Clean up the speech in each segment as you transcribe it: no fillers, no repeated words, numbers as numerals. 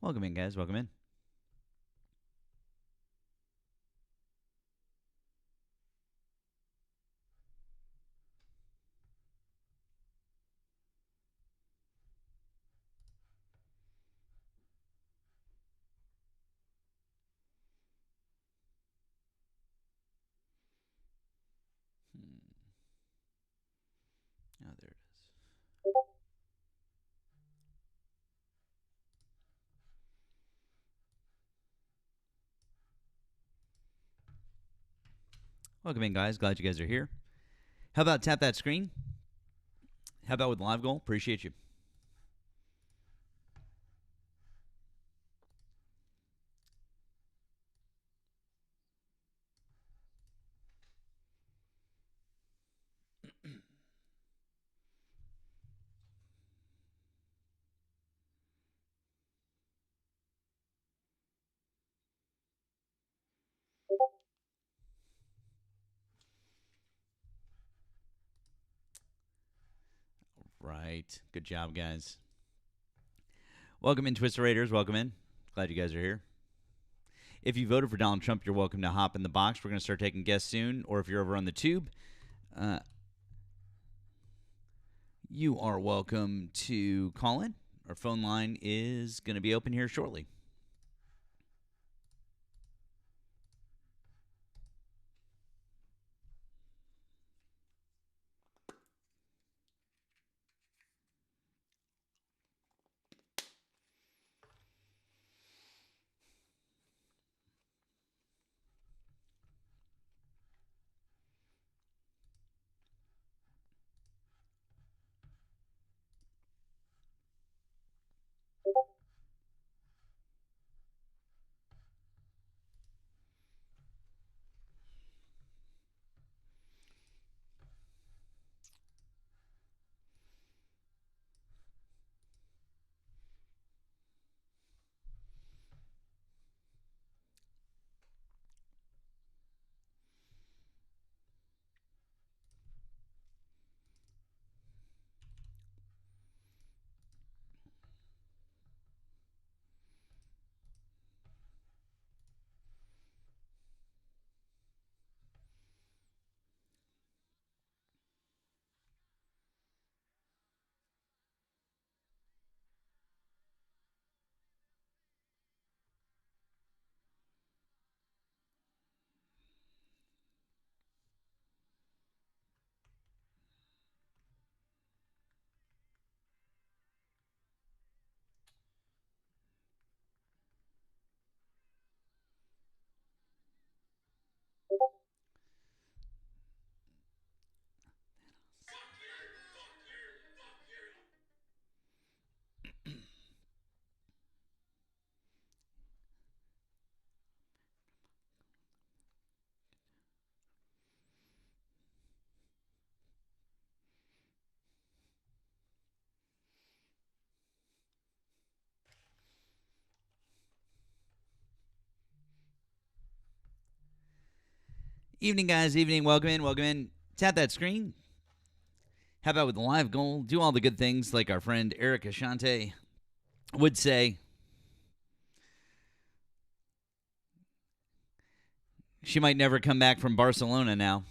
Welcome in, guys. Welcome in. Oh, there it is. Welcome in, guys. Glad you guys are here. How about tap that screen? How about with live goal? Appreciate you. Right. Good job, guys. Welcome in, Twister Raiders. Welcome in. Glad you guys are here. If you voted for Donald Trump, you're welcome to hop in the box. We're going to start taking guests soon. Or if you're over on the tube, you are welcome to call in. Our phone line is going to be open here shortly. Evening, guys. Evening. Welcome in. Welcome in. Tap that screen. How about with the live goal? Do all the good things like our friend Erika Shante would say. She might never come back from Barcelona now.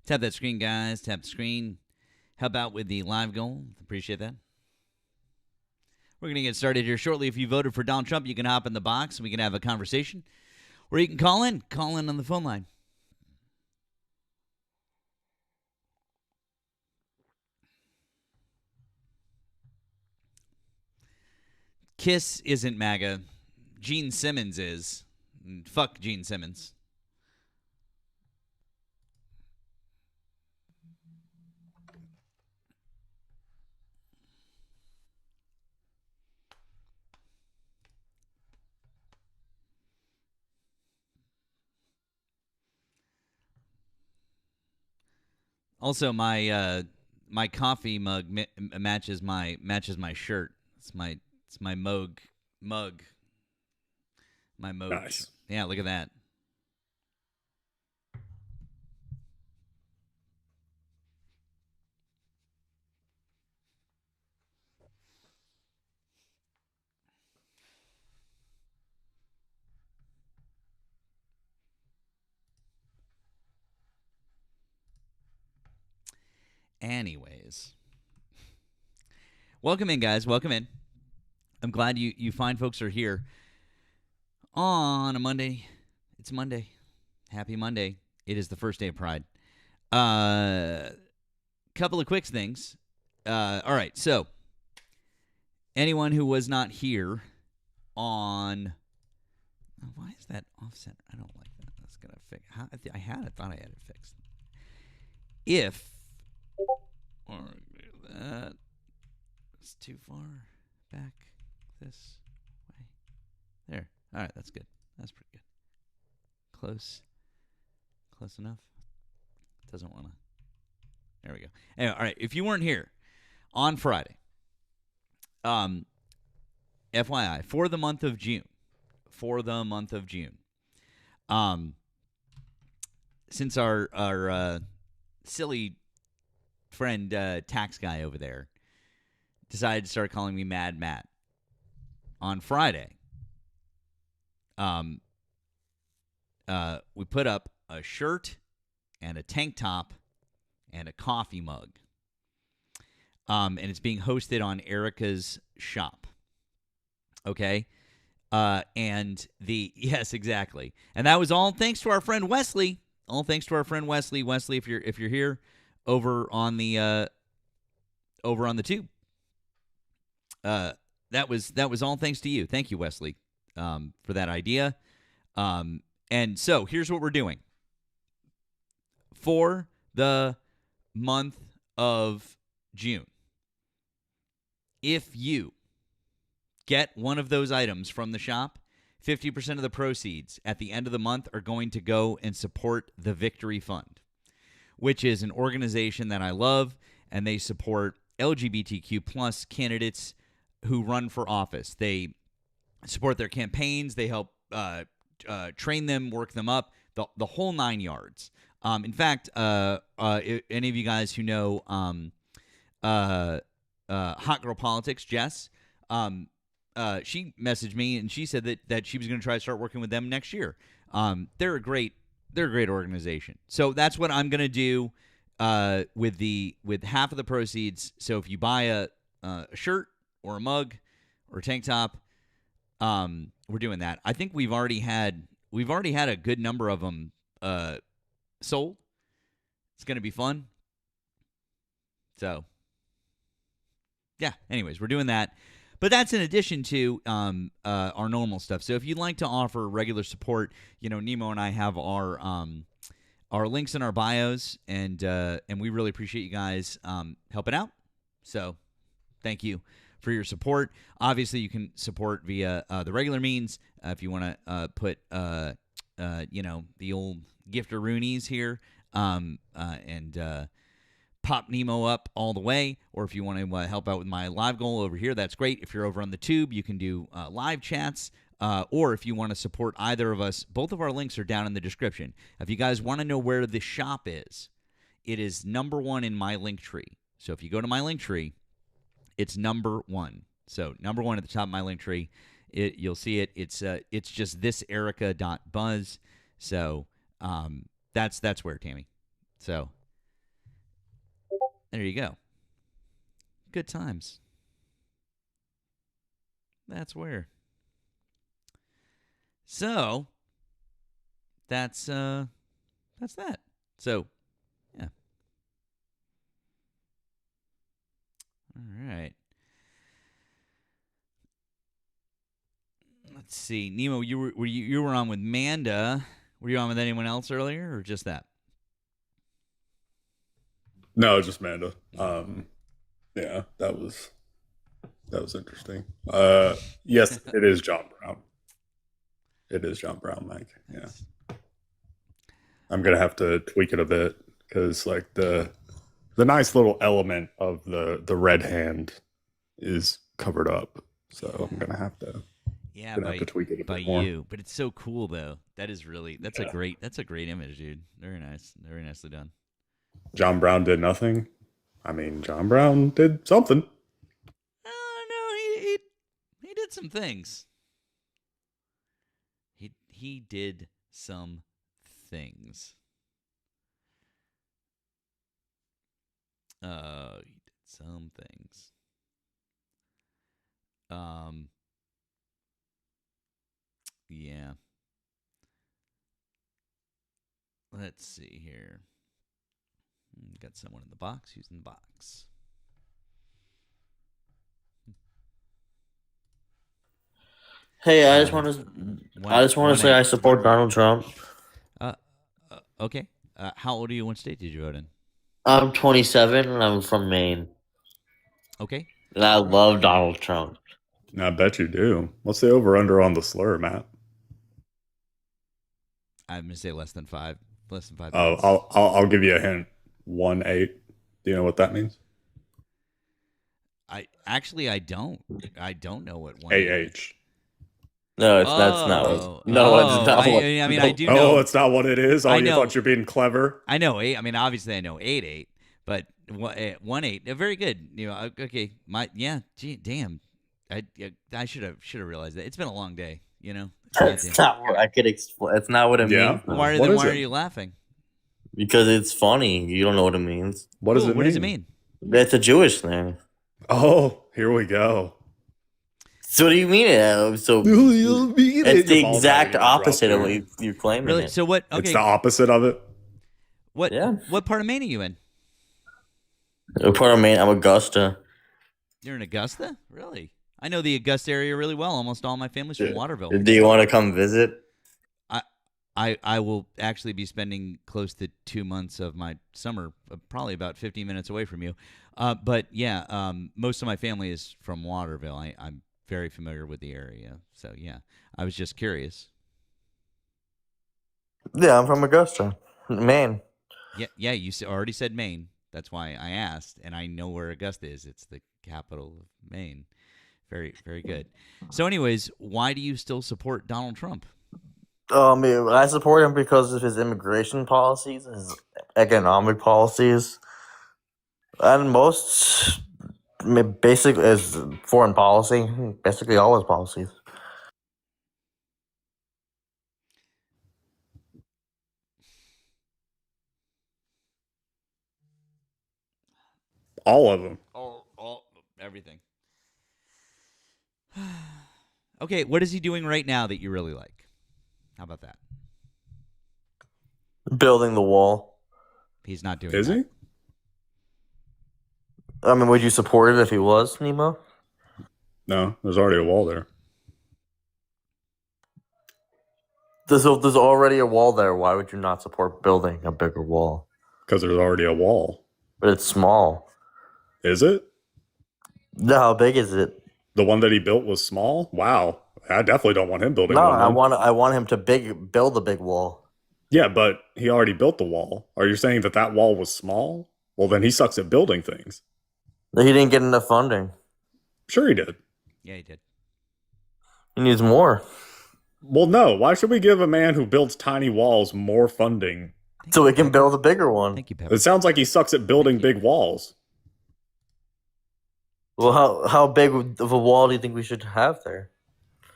Tap that screen, guys. Tap the screen. How about with the live goal? Appreciate that. We're going to get started here shortly. If you voted for Donald Trump, you can hop in the box and we can have a conversation. Or you can call in. Call in on the phone line. Kiss isn't MAGA. Gene Simmons is. Fuck Gene Simmons. Also, my coffee mug matches my shirt. It's my mug my mug. Nice. Yeah, look at that. Anyways, welcome in, guys. Welcome in. I'm glad you fine folks are here on a Monday. It's Monday. Happy Monday. It is the first day of Pride. Couple of quick things. All right, so anyone who was not here on, why is that offset? I don't like that. That's gonna fix. I thought I had it fixed. If or that is too far back this way. There. All right, that's good. That's pretty good. Close enough. Doesn't want to. There we go. Anyway, all right. If you weren't here on Friday, FYI, for the month of June, since our silly friend tax guy over there decided to start calling me Mad Matt on Friday, we put up a shirt and a tank top and a coffee mug. And it's being hosted on Erika's shop. Okay? Yes, exactly. And that was all thanks to our friend Wesley. All thanks to our friend Wesley. Wesley, if you're here over on the tube. That was all thanks to you. Thank you, Wesley, for that idea. And so here's what we're doing. For the month of June, if you get one of those items from the shop, 50% of the proceeds at the end of the month are going to go and support the Victory Fund, which is an organization that I love, and they support LGBTQ plus candidates who run for office. They support their campaigns. They help train them, work them up, the whole 9 yards. In fact, any of you guys who know Hot Girl Politics, Jess, she messaged me and she said that she was going to try to start working with them next year. They're a great organization. So that's what I'm going to do with half of the proceeds. So if you buy a shirt or a mug or a tank top, we're doing that. I think we've already had a good number of them sold. It's going to be fun. So, yeah, anyways, we're doing that. But that's in addition to our normal stuff. So if you'd like to offer regular support, Nemo and I have our links in our bios, and we really appreciate you guys helping out. So thank you for your support. Obviously, you can support via the regular means if you want to put the old gifter-roonies here and pop Nemo up all the way, or if you want to help out with my live goal over here, that's great. If you're over on the tube, you can do live chats, or if you want to support either of us, both of our links are down in the description. If you guys want to know where the shop is, it is number 1 in my link tree. So if you go to my link tree, it's number 1. So number 1 at the top of my link tree, you'll see it. It's just thiserika.buzz. So that's where, Tammy. So there you go. Good times. That's where. So that's that. So yeah. All right. Let's see. Nemo, you were on with Manda. Were you on with anyone else earlier, or just that? No, just Manda. Yeah, that was interesting. Yes, it is John Brown. It is John Brown, Mike. Yeah, That's I'm gonna have to tweak it a bit because like the nice little element of the red hand is covered up, so yeah, gonna have to tweak it a by bit more. you. But it's so cool though. That is really Yeah, that's a great image, dude. Very nice. Very nicely done. John Brown did nothing. I mean, John Brown did something. Oh no, he did some things. He did some things. He did some things. Um, yeah. Let's see here. Got someone in the box using the box. Hey, Uh, I just want to say 1-8. I support Donald Trump. Uh, okay. How old are you? What state did you vote in? I'm 27 and I'm from Maine, Okay. and I love Donald Trump. I bet you do. What's the over under on the slur, Matt? I'm gonna say less than five. Less than 5 Oh, minutes. I'll give you a hint. 1-8. Do you know what that means? I don't. I don't know what 1-8 means. AH. No, that's not what. Oh, No, it's not what. I mean, I No. do Oh, know. it's not what it is. Oh, I you thought know. you're being clever. I know. I mean, obviously, I know 8-8, but 1-8. Very good. Okay. Gee, damn. I should have realized that. It's been a long day. That's not what I could explain. That's not what it Yeah. means. Why What is are it? you laughing? Because it's funny. You don't know what it means. What does Cool. it What mean? does it mean? It's a Jewish thing. Oh, here we go. So what do you mean? So You mean it's the Your ball's not exact even dropped opposite of what here. you're claiming. Really? It. So what? It's Okay. the opposite of it. Yeah. What part of Maine are you in? Part of Maine. I'm Augusta. You're in Augusta? Really? I know the Augusta area really well. Almost all my family's from Waterville. Do you want to come visit? I will actually be spending close to 2 months of my summer, probably about 15 minutes away from you. But yeah, most of my family is from Waterville. I'm very familiar with the area. So yeah, I was just curious. Yeah, I'm from Augusta, Maine. Yeah, you already said Maine. That's why I asked, and I know where Augusta is. It's the capital of Maine. Very, very good. So, anyways, why do you still support Donald Trump? I support him because of his immigration policies, his economic policies, and basic is foreign policy. Basically, all his policies. All of them. All everything. Okay, what is he doing right now that you really like? How about that? Building the wall. He's not doing Is that. he? I mean, would you support it if he was, Nemo? No, there's already a wall there. There's already a wall there. Why would you not support building a bigger wall? Because there's already a wall. But it's small. Is it? No, how big is it? The one that he built was small? Wow. I definitely don't want him building No, one. Then. I want him to build a big wall. Yeah, but he already built the wall. Are you saying that that wall was small? Well, then he sucks at building things. He didn't get enough funding. Sure he did. Yeah, he did. He needs more. Well, no. Why should we give a man who builds tiny walls more funding? So we can build a bigger one. Thank you, Pepper. It sounds like he sucks at building big walls. Well, how big of a wall do you think we should have there?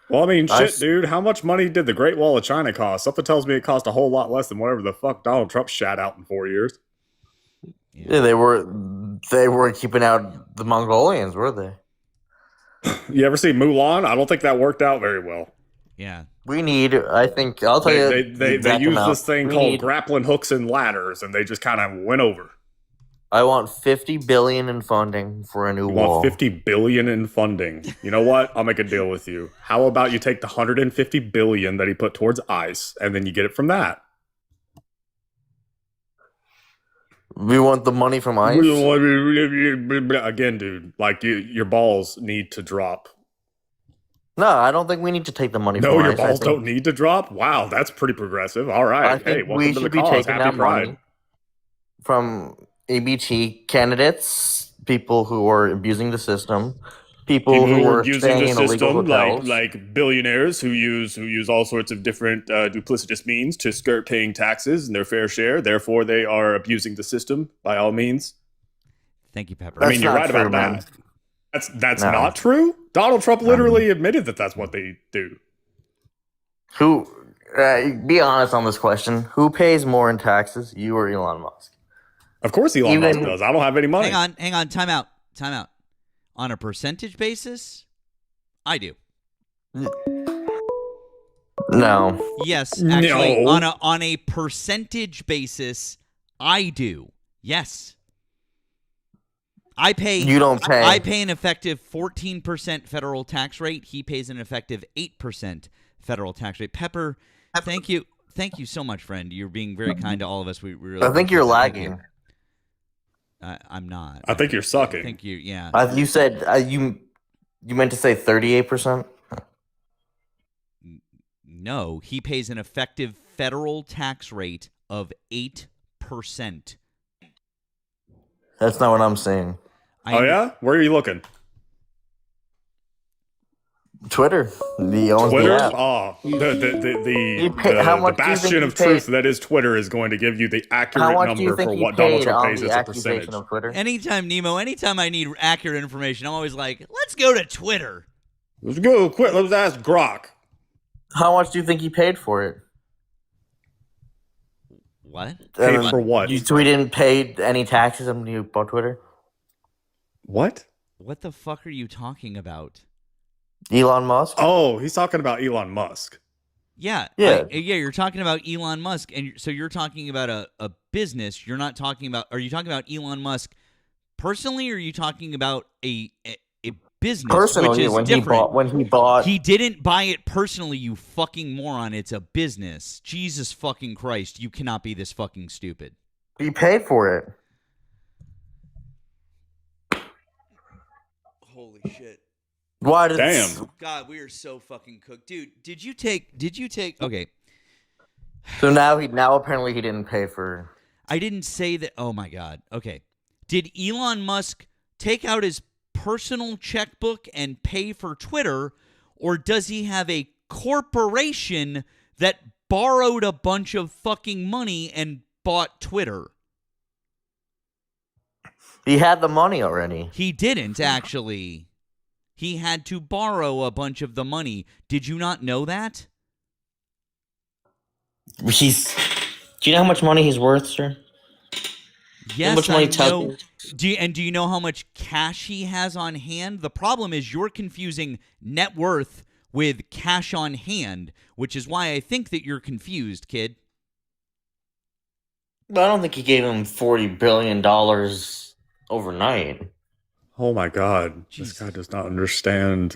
Well, I mean, shit, dude. How much money did the Great Wall of China cost? Something tells me it cost a whole lot less than whatever the fuck Donald Trump shat out in 4 years. Yeah, they were keeping out the Mongolians, were they? You ever see Mulan? I don't think that worked out very well. Yeah. I think, I'll tell you. They use this thing called grappling hooks and ladders, and they just kind of went over. I want $50 billion in funding for a new wall. Want $50 billion in funding? You know what? I'll make a deal with you. How about you take the $150 billion that he put towards ICE, and then you get it from that? We want the money from ICE. Again, dude, like your balls need to drop. No, I don't think we need to take the money No, from your ICE. balls don't need to drop? Wow, that's pretty progressive. All right. I Hey, think welcome we to the should be cause. taking Happy that Pride. money from ABT candidates, people who are abusing the system, people who are are abusing staying the in illegal system, hotels. like billionaires who use all sorts of different duplicitous means to skirt paying taxes and their fair share. Therefore, they are abusing the system by all means. Thank you, Pepper. That's I mean, you're not right true, about man. that. That's No. not true. Donald Trump literally admitted that that's what they do. Who? Be honest on this question. Who pays more in taxes, you or Elon Musk? Of course, Elon Musk does. I don't have any money. Hang on. Time out. On a percentage basis, I do. No. Yes, actually, No. on a percentage basis, I do. Yes. I pay. You don't pay. I pay an effective 14% federal tax rate. He pays an effective 8% federal tax rate. Pepper, thank you so much, friend. You're being very kind to all of us. We really. I think you're appreciate that. lagging. I'm not. I think you're sucking. I think you. Yeah. You said you meant to say 38%. No, he pays an effective federal tax rate of 8%. That's not what I'm saying. Oh yeah, where are you looking? Twitter. The owns Twitter. the app. Oh, How much the do you think bastion he of truth paid? that is Twitter is going to give you the How accurate much do you number think for he what Donald paid Trump on pays the as a accusation percentage. of Twitter? Anytime I need accurate information, I'm always like, let's go to Twitter. Let's go. Quit. Let's ask Grok. How much do you think he paid for it? What? Paid for what? So he didn't pay any taxes when you bought Twitter? What? What the fuck are you talking about? Elon Musk? Oh, he's talking about Elon Musk. Yeah. Yeah. You're talking about Elon Musk, and so you're talking about a business. You're not talking about. Are you talking about Elon Musk personally, or are you talking about a business? Personally, which is when different. he bought He didn't buy it personally, you fucking moron. It's a business. Jesus fucking Christ. You cannot be this fucking stupid. he paid for it. Holy shit. Why did Damn. God, we are so fucking cooked. Dude, did you take okay. So now apparently he didn't pay for. I didn't say that. Oh my God. Okay. Did Elon Musk take out his personal checkbook and pay for Twitter, or does he have a corporation that borrowed a bunch of fucking money and bought Twitter? He had the money already. He didn't, actually. He had to borrow a bunch of the money. Did you not know that? Do you know how much money he's worth, sir? Yes, much money I know. Do you know how much cash he has on hand? The problem is you're confusing net worth with cash on hand, which is why I think that you're confused, kid. But I don't think he gave him $40 billion overnight. Oh my God. Jesus. This guy does not understand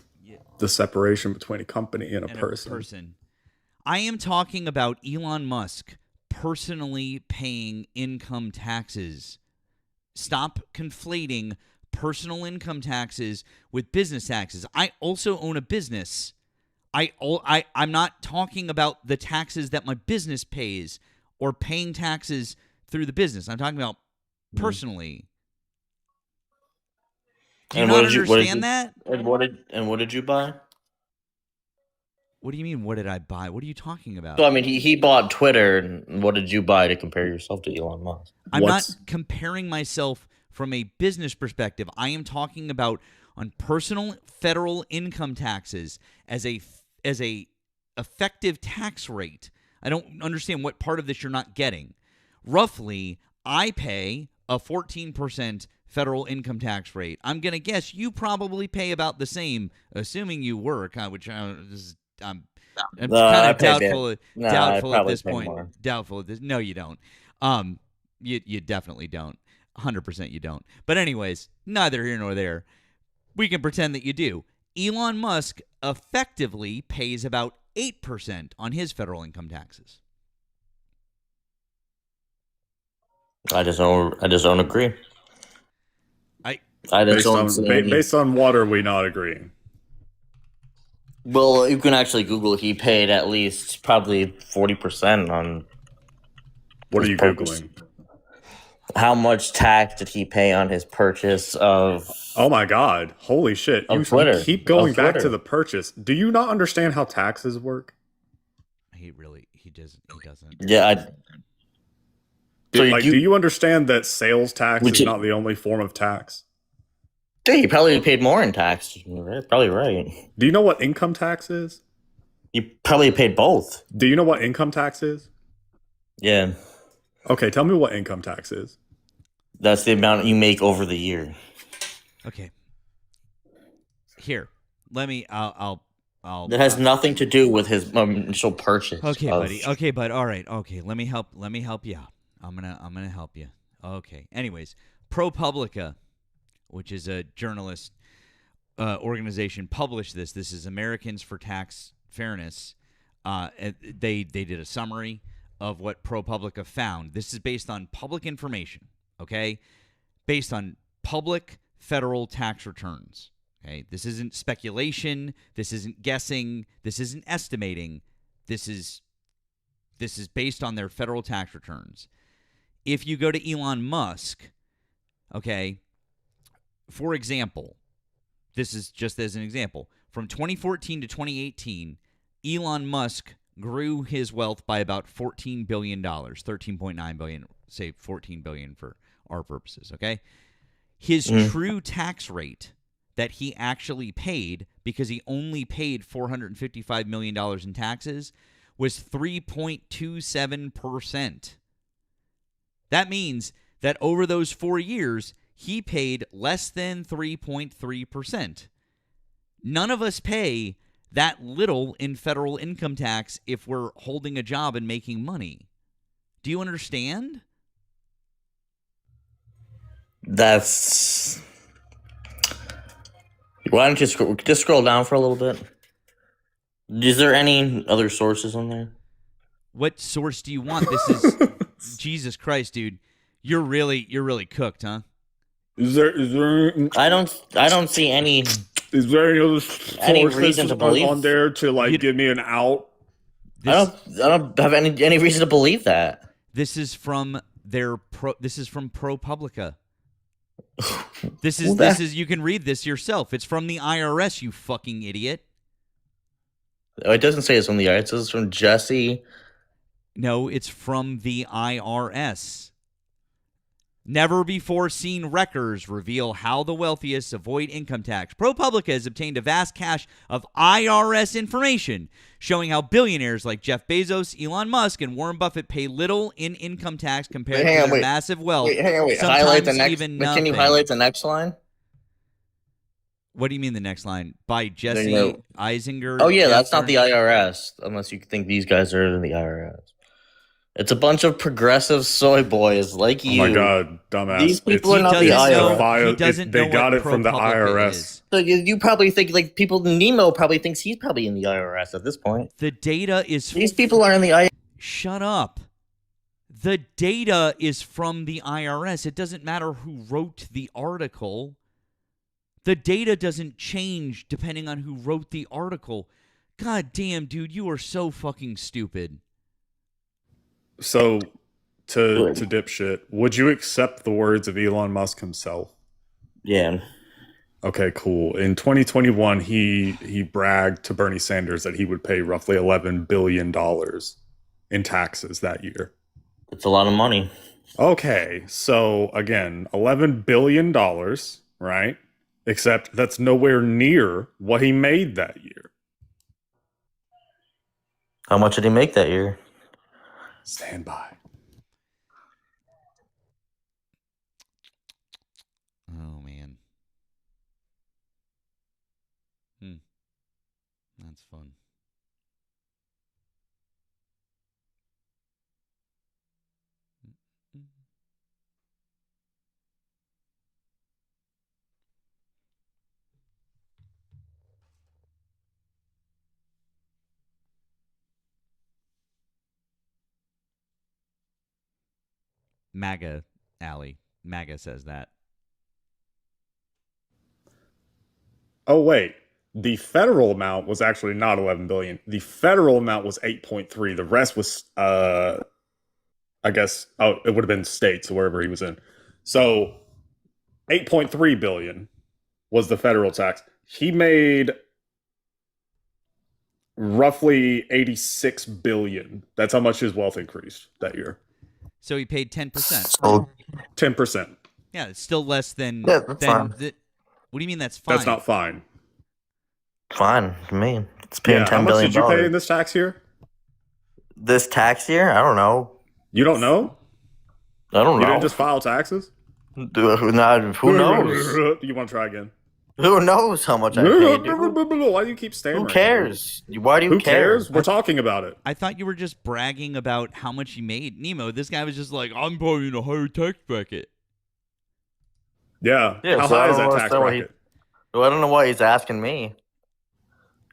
the separation between a company and a And person. I am talking about Elon Musk personally paying income taxes. Stop conflating personal income taxes with business taxes. I also own a business. I'm not talking about the taxes that my business pays or paying taxes through the business. I'm talking about personally. Do you not understand that? And what did you buy? What do you mean, what did I buy? What are you talking about? So I mean, he bought Twitter, and what did you buy to compare yourself to Elon Musk? I'm not comparing myself from a business perspective. I am talking about on personal federal income taxes as a effective tax rate. I don't understand what part of this you're not getting. Roughly, I pay a 14% federal income tax rate. I'm going to guess you probably pay about the same, assuming you work, which I'm kind of doubtful. Doubtful at this point. More. Doubtful at this. No, you don't. You definitely don't. 100% you don't. But anyways, neither here nor there. We can pretend that you do. Elon Musk effectively pays about 8% on his federal income taxes. I just don't agree. I I just don't see any. Based on what are we not agreeing? Well, you can actually Google. He paid at least probably 40% on What are his you purchase. Googling? How much tax did he pay on his purchase Oh my God. Holy shit. You Twitter? keep Of going back to Twitter. the purchase. Do you not understand how taxes work? he doesn't. Yeah. So you Do do. you understand that sales tax Which is not the only form of tax? Yeah, he probably paid more in tax. You're probably right. Do you know what income tax is? He probably paid both. Do you know what income tax is? Yeah, Okay, tell me what income tax is. that's the amount you make over the year. Okay. Here, let me. I'll. That has nothing to do with his initial purchase. Okay, buddy. Okay, bud. All right. Okay, let me help. Let me help you out. I'm gonna help you. Okay. Anyways, ProPublica, which is a journalist organization, published this. This is Americans for Tax Fairness. They did a summary of what ProPublica found. This is based on public information. Okay, based on public federal tax returns. Okay, this isn't speculation. This isn't guessing. This isn't estimating. This is based on their federal tax returns. If you go to Elon Musk, okay, for example, this is just as an example. From 2014 to 2018, Elon Musk grew his wealth by about $14 billion, $13.9 billion, say $14 billion for our purposes, okay? His true tax rate that he actually paid, because he only paid $455 million in taxes, was 3.27%. That means that over those 4 years, he paid less than 3.3%. None of us pay that little in federal income tax if we're holding a job and making money. Do you understand? That's. Why don't you just scroll down for a little bit? Is there any other sources on there? What source do you want? This is Jesus Christ, dude. You're really cooked, huh? Is there I don't see any any other reason sources to believe on there to like give me an out? I don't have any reason to believe that. This is from ProPublica. This is you can read this yourself. It's from the IRS, you fucking idiot. It doesn't say it's from the IRS. It says it's from Jesse. No, it's from the IRS. Never before seen records reveal how the wealthiest avoid income tax. ProPublica has obtained a vast cache of IRS information showing how billionaires like Jeff Bezos, Elon Musk, and Warren Buffett pay little in income tax compared to their massive wealth. Wait. Highlight the next. Can you highlight the next line? What do you mean the next line? By Jesse Eisinger. Oh yeah, that's not the IRS. Unless you think these guys are in the IRS. It's a bunch of progressive soy boys like you. Oh my God, dumbass. These people are not the IRS. They got it from the IRS. So you probably think like people. Nemo probably thinks he's probably in the IRS at this point. The data is. These people are in the IRS. Shut up. The data is from the IRS. It doesn't matter who wrote the article. The data doesn't change depending on who wrote the article. God damn, dude, you are so fucking stupid. So, to dipshit, would you accept the words of Elon Musk himself? Yeah. Okay, cool. In 2021, he bragged to Bernie Sanders that he would pay roughly $11 billion in taxes that year. It's a lot of money. Okay, so again, $11 billion, right? Except that's nowhere near what he made that year. How much did he make that year? Stand by. Oh, man. That's fun. MAGA Allie. MAGA says that. Oh wait, the federal amount was actually not 11 billion. The federal amount was 8.3. The rest was I guess it would have been states or wherever he was in. So 8.3 billion was the federal tax. He made roughly 86 billion. That's how much his wealth increased that year. So he paid 10%. So 10%. Yeah, it's still less than. Yeah, that's fine. What do you mean that's fine? That's not fine. fine to me. It's paying Yeah, how $10 much billion. did you pay in this tax year? This tax year? I don't know. You don't know? I don't You know. didn't just file taxes? Who knows? You want to try again? Who knows how much I paid? Dude? Why do you keep stammering? Who cares? Why do you Who care? cares? We're talking about it. I thought you were just bragging about how much you made. Nemo, this guy was just like, I'm probably in a higher tax bracket. Yeah. Yeah, How so I high is don't that tax understand why bracket? Well, I don't know why he's asking me.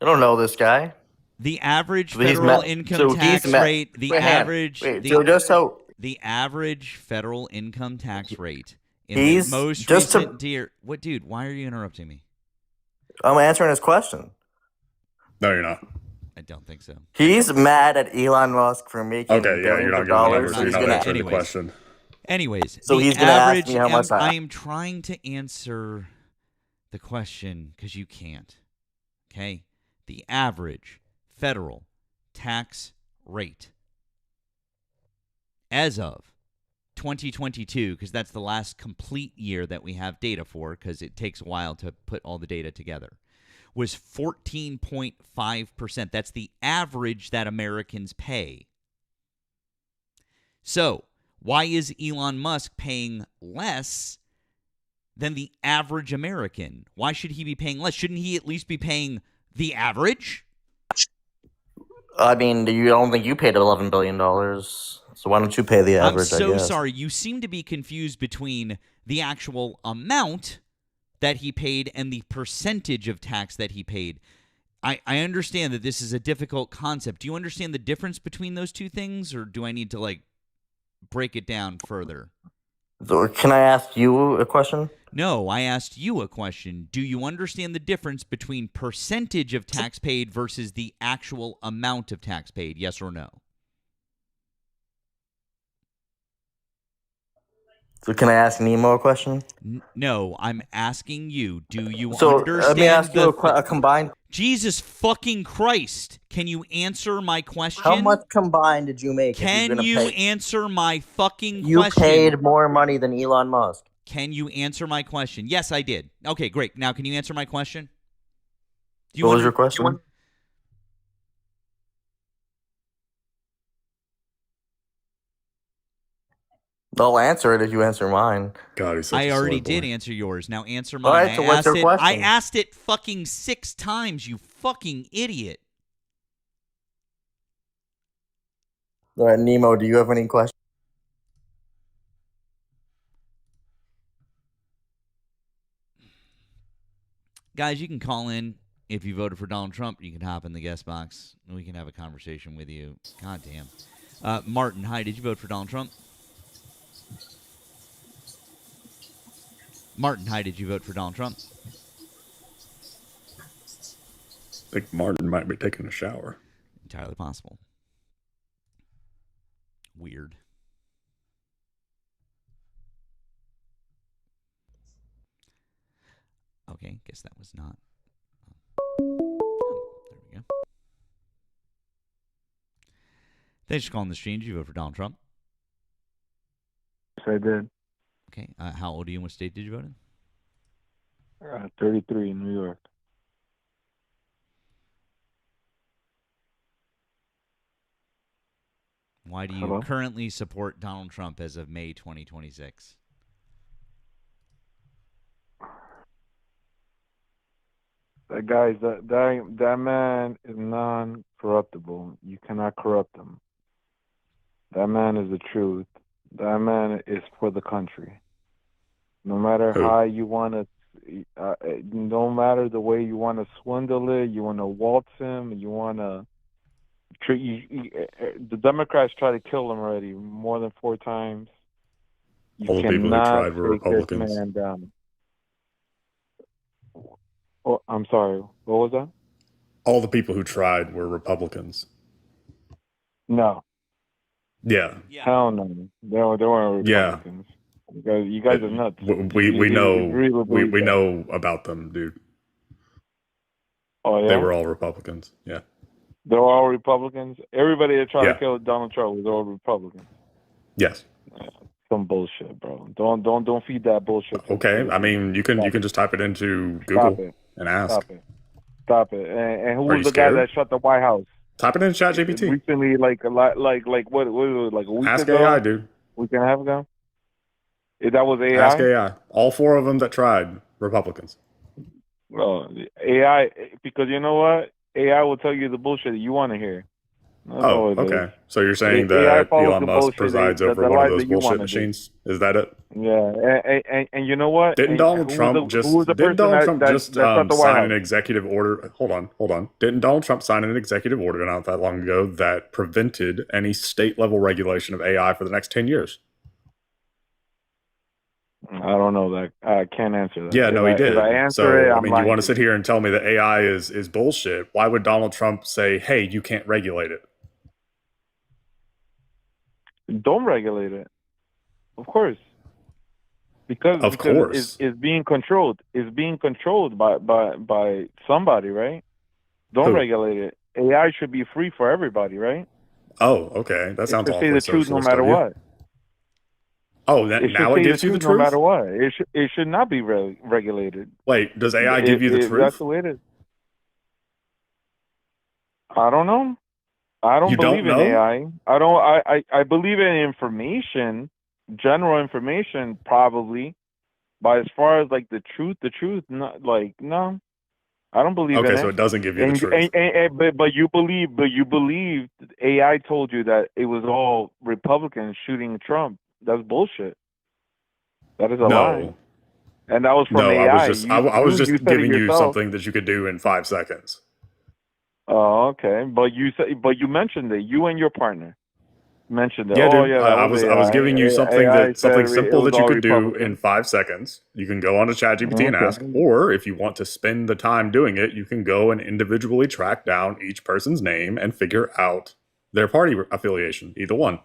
I don't know this guy. The average So he's federal ma- income so tax he's ma- rate, the Wait, hang on. average, Wait, the, so just so the average federal income tax rate in He's the most just to- recent year. What, dude? Why are you interrupting me? I'm answering his question. No, you're not. I don't think so. He's mad at Elon Musk for making Okay, yeah, you're billions not of giving dollars. numbers. So You're he's not gonna answering the anyways. question. Anyways, So the he's gonna ask average. me how much I am trying to answer the question because you can't. Okay, the average federal tax rate as of 2022, because that's the last complete year that we have data for, because it takes a while to put all the data together, was 14.5%. That's the average that Americans pay. So, why is Elon Musk paying less than the average American? Why should he be paying less? Shouldn't he at least be paying the average? I mean, you don't think you paid $11 billion. So why don't you pay the average, I'm so I guess? sorry. You seem to be confused between the actual amount that he paid and the percentage of tax that he paid. I understand that this is a difficult concept. Do you understand the difference between those two things, or do I need to, break it down further? So can I ask you a question? No, I asked you a question. Do you understand the difference between percentage of tax paid versus the actual amount of tax paid? Yes or no? So can I ask Nemo a question? No, I'm asking you. Do you So understand? let me ask you a combined. Jesus fucking Christ! Can you answer my question? How much combined did you make? Can you answer my fucking You question? paid more money than Elon Musk. Can you answer my question? Yes, I did. Okay, great. Now, can you answer my question? What was your question? I'll answer it if you answer mine. God, he's such I a already slow did boy. answer yours. Now answer mine. All right, so what's your question? I asked it fucking 6 times, you fucking idiot. All right, Nemo, do you have any questions? Guys, you can call in if you voted for Donald Trump. You can hop in the guest box. And we can have a conversation with you. God damn. Martin, hi. Did you vote for Donald Trump? Martin, hi. Did you vote for Donald Trump? I think Martin might be taking a shower. Entirely possible. Weird. Okay, guess that was not. Oh, there we go. Thanks for calling the stream. Did you vote for Donald Trump? Yes, I did. Okay. How old are you and what state did you vote in? 33 in New York. Why do you Hello? currently support Donald Trump as of May 2026? That man is non-corruptible. You cannot corrupt him. That man is the truth. That man is for the country. No matter Who? how you want to, no matter the way you want to swindle it, you want to waltz him, you want to. The Democrats tried to kill him already more than 4 times. You All the people who cannot tried were take this Republicans. man down. Oh, I'm sorry. What was that? All the people who tried were Republicans. No. Yeah. Hell no. They weren't Yeah. Republicans. You guys are nuts. We You know really believe we that. know about them, dude. Oh, yeah? They were all Republicans. Yeah. They're all Republicans? Everybody that tried Yeah. to kill Donald Trump was all Republicans. Yes. Some bullshit, bro. Don't feed that bullshit. Okay. I mean, you can just type it into Google and ask. Stop it. And who Are was you the guy scared? that shut the White House? Type it in ChatGPT. Recently, like what was it, like a week Ask ago? AI, dude. Week and a half ago? That was AI? Ask AI. All 4 of them that tried, Republicans. Well, AI, because you know what? AI will tell you the bullshit that you want to hear. That's all Oh, it is. okay. So you're saying AI that follows Elon the Musk bullshit, presides the over one of lies those that you bullshit want to do. machines? Is that it? Yeah, and you know what? Didn't And Donald who Trump was the didn't person Donald Trump that just shut the White sign House? an executive order? Hold on. Didn't Donald Trump sign an executive order not that long ago that prevented any state level regulation of AI for the next 10 years? I don't know that. I can't answer that. Yeah, no, he did. If I answer So, it, I I'm mean, you lying want to to sit here and tell me that AI is bullshit. Why would Donald Trump say, hey, you can't regulate it? you. Don't regulate it. Of course. Because it's being controlled. It's being controlled by somebody, right? Don't Who? regulate it. AI should be free for everybody, right? Oh, okay. That sounds It should say awfully the truth no socialist matter of you. what. Oh, It now should it say gives the you the truth no truth? matter what. It should not be regulated. Wait, does AI give you the That's truth? the way it is. I don't know. I don't You believe don't in know? AI. I believe in information, general information, probably. But as far as like the truth, not like no. I don't believe in Okay, it. so it doesn't give you the truth. But you believe AI told you that it was all Republicans shooting Trump. That's bullshit. That is a lie. No. And that was from No, AI. I was You just said it giving you yourself. something that you could do in 5 seconds. Oh, okay. But you mentioned it. You and your partner mentioned it. Yeah, Oh dude. yeah, that I was was AI. giving you something AI something said it simple was that you all could do in Republicans. 5 seconds. You can go on to ChatGPT and ask, Okay. or if you want to spend the time doing it, you can go and individually track down each person's name and figure out their party affiliation. Either one.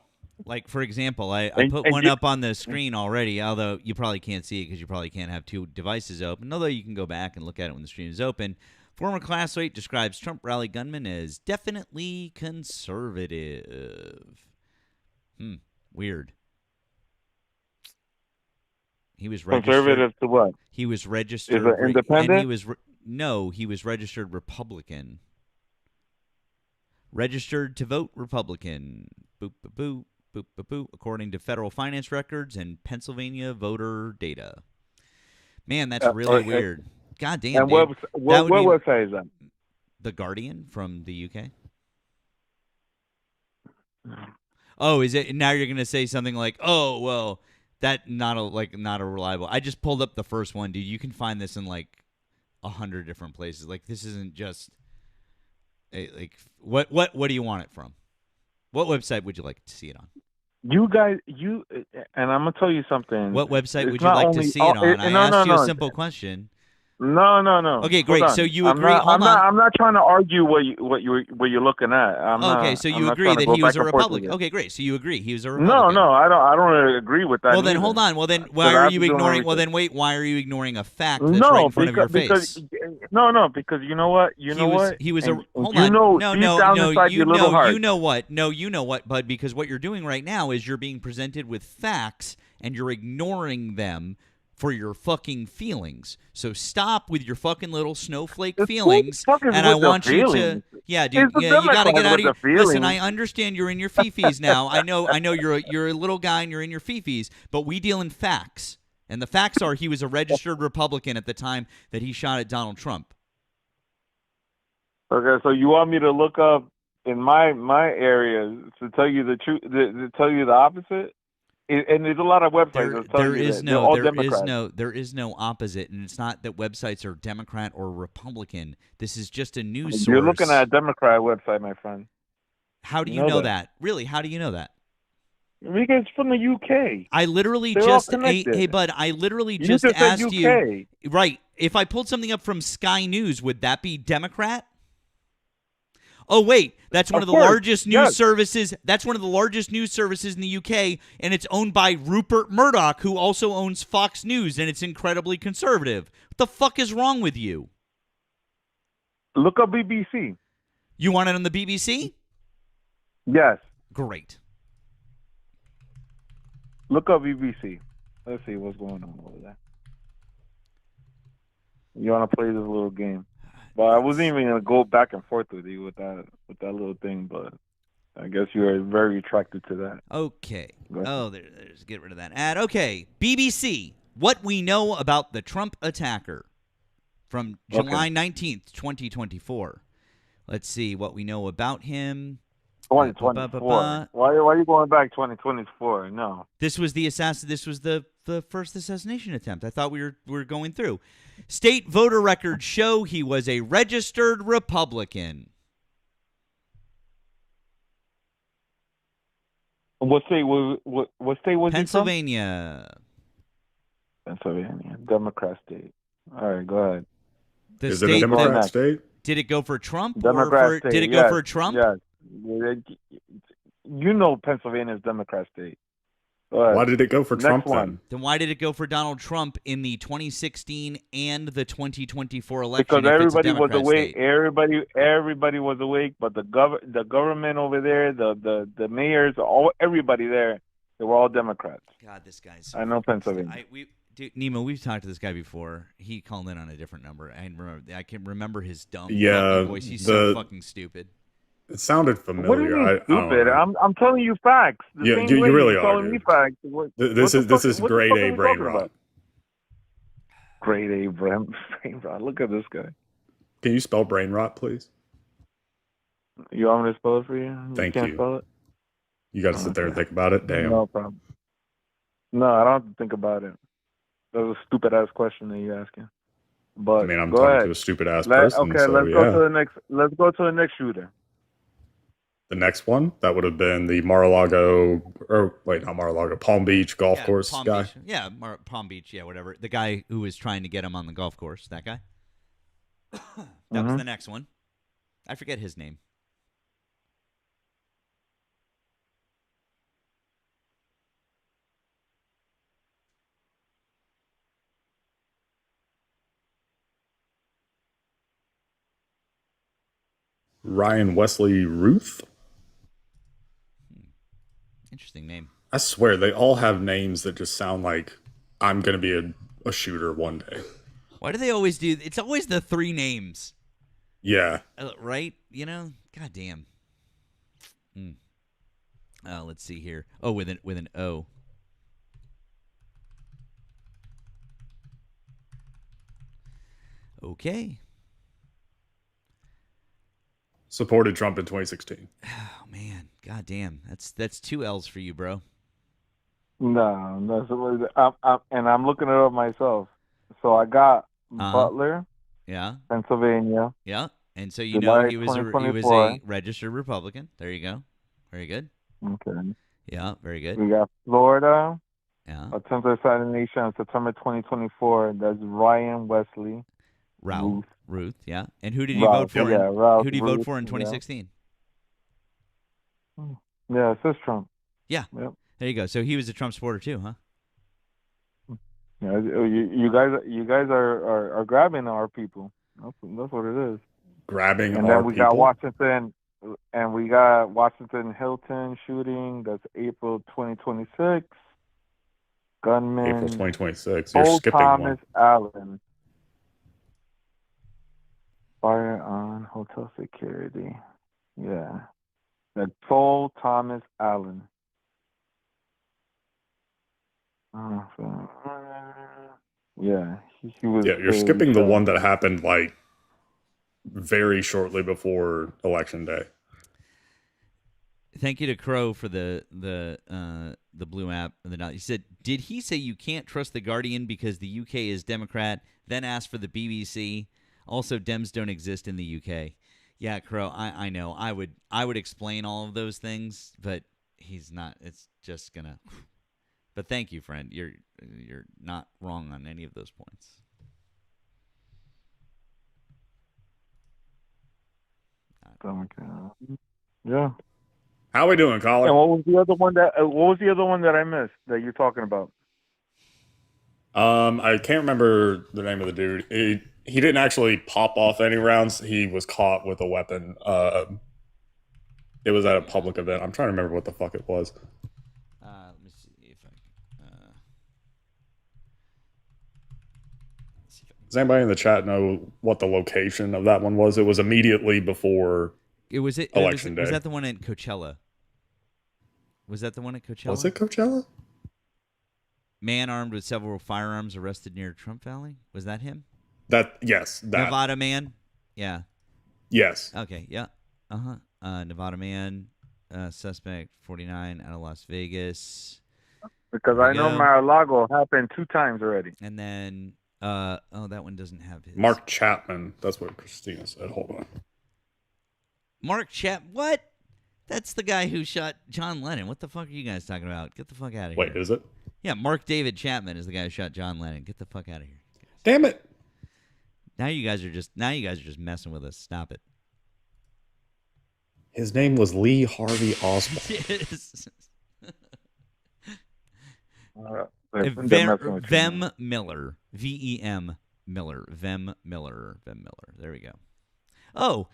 Like, for example, I put And one you, up on the screen already, although you probably can't see it because you probably can't have 2 devices open, although you can go back and look at it when the stream is open. Former classmate describes Trump rally gunman as definitely conservative. Weird. He was registered. conservative to what? He was registered. Is it independent? And he was no, he was registered Republican. Registered to vote Republican. Boop, boop, boop, boop, boop, boop, according to federal finance records and Pennsylvania voter data. Man, that's really weird. God damn, and dude. what website is that? The Guardian from the UK. Oh, is it? Now you're gonna say something like, "Oh, well, that not a reliable." I just pulled up the first one, dude. You can find this in like 100 different places. Like, this isn't just what do you want it from? What website would you like to see it on? You guys, and I'm gonna tell you something. What website would It's you not like only- to see it on? I no, asked you a no. simple question. No. Okay, Hold great. on. So you I'm agree? not, Hold on. I'm not trying to argue what you're looking at. Okay, so you agree that he was a Republican. Okay, great. So you agree he was a Republican. No, I don't agree with that. Well, then either. hold on. Well, then why But I are have you to do my ignoring? Well, research. then wait. Why are you ignoring a fact that's right in front of your face? Because you know what? He was And hold you on. know, No, deep no, down no. inside You your little know, heart. you know what? No, you know what, bud? Because what you're doing right now is you're being presented with facts and you're ignoring them for your fucking feelings. So stop with your fucking little snowflake feelings. And I want you to, yeah, dude, It's the yeah, you got to get out of Democrat here. with the Listen, I feelings. understand you're in your fifis now. I know you're a little guy and you're in your fifis, but we deal in facts. And the facts are he was a registered Republican at the time that he shot at Donald Trump. Okay, so you want me to look up in my area to tell you the truth, to tell you the opposite? And there's a lot of websites that tell you that they're all Democrats. There is no opposite, and it's not that websites are Democrat or Republican. This is just a news source. You're looking at a Democrat website, my friend. How do you know that? Really, how do you know that? Because it's from the UK. I literally They're all just connected. hey bud, I literally You just just said asked UK. you. Right. If I pulled something up from Sky News, would that be Democrat? Oh wait, that's one of the course, largest news services. That's one of the largest news services in the UK, and it's owned by Rupert Murdoch, who also owns Fox News, and it's incredibly conservative. What the fuck is wrong with you? Look up BBC. You want it on the BBC? Yes. Great. Look up BBC. Let's see what's going on over there. You want to play this little game? But I wasn't even gonna go back and forth with you with that little thing. But I guess you are very attracted to that. Okay. Oh, there's get rid of that ad. Okay. BBC. What we know about the Trump attacker from July 19th, 2024. Let's see what we know about him. 2024. Why are you going back 2024? No. This was the This was the first assassination attempt. I thought we were going through. State voter records show he was a registered Republican. What state was he Pennsylvania. from? Pennsylvania, Democrat state. All right, go ahead. Is it a Democrat state? Did it go for Trump? Democrat state. Did it go for Trump? Yes. You know Pennsylvania is Democrat state. Why did it go for Trump then why did it go for Donald Trump in the 2016 and the 2024 election? Because everybody was awake. Everybody was awake, but the government over there, the mayors, everybody there, they were all Democrats. God, this guy's. I know Pennsylvania. Nemo, we've talked to this guy before. He called in on a different number. I can remember his dumb voice. He's so fucking stupid. It sounded familiar. What do you mean stupid? I'm telling you facts. You really are. Telling me facts. This is grade A brain rot. Grade A brain rot. Look at this guy. Can you spell brain rot, please? You want me to spell it for you? Thank you. you. Spell it? You got to sit there and think about it. Damn. No problem. No, I don't have to think about it. That was a stupid ass question that you're asking. But I mean, I'm go talking ahead. to a stupid ass person. Okay, so, let's go to the next shooter. The next one, that would have been the Palm Beach golf course guy. Beach. Yeah, Palm Beach, yeah, whatever. The guy who was trying to get him on the golf course, that guy. That was the next one. I forget his name. Ryan Wesley Ruth? Interesting name. I swear, they all have names that just sound like I'm going to be a shooter one day. Why do they always do? It's always the three names. Yeah. Right? You know? God damn. Let's see here. Oh, with an O. Okay. Supported Trump in 2016. Oh man, god damn, that's two L's for you, bro. No, and I'm looking it up myself. So I got Butler, Pennsylvania. Yeah, and so you know he was a registered Republican. There you go. Very good. Okay. Yeah, very good. We got Florida. Yeah. Attempted assassination on September 2024. That's Ryan Wesley Ruth, yeah. And who did you vote for? Who did you vote for in 2016? Yeah, it says Trump. Yeah. Yep. There you go. So he was a Trump supporter too, huh? Yeah, you guys are grabbing our people. That's what it is. Grabbing and our then we people? got Washington, and we got Washington Hilton shooting. That's April 2026. Gunman. April 2026. You're skipping Thomas one. Allen. Fire on hotel security. Yeah. That's Paul Thomas Allen. Yeah. He was. Yeah, you're skipping the one that happened like very shortly before Election Day. Thank you to Crow for the blue app. He said, "Did he say you can't trust the Guardian because the UK is Democrat?" Then asked for the BBC. Also, Dems don't exist in the UK. Yeah, Crow. I know. I would explain all of those things, but he's not. It's just gonna. But thank you, friend. You're not wrong on any of those points. Okay. Yeah. How we doing, caller? And what was the other one that I missed that you're talking about? I can't remember the name of the dude. He didn't actually pop off any rounds. He was caught with a weapon. It was at a public event. I'm trying to remember what the fuck it was. Let me see if I. Does anybody in the chat know what the location of that one was? It was immediately before election day. Was that the one at Coachella? Was that the one at Coachella? Was it Coachella? Man armed with several firearms arrested near Trump Valley. Was that him? Yes. That. Nevada man. Yeah. Yes. Okay. Yeah. Nevada man. Suspect 49 out of Las Vegas. Because I know Mar-a-Lago happened 2 times already. And then, that one doesn't have his. Mark Chapman. That's what Christina said. Hold on. Mark What? That's the guy who shot John Lennon. What the fuck are you guys talking about? Get the fuck out of here. Wait, is it? Yeah, Mark David Chapman is the guy who shot John Lennon. Get the fuck out of here. Damn it. Now you guys are just messing with us. Stop it. His name was Lee Harvey Oswald. Yes. Vem Miller. V-E-M Miller. Vem Miller. There we go. Oh,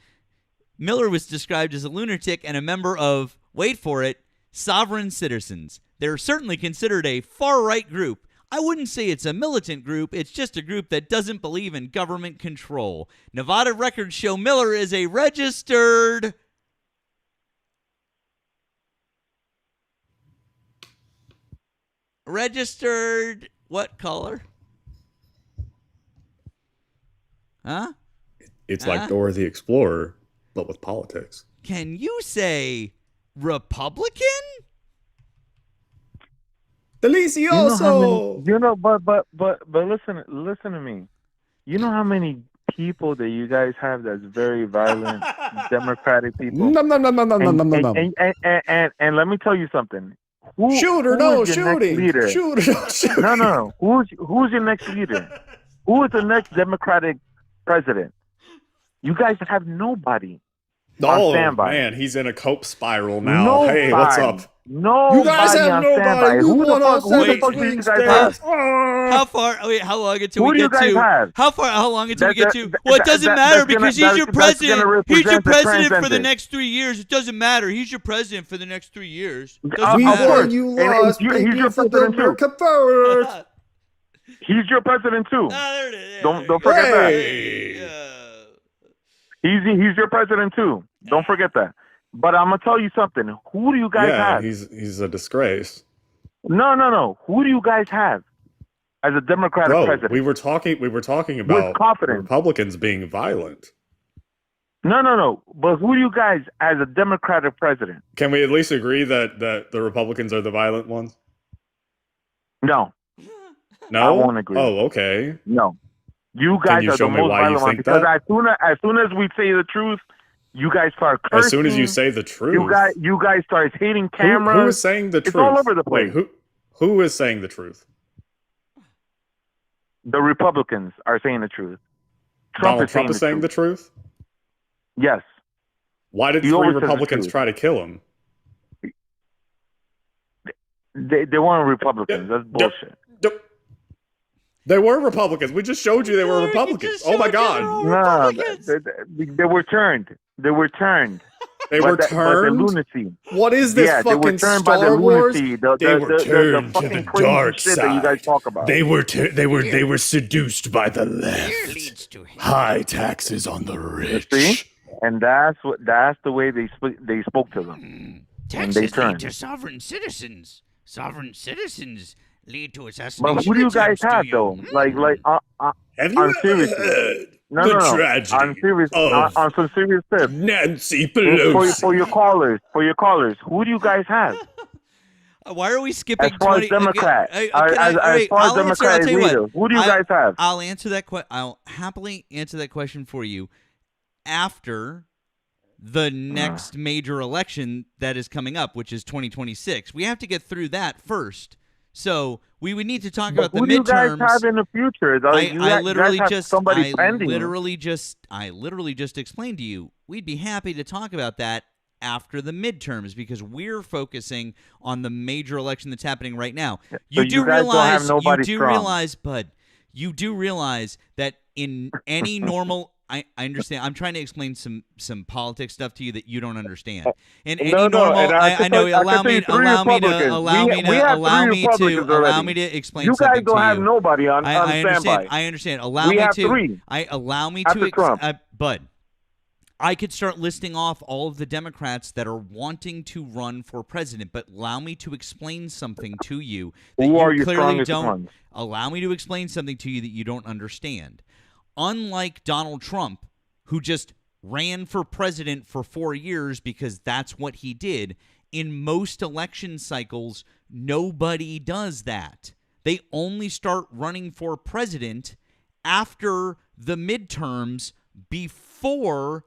Miller was described as a lunatic and a member of, wait for it, Sovereign Citizens. They're certainly considered a far-right group. I wouldn't say it's a militant group. It's just a group that doesn't believe in government control. Nevada records show Miller is a registered... what color? Huh? It's like Dora the Explorer, but with politics. Can you say Republican? Delicioso. But listen to me. You know how many people that you guys have that's very violent, Democratic people. No. And let me tell you something. Shooter, no shooting. No. Who's your next leader? Who is the next Democratic president? You guys have nobody. Oh man, he's in a cope spiral now. Nobody. Hey, what's up? No, you guys have nobody. Who the fuck do you guys have? How far? Wait, how long until we get to? Have? How long until we get to? Well, it doesn't matter because he's your president. He's your president for the next 3 years. It doesn't matter. He's your president for the next 3 years. Doesn't matter. You lost. He's your president too. He's your president too. There it is. Don't forget that. He's your president too. Don't forget that. But I'm gonna tell you something. Who do you guys have? He's a disgrace. No. Who do you guys have as a Democratic president? We were talking about Republicans being violent. No. But who do you guys as a Democratic president? Can we at least agree that the Republicans are the violent ones? No. No, I won't agree. Oh, okay. No. You guys are the most violent ones because as soon as we say the truth, you guys start cursing. As soon as you say the truth, you guys start hating cameras. Who is saying the truth? It's all over the place. Wait, who is saying the truth? The Republicans are saying the truth. Donald Trump is saying the truth? Yes. Why did 3 Republicans try to kill him? They weren't Republicans. That's bullshit. They were Republicans. We just showed you they were Republicans. Oh my God! No, they were turned. They were turned. They were turned. The lunacy. What is this fucking Star Wars? They were turned to the dark side. That you guys talk about. They were seduced by the left. High taxes on the rich. See? And that's the way they spoke to them. Taxes lead to sovereign citizens. Sovereign citizens lead to assassination. But who do you guys have though? Like have you heard the tragedy on some serious stuff? Nancy Pelosi. For your callers, who do you guys have? Why are we skipping? As far as Democrat, as far as Democrat leader, who do you guys have? I'll answer that. I'll happily answer that question for you after the next major election that is coming up, which is 2026. We have to get through that first. So we would need to talk about the midterms. Who do you guys have in the future? I literally just explained to you. We'd be happy to talk about that after the midterms because we're focusing on the major election that's happening right now. You do realize, Bud, you do realize that in any normal, I understand. I'm trying to explain some politics stuff to you that you don't understand. In any normal, I know. Allow me to explain you something to you. guys don't have nobody on standby. I understand. Allow me to. Bud, I could start listing off all of the Democrats that are wanting to run for president, but allow me to explain something to you that you clearly don't. Allow me to explain something to you that you don't understand. Unlike Donald Trump, who just ran for president for 4 years because that's what he did, in most election cycles, nobody does that. They only start running for president after the midterms before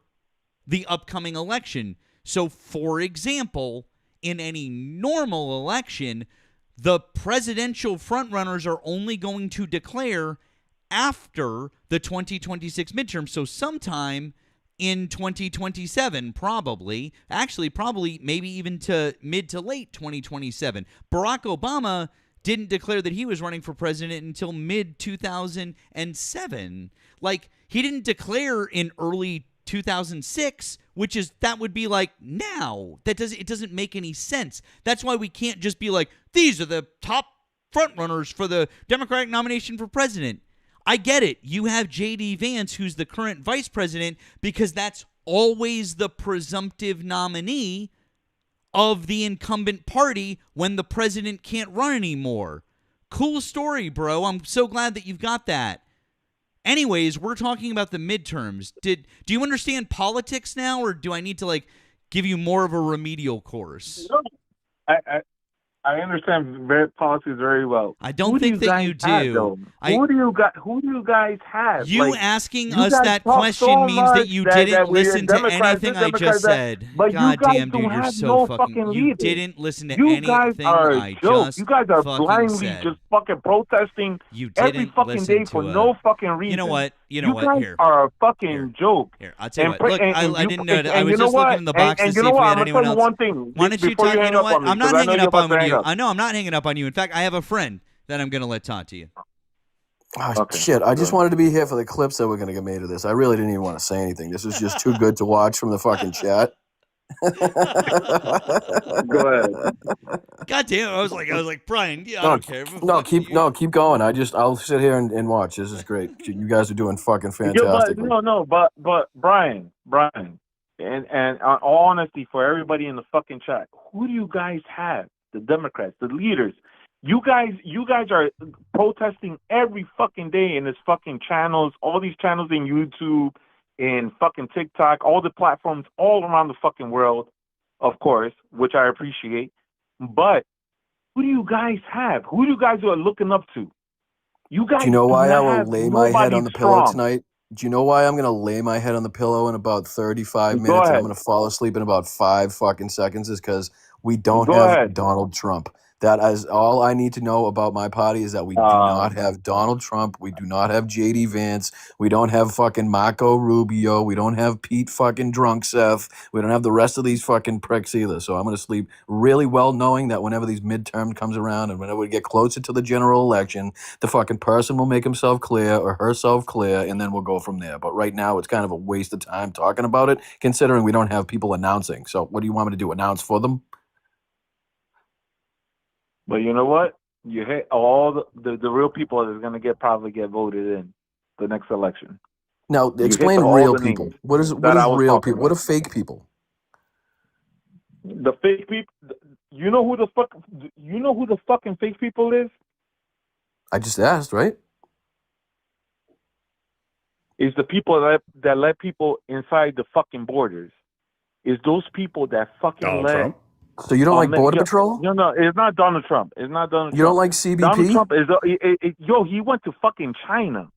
the upcoming election. So, for example, in any normal election, the presidential frontrunners are only going to declare after the 2026 midterm. So sometime in 2027, probably maybe even to mid to late 2027. Barack Obama didn't declare that he was running for president until mid 2007. Like, he didn't declare in early 2006, that would be like now. It doesn't make any sense. That's why we can't just be like, these are the top frontrunners for the Democratic nomination for president. I get it. You have J.D. Vance, who's the current vice president, because that's always the presumptive nominee of the incumbent party when the president can't run anymore. Cool story, bro. I'm so glad that you've got that. Anyways, we're talking about the midterms. Do you understand politics now, or do I need to give you more of a remedial course? No, I understand politics very well. I don't think that you do. Who do you guys have? You asking us that question means that you didn't listen to anything I just said. God damn, dude, you're so fucking. You didn't listen to anything I just. You guys are blindly just fucking protesting every fucking day for no fucking reason. You know what? You guys are a fucking joke. Here, I'll tell you what. Look, I didn't know that. I was just looking in the box to see if we had anyone else. One thing. Why don't you talk? You know what? I'm not hanging up on you. I know I'm not hanging up on you. In fact, I have a friend that I'm going to let talk to you. Oh, shit. I just wanted to be here for the clips that were going to get made of this. I really didn't even want to say anything. This is just too good to watch from the fucking chat. Go ahead. God damn! I was like, Brian. Yeah, I don't care. Keep going. I'll sit here and watch. This is great. You guys are doing fucking fantastic. But Brian, and on all honesty, for everybody in the fucking chat, who do you guys have? The Democrats, the leaders. You guys are protesting every fucking day in this fucking channels, all these channels in YouTube, in fucking TikTok, all the platforms all around the fucking world, of course, which I appreciate. But who do you guys have? Who do you guys are looking up to? You guys. Do you know why I will lay my head on the pillow tonight? Do you know why I'm going to lay my head on the pillow in about 35 minutes? I'm going to fall asleep in about 5 fucking seconds is because we don't have Donald Trump. That is all I need to know about my party is that we do not have Donald Trump. We do not have J.D. Vance. We don't have fucking Marco Rubio. We don't have Pete fucking Drunk Seth. We don't have the rest of these fucking pricks either. So I'm going to sleep really well knowing that whenever these midterm comes around and whenever we get closer to the general election, the fucking person will make himself clear or herself clear, and then we'll go from there. But right now, it's kind of a waste of time talking about it, considering we don't have people announcing. So what do you want me to do, announce for them? But you know what? You hit all the real people that are going to probably get voted in the next election. Now, explain real people. What is real people? What are fake people? The fake people. You know who the fucking fake people is? I just asked, right? Is the people that let people inside the fucking borders. Is those people that fucking let. Trump? So you don't like Border Patrol? No, it's not Donald Trump. It's not Donald Trump. You don't like CBP? Donald Trump is he went to fucking China.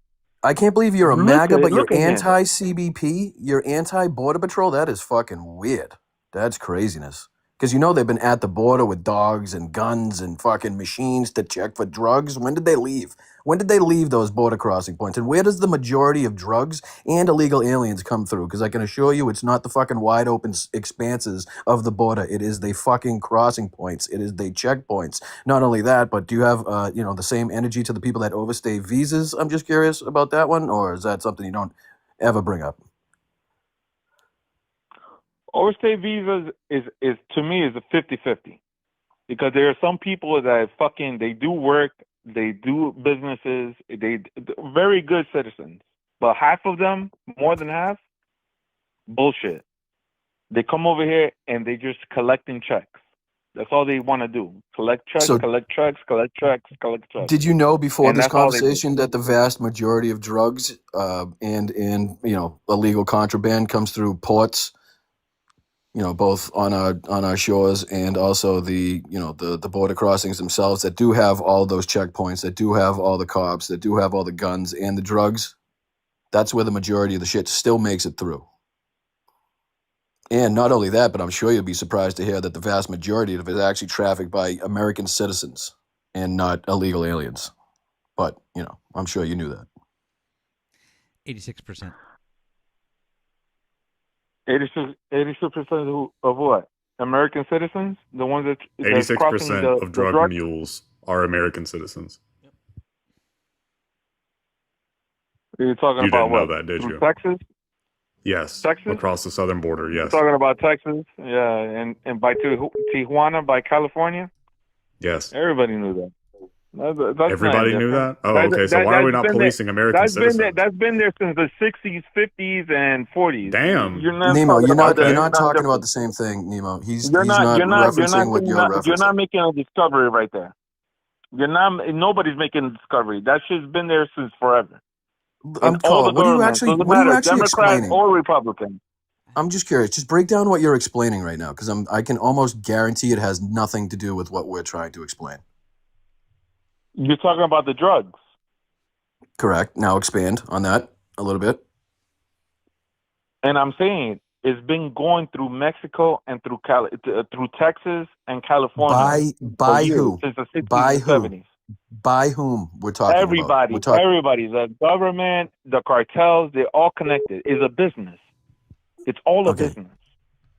I can't believe you're a Look MAGA, at but you're look at him. anti-CBP. You're anti-Border Patrol. That is fucking weird. That's craziness. Because you know they've been at the border with dogs and guns and fucking machines to check for drugs. When did they leave? When did they leave those border crossing points? And where does the majority of drugs and illegal aliens come through? Because I can assure you it's not the fucking wide open expanses of the border. It is the fucking crossing points. It is the checkpoints. Not only that, but do you have the same energy to the people that overstay visas? I'm just curious about that one. Or is that something you don't ever bring up? Overstay visas is to me is a 50-50 because there are some people that they do work, they do businesses, they very good citizens, but half of them, more than half, bullshit. They come over here and they just collecting checks. That's all they want to do: collect checks, collect checks, collect checks, collect checks. Did you know before this conversation that the vast majority of drugs and illegal contraband comes through ports? Both on our shores and also the border crossings themselves that do have all those checkpoints, that do have all the cops, that do have all the guns and the drugs. That's where the majority of the shit still makes it through. And not only that, but I'm sure you'll be surprised to hear that the vast majority of it is actually trafficked by American citizens and not illegal aliens. But, I'm sure you knew that. 86%. 86% of what? American citizens? The ones that 86% of drug mules are American citizens. Yep. You're talking you about didn't what? know that, did Through you? Texas? Yes. Texas? Across the southern border, yes. You're talking about Texas? Yeah, and by Tijuana, by California? Yes. Everybody knew that. That's everybody knew that? Oh, okay. So why are we not policing American citizens? That's been there since the 60s, 50s, and 40s. Damn. Nemo, you're not talking about the same thing, Nemo. He's not referencing what you're referencing. You're not making a discovery right there. Nobody's making a discovery. That shit's been there since forever. I'm calling. What are you actually Democrat explaining? Or Republican. I'm just curious. Just break down what you're explaining right now, because I can almost guarantee it has nothing to do with what we're trying to explain. You're talking about the drugs. Correct. Now expand on that a little bit. And I'm saying it's been going through Mexico and through Texas and California. By who? Since the 60s by and who? 70s. By whom we're talking about? Everybody. The government, the cartels, they're all connected. It's a business. It's all a business.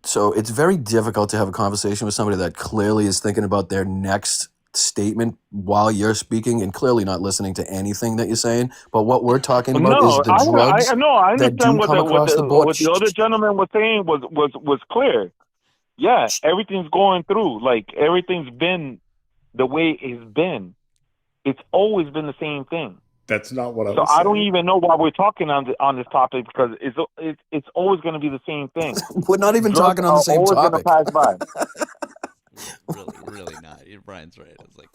So it's very difficult to have a conversation with somebody that clearly is thinking about their next statement while you're speaking and clearly not listening to anything that you're saying. But what we're talking about is the drugs that do come across the border. What the other gentleman was saying was clear. Yeah, everything's going through. Like, everything's been the way it's been. It's always been the same thing. That's not what I was saying. So I don't saying. even know why we're talking on this topic, because it's always going to be the same thing. We're not even talking on the same topic. Pass by. Really not. Brian's right. It's like,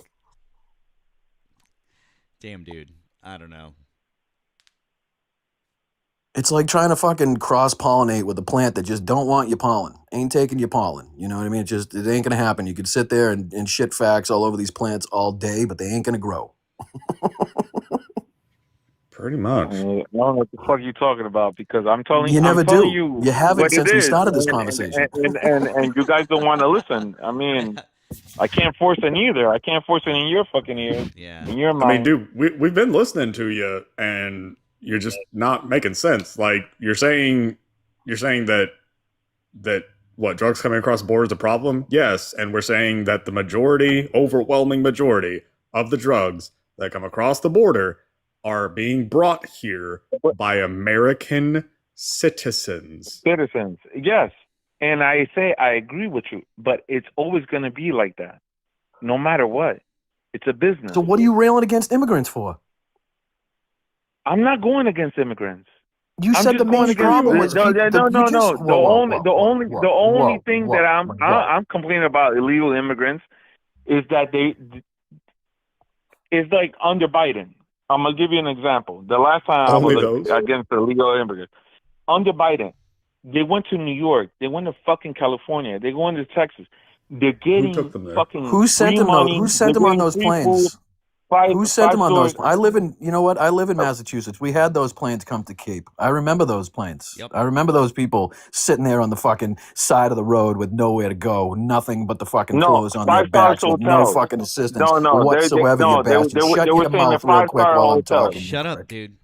damn, dude. I don't know. It's like trying to fucking cross-pollinate with a plant that just don't want your pollen. Ain't taking your pollen. You know what I mean? It ain't going to happen. You could sit there and shit facts all over these plants all day, but they ain't going to grow. Pretty much. I don't know what the fuck you're talking about, because I'm telling you. I'm telling you. You haven't since we started this conversation. And you guys don't want to listen. I mean, I can't force it either. I can't force it in your fucking ears. Yeah. In your mind. I mean, dude, we've been listening to you, and you're just not making sense. Like, you're saying that what, drugs coming across the border is a problem? Yes. And we're saying that the overwhelming majority of the drugs that come across the border are being brought here by American citizens. Citizens, yes. And I agree with you, but it's always going to be like that, no matter what. It's a business. So what are you railing against immigrants for? I'm not going against immigrants. You said the main problem was no. The only thing that I'm complaining about illegal immigrants is that it's like under Biden. I'm gonna give you an example. The last time I was against the illegal immigrants, under Biden, they went to New York, they went to fucking California, they went to Texas. They're getting fucking who sent them money. Who sent them on those planes? Who sent them on those? stories. I live in, you know what? I live in Massachusetts. We had those planes come to Cape. I remember those planes. Yep. I remember those people sitting there on the fucking side of the road with nowhere to go, nothing but the fucking clothes on their 5-star backs with no hotels. fucking assistance No, whatsoever, you bastard. Shut they were your saying they're mouth real quick 5-star while I'm hotels. talking. Shut up, dude.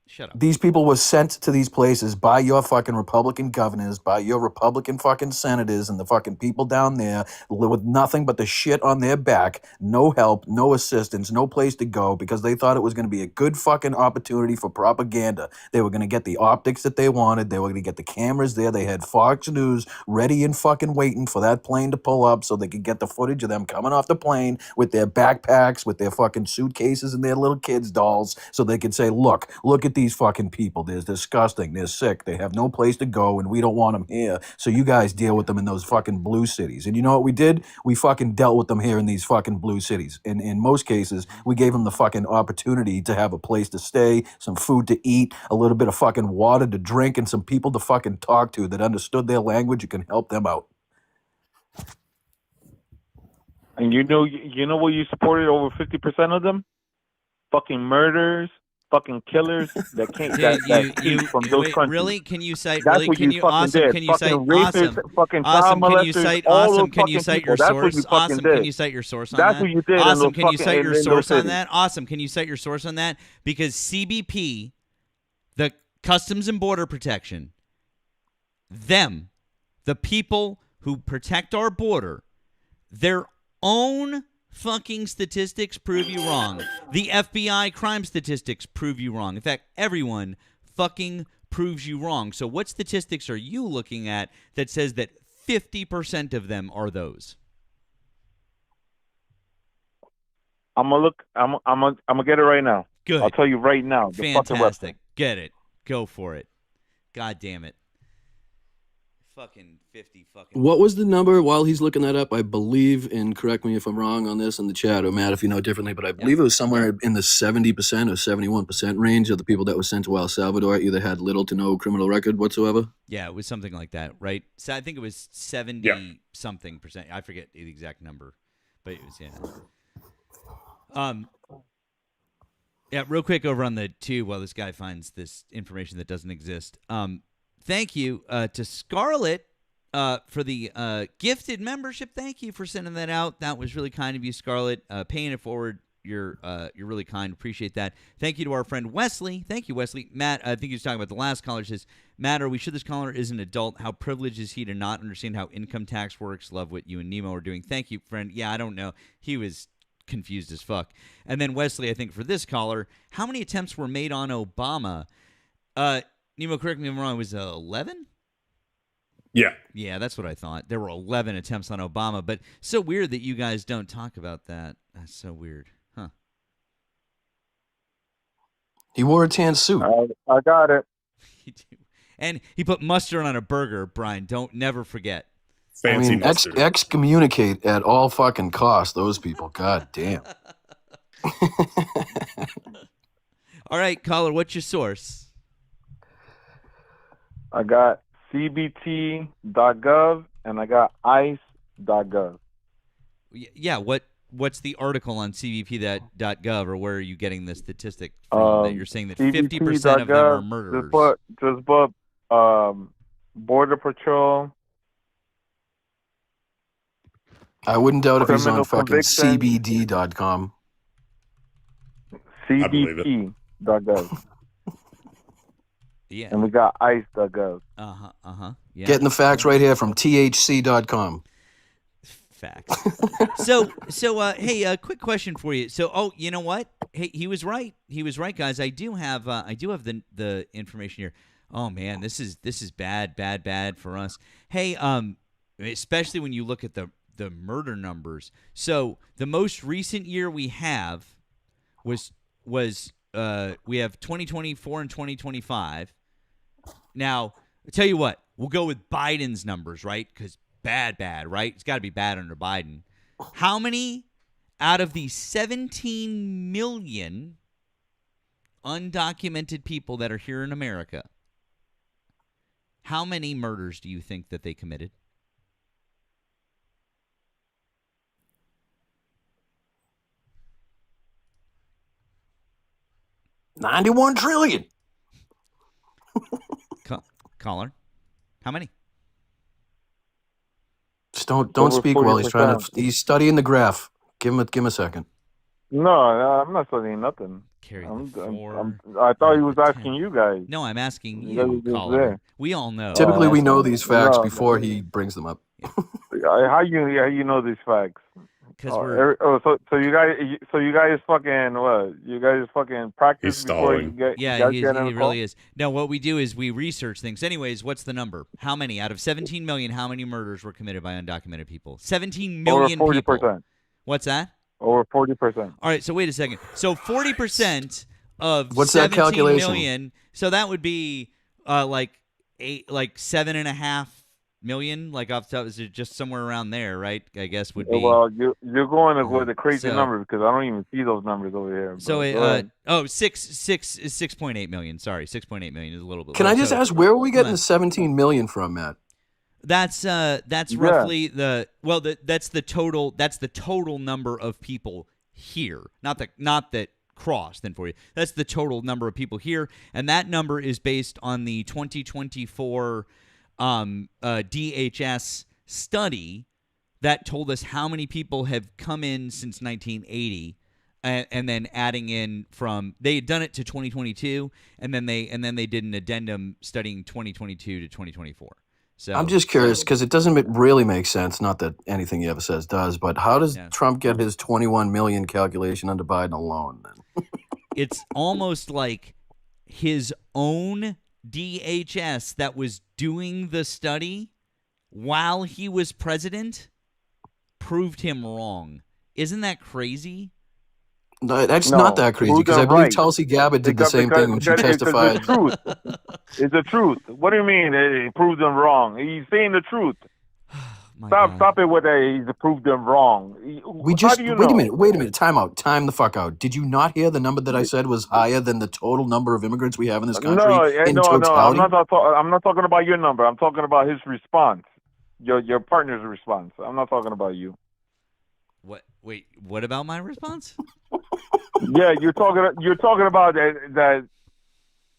Shut up. These people were sent to these places by your fucking Republican governors, by your Republican fucking senators and the fucking people down there with nothing but the shit on their back, no help, no assistance, no place to go because they thought it was going to be a good fucking opportunity for propaganda. They were going to get the optics that they wanted. They were going to get the cameras there. They had Fox News ready and fucking waiting for that plane to pull up so they could get the footage of them coming off the plane with their backpacks, with their fucking suitcases and their little kids' dolls so they could say, look at these fucking people. They're disgusting. They're sick. They have no place to go, and we don't want them here. So you guys deal with them in those fucking blue cities. And you know what we did? We fucking dealt with them here in these fucking blue cities. And in most cases, we gave them the fucking opportunity to have a place to stay, some food to eat, a little bit of fucking water to drink, and some people to fucking talk to that understood their language and can help them out. And you know what you supported over 50% of them? Fucking murderers. Fucking killers that can't you from those wait, countries. Really? Can you cite? That's really? what Can you you? fucking Awesome. did. Can you Fucking cite? rapists, Awesome. fucking Awesome. child Can you molesters, cite? all Awesome. those Can you fucking cite people. your That's what source? you fucking Awesome. did. Can you cite your source on That's that? what you did. Awesome. In Can you cite your in source those on that? Awesome. Can you cite your source on that? Because CBP, the Customs and Border Protection, the people who protect our border, their own fucking statistics prove you wrong. The FBI crime statistics prove you wrong. In fact, everyone fucking proves you wrong. So what statistics are you looking at that says that 50% of them are those? I'm gonna get it right now. Good. I'll tell you right now. Fantastic. Get it. Go for it. God damn it. Fucking 50 fucking. What was the number while he's looking that up? I believe, and correct me if I'm wrong on this in the chat, or Matt, if you know differently, but I believe it was somewhere in the 70% or 71% range of the people that were sent to El Salvador either had little to no criminal record whatsoever. Yeah, it was something like that, right? So I think it was 70 something percent. I forget the exact number, but it was yeah, real quick over on the tube while this guy finds this information that doesn't exist. Thank you to Scarlett for the gifted membership. Thank you for sending that out. That was really kind of you, Scarlett. Paying it forward, you're really kind. Appreciate that. Thank you to our friend Wesley. Thank you, Wesley. Matt, I think he was talking about the last caller. Says, Matt, are we sure this caller is an adult? How privileged is he to not understand how income tax works? Love what you and Nemo are doing. Thank you, friend. Yeah, I don't know. He was confused as fuck. And then Wesley, I think for this caller, how many attempts were made on Obama? Nemo, correct me if I'm wrong, it was 11? Yeah. Yeah, that's what I thought. There were 11 attempts on Obama, but so weird that you guys don't talk about that. That's so weird. Huh. He wore a tan suit. I got it. And he put mustard on a burger, Brian. Don't never forget. Fancy mustard. Excommunicate at all fucking costs those people. God damn. All right, caller, what's your source? I got cbt.gov and I got ice.gov. Yeah, what's the article on cbp.gov, or where are you getting the statistic from that you're saying that 50% of them are murderers? Just put Border Patrol. I wouldn't doubt if he's on fucking conviction. CBD.com. cbp.gov. Yeah. And we got ice.gov. Yeah. Getting the facts right here from THC.com. Facts. So, hey, a quick question for you. So, you know what? Hey, he was right. He was right, guys. I do have the information here. Oh man, this is bad for us. Hey, especially when you look at the murder numbers. So, the most recent year we have was we have 2024 and 2025. Now, I'll tell you what, we'll go with Biden's numbers, right? Because bad, right? It's got to be bad under Biden. How many out of the 17 million undocumented people that are here in America, how many murders do you think that they committed? 91 trillion. Caller, how many? Just don't Over speak while he's 40%. he's studying the graph. Give him a second. No, I'm not studying nothing. Carry I the thought he was 10. asking you guys. No, I'm asking You guys you, were just caller. there. We all know. Typically, we know these facts No. before he brings them up. How you know these facts? Because we're So you guys fucking what? You guys fucking practice He's before you stalling. get yeah, you guys he get in the call? really is. No, what we do is we research things. Anyways, what's the number? How many out of 17 million? How many murders were committed by undocumented people? 17 million Over 40%. people. What's that? Over 40%. All right, so wait a second. So 40% of What's that 17 calculation? million. So that would be like 7.5 million. Like off the top, is it just somewhere around there, right? I guess would be. Well, you're going with a crazy So- number because I don't even see those numbers over here. So But go ahead. 6.8 million. Sorry, 6.8 million is a little bit. Can low. I just So ask, where are we getting on. the 17 million from, Matt? That's roughly that's the total number of people here. Not that crossed then for you. That's the total number of people here, and that number is based on the 2024 DHS study that told us how many people have come in since 1980. And then adding in from they had done it to 2022, and then they did an addendum studying 2022 to 2024. So I'm just curious because it doesn't really make sense. Not that anything he ever says does, but how does Trump get his 21 million calculation under Biden alone? Then it's almost like his own DHS that was doing the study while he was president proved him wrong. Isn't that crazy? No, that's not that crazy because I believe Tulsi Gabbard did the same thing when she testified. It's the truth. It's the truth. What do you mean it proved them wrong? He's saying the truth. Stop it with that. He's proved them wrong. Wait How do you a know? minute. Time the fuck out. Did you not hear the number that I said was higher than the total number of immigrants we have in this country in totality? I'm not talking about your number. I'm talking about his response. Your partner's response. I'm not talking about you. What? Wait, what about my response? Yeah, you're talking about that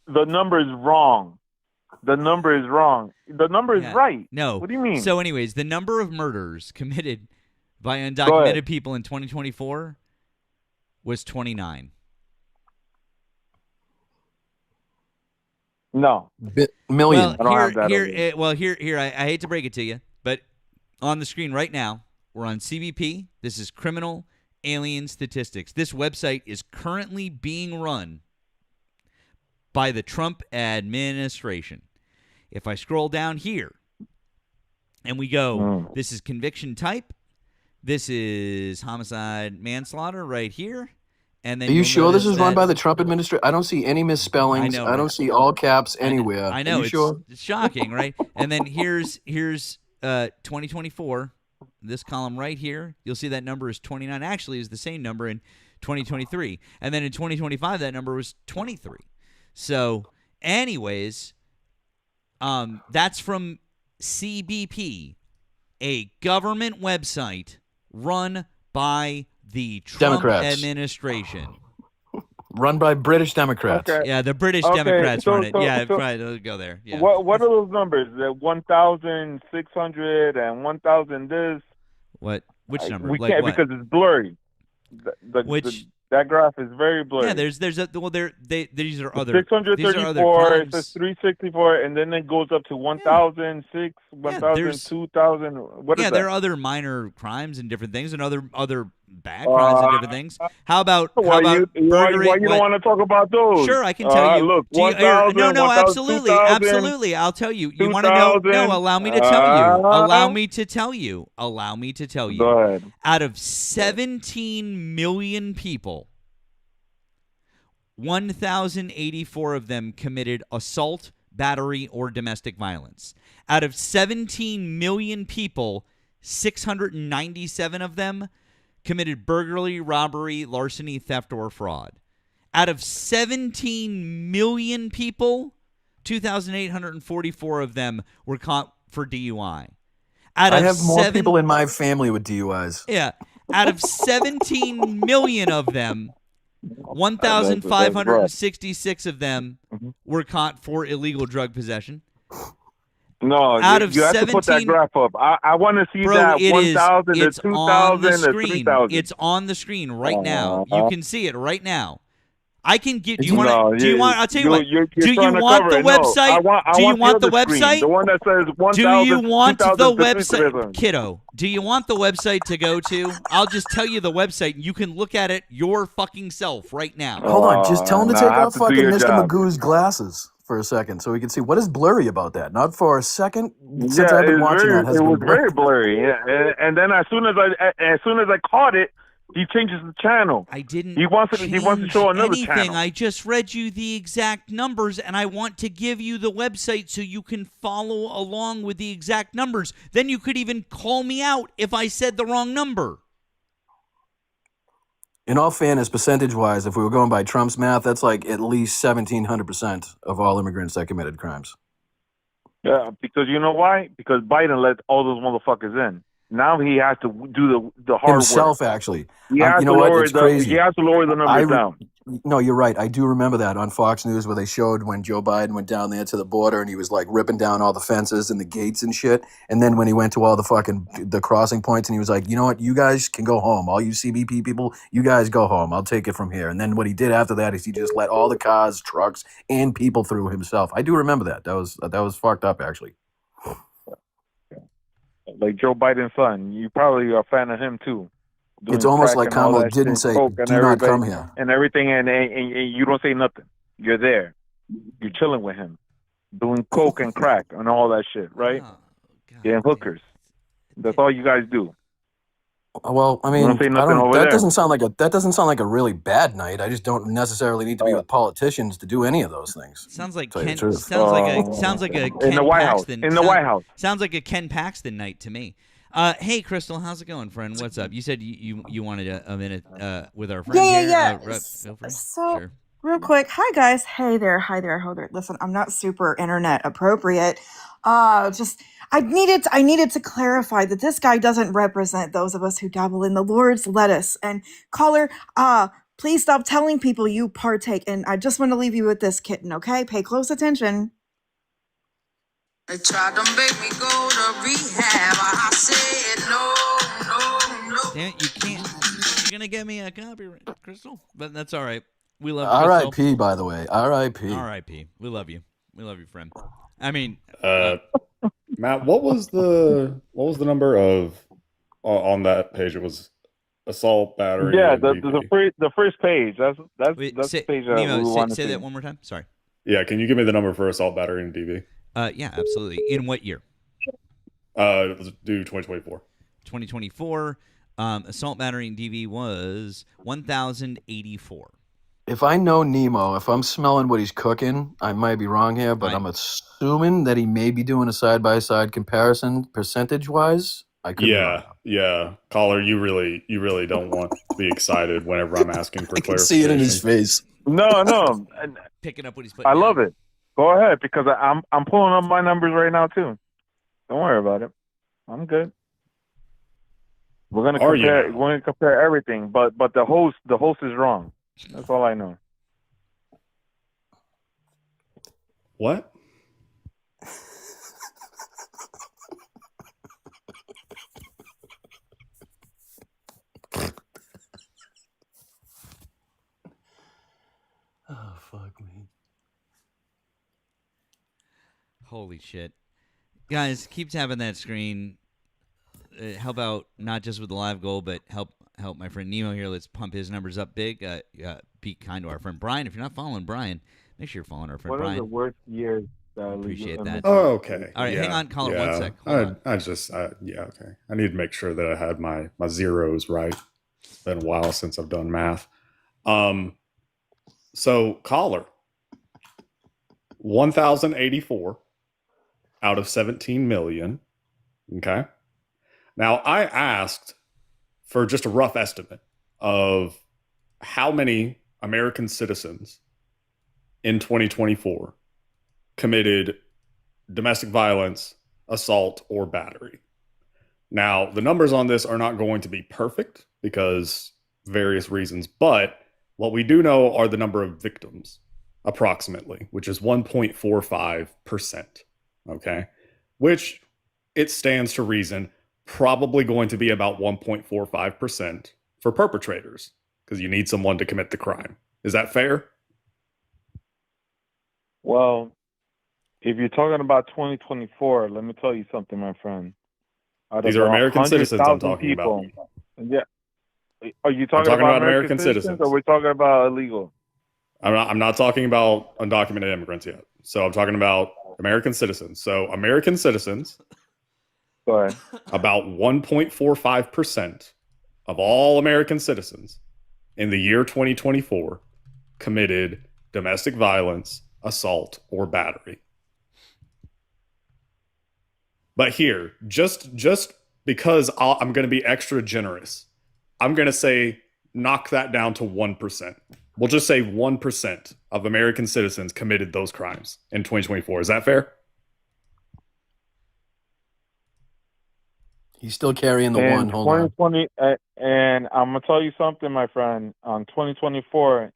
the number is wrong. The number is wrong. The number is right. No. What do you mean? So anyways, the number of murders committed by undocumented people in 2024 was 29. No. Million. Here, I hate to break it to you, but on the screen right now, we're on CBP. This is Criminal Alien Statistics. This website is currently being run by the Trump administration. If I scroll down here and we go, this is conviction type, this is homicide manslaughter right here. And then are you sure this is run by the Trump administration? I don't see any misspellings. I don't see all caps anywhere. I know. Are you sure? It's shocking, right? And then here's 2024. This column right here, you'll see that number is 29. Actually, is the same number in 2023. And then in 2025, that number was 23. So, anyways, that's from CBP, a government website run by the Trump administration. Run by British Democrats. Okay. Yeah, the British Democrats run it. Right. Let's go there. Yeah. What are those numbers? 1,600 and 1,000 this? What? Which number? We like can't what? because it's blurry. That graph is very blurry. Yeah, there's these are other 634. It says 364, and then it goes up to 1,006, 1,000, 2,000. What is that? There are other minor crimes and different things, and other bad crimes and different things. How about burglary? Why you don't want to talk about those? Sure, I can tell you. Look, 1,000, no, 1,000, absolutely. I'll tell you. You want to know? No, allow me to tell you. Allow me to tell you. Allow me to tell you. Go ahead. Out of 17 million people, 1,084 of them committed assault, battery, or domestic violence. Out of 17 million people, 697 of them committed burglary, robbery, larceny, theft, or fraud. Out of 17 million people, 2,844 of them were caught for DUI. I have more people in my family with DUIs. Yeah. Out of 17 million of them, 1,566 of them were caught for illegal drug possession. No, Out of you have to put that 17 graph up. I want to see Bro, that it is. 1,000 to It's 2,000 on the to screen. 3,000. It's on the screen right now. You can see it right now. I can get. Do you No, want? Do you want? I'll tell you what. You're Do you trying to want cover the it. No, website? I Do you want want the other screen, website? the one that says 1,000. Do you want 2,000 the to website, 3,000. kiddo? Do you want the website to go to? I'll just tell you the website, and you can look at it your fucking self right now. Hold on, just tell him to no, take I have off to do fucking your Mr. job. Magoo's glasses for a second so we can see what is blurry about that. Not for a second since I've been watching that. It was very blurry. Yeah. And then as soon as I caught it, he changes the channel. I didn't. He wants to show another anything. channel. I just read you the exact numbers, and I want to give you the website so you can follow along with the exact numbers. Then you could even call me out if I said the wrong number. In all fairness, percentage-wise, if we were going by Trump's math, that's like at least 1,700% of all immigrants that committed crimes. Yeah, because you know why? Because Biden let all those motherfuckers in. Now he has to do the hard himself, work. Actually. He has you know to what? lower It's crazy. He has to lower the numbers down. No, you're right. I do remember that on Fox News where they showed when Joe Biden went down there to the border and he was like ripping down all the fences and the gates and shit. And then when he went to all the crossing points and he was like, you know what? You guys can go home. All you CBP people, you guys go home. I'll take it from here. And then what he did after that is he just let all the cars, trucks, and people through himself. I do remember that. That was fucked up, actually. Like Joe Biden's son. You probably are a fan of him too. It's almost like Kamala didn't say, do not come here. And everything, and you don't say nothing. You're there. You're chilling with him. Doing coke and crack and all that shit, right? Oh, getting hookers. That's all you guys do. Well, I mean, that doesn't sound like a really bad night. I just don't necessarily need to be with politicians to do any of those things. Sounds like Ken. Sounds like a Ken in the White House. Paxton. In the White House. Sounds like a Ken Paxton night to me. Hey, Crystal, how's it going, friend? What's up? You said you wanted a minute with our friend here. Yeah. Feel free. So, sure. Real quick, hi guys. Hey there, hi there. Listen, I'm not super internet appropriate. I needed to clarify that this guy doesn't represent those of us who dabble in the Lord's lettuce. And caller, please stop telling people you partake. And I just want to leave you with this, kitten. Okay, pay close attention. They tried to make me go to rehab. I said no. Damn it, you can't. You're gonna get me a copyright, Crystal. But that's all right. We love you. R.I.P. By the way, R.I.P. R.I.P. We love you. We love you, friend. I mean, Matt, what was the number of on that page? It was assault, battery. Yeah, the first page. That's the page. Nemo, say that one more time. Sorry. Yeah, can you give me the number for assault, battery, and DV? Yeah, absolutely. In what year? Let's do 2024. 2024. Assault, battery, and DV was 1,084. If I know Nemo, if I'm smelling what he's cooking, I might be wrong here, but I'm assuming that he may be doing a side-by-side comparison percentage-wise. I could yeah. Caller, you really don't want to be excited whenever I'm asking for clarification. See it in his face. No. Picking up what he's putting. I love it. Go ahead, because I'm pulling up my numbers right now too. Don't worry about it. I'm good. We're gonna compare everything, but the host is wrong. That's all I know. What? Oh, fuck me. Holy shit. Guys, keep tapping that screen. Help out not just with the live goal, but help my friend Nemo here. Let's pump his numbers up big. Be kind to our friend Brian. If you're not following Brian, make sure you're following our friend Brian. What are the worst years? Appreciate that. Oh, okay. All right, hang on, caller, 1 sec. Okay. I need to make sure that I had my zeros right. It's been a while since I've done math. So caller, 1,084 out of 17 million. Okay. Now I asked for just a rough estimate of how many American citizens in 2024 committed domestic violence, assault, or battery. Now, the numbers on this are not going to be perfect because various reasons, but What we do know are the number of victims, approximately, which is 1.45%. Okay? Which it stands to reason probably going to be about 1.45% for perpetrators, because you need someone to commit the crime. Is that fair? Well, if you're talking about 2024, let me tell you something, my friend. These are American citizens I'm talking about. Yeah. Are you talking about American citizens, or we're talking about illegal? I'm not talking about undocumented immigrants yet. So I'm talking about American citizens. So American citizens, Go ahead. about 1.45% of all American citizens in the year 2024 committed domestic violence, assault, or battery. But here, just because I'm going to be extra generous, I'm going to say knock that down to 1%. We'll just say 1% of American citizens committed those crimes in 2024. Is that fair? He's still carrying the In one. Hold on. 2020, and I'm going to tell you something, my friend. On 2024,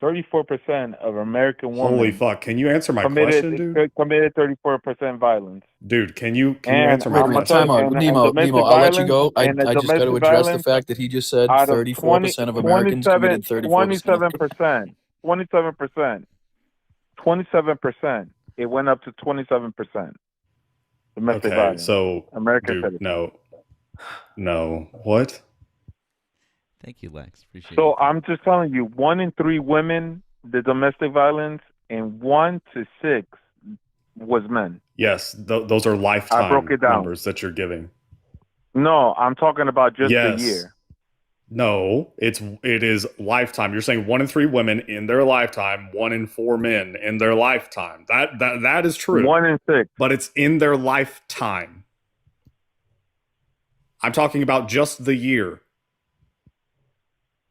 34% of American women. Holy fuck. Can you answer my question, dude? Committed 34% violence. Dude, can you answer my question? Time out. Nemo, I'll let you go. I just got to address the fact that he just said 34% of Americans committed 34%. 27%. It went up to 27%. Domestic violence. So American dude, citizens. no. What? Thank you, Lex. Appreciate it. So I'm just telling you, 1 in 3 women did domestic violence, and 1 to 6 was men. Yes, those are lifetime I broke it down. numbers that you're giving. No, I'm talking about just the year. No, it is lifetime. You're saying 1 in 3 women in their lifetime, 1 in 4 men in their lifetime. That is true. 1 in 6. But it's in their lifetime. I'm talking about just the year.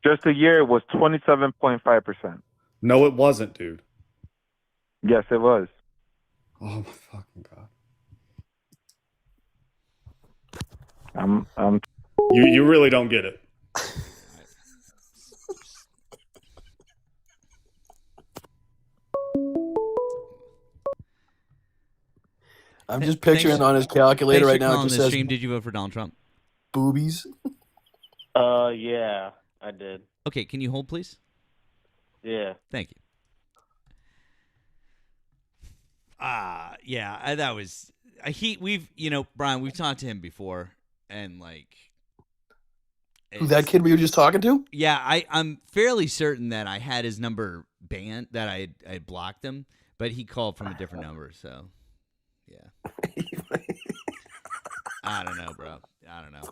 Just the year was 27.5%. No, it wasn't, dude. Yes, it was. Oh my fucking God. You really don't get it. I'm just picturing on his calculator right now. It just says, stream. Did you vote for Donald Trump? Boobies. Yeah, I did. Okay, can you hold, please? Yeah. Thank you. Yeah, that was Brian, we've talked to him before, and like, who, that kid we were just talking to? Yeah, I'm fairly certain that I had his number banned, that I blocked him, but he called from a different number, so yeah. I don't know, bro. I don't know.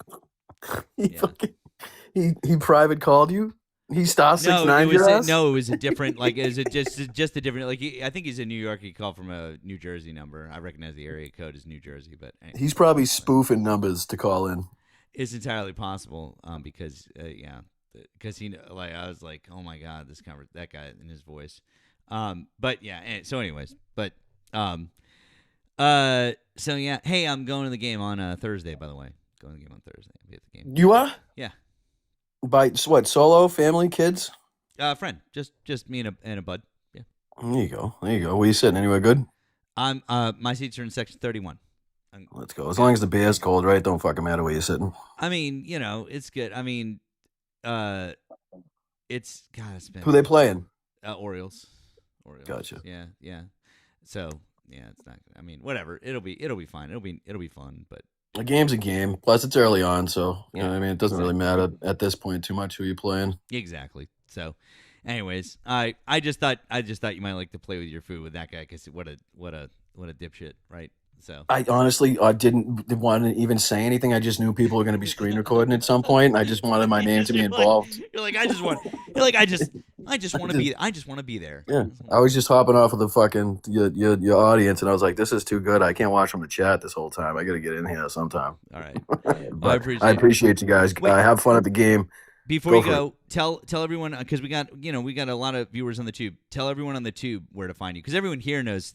He private called you? He star 69 your ass? No, it was a different, like, it was just a different, like, I think he's in New York. He called from a New Jersey number. I recognize the area code as New Jersey, but anyway. He's probably spoofing numbers to call in. It's entirely possible, because he, like, I was like, oh my god, that guy in his voice, but yeah. So, anyways, but so yeah. Hey, I'm going to the game on Thursday. By the way, going to the game on Thursday. I'll be at the game. You are? Yeah. By what? Solo, family, kids? Friend, just me and a bud. Yeah. There you go. Where you sitting? Anywhere good? I'm my seats are in section 31. Let's go. As long as the beer's cold, right? Don't fucking matter where you're sitting. I mean, it's good. I mean, it's been. Who they playing? Orioles. Gotcha. Yeah. So yeah, it's not. I mean, whatever. It'll be fine. It'll be fun. But a game's a game. Plus, it's early on, so you know what I mean. It doesn't really matter at this point too much who you're playing. Exactly. So, anyways, I just thought you might like to play with your food with that guy, because what a dipshit, right? So I honestly didn't want to even say anything. I just knew people were going to be screen recording at some point, and I just wanted my name to be involved. You're like, I just want to be there. Yeah, I was just hopping off of the fucking your audience, and I was like, this is too good. I can't watch from the chat this whole time. I got to get in here sometime. All right, but I appreciate you guys. Have fun at the game. Before you go, tell everyone, because we got a lot of viewers on the tube. Tell everyone on the tube where to find you, because everyone here knows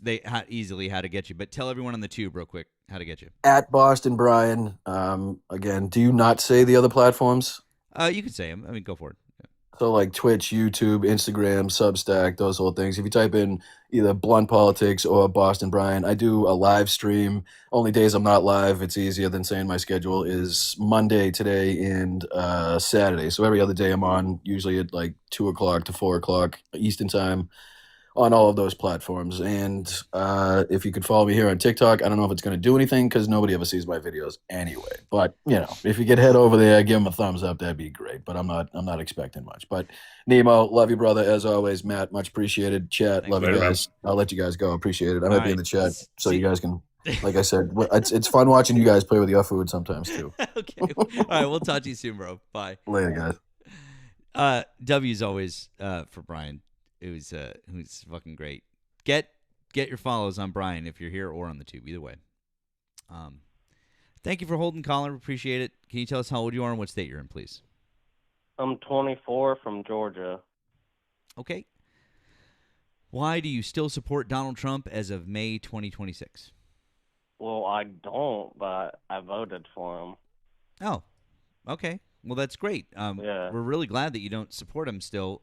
easily how to get you. But tell everyone on the tube real quick how to get you. At Boston Brian. Again, do you not say the other platforms? You can say them. I mean, go for it. Yeah. So like Twitch, YouTube, Instagram, Substack, those whole things. If you type in either Blunt Politics or Boston Brian, I do a live stream. Only days I'm not live, it's easier than saying my schedule is Monday, today, and Saturday. So every other day I'm on, usually at like 2 o'clock to 4 o'clock Eastern time, on all of those platforms. And if you could follow me here on TikTok, I don't know if it's going to do anything because nobody ever sees my videos anyway. But if you could head over there, give them a thumbs up, that'd be great. But I'm not expecting much. But Nemo, love you, brother, as always. Matt, much appreciated. Chat, Thanks, love you guys. I'll let you guys go. Appreciate it. I might be in the chat so you guys can. Like I said, it's fun watching you guys play with your food sometimes too. Okay. All right, we'll talk to you soon, bro. Bye. Later, guys. W's always for Brian. Who's fucking great. Get your follows on Brian if you're here or on the tube. Either way. Thank you for holding, caller. Appreciate it. Can you tell us how old you are and what state you're in, please? I'm 24 from Georgia. Okay. Why do you still support Donald Trump as of May 2026? Well, I don't, but I voted for him. Oh, okay. Well, that's great. Yeah. We're really glad that you don't support him still.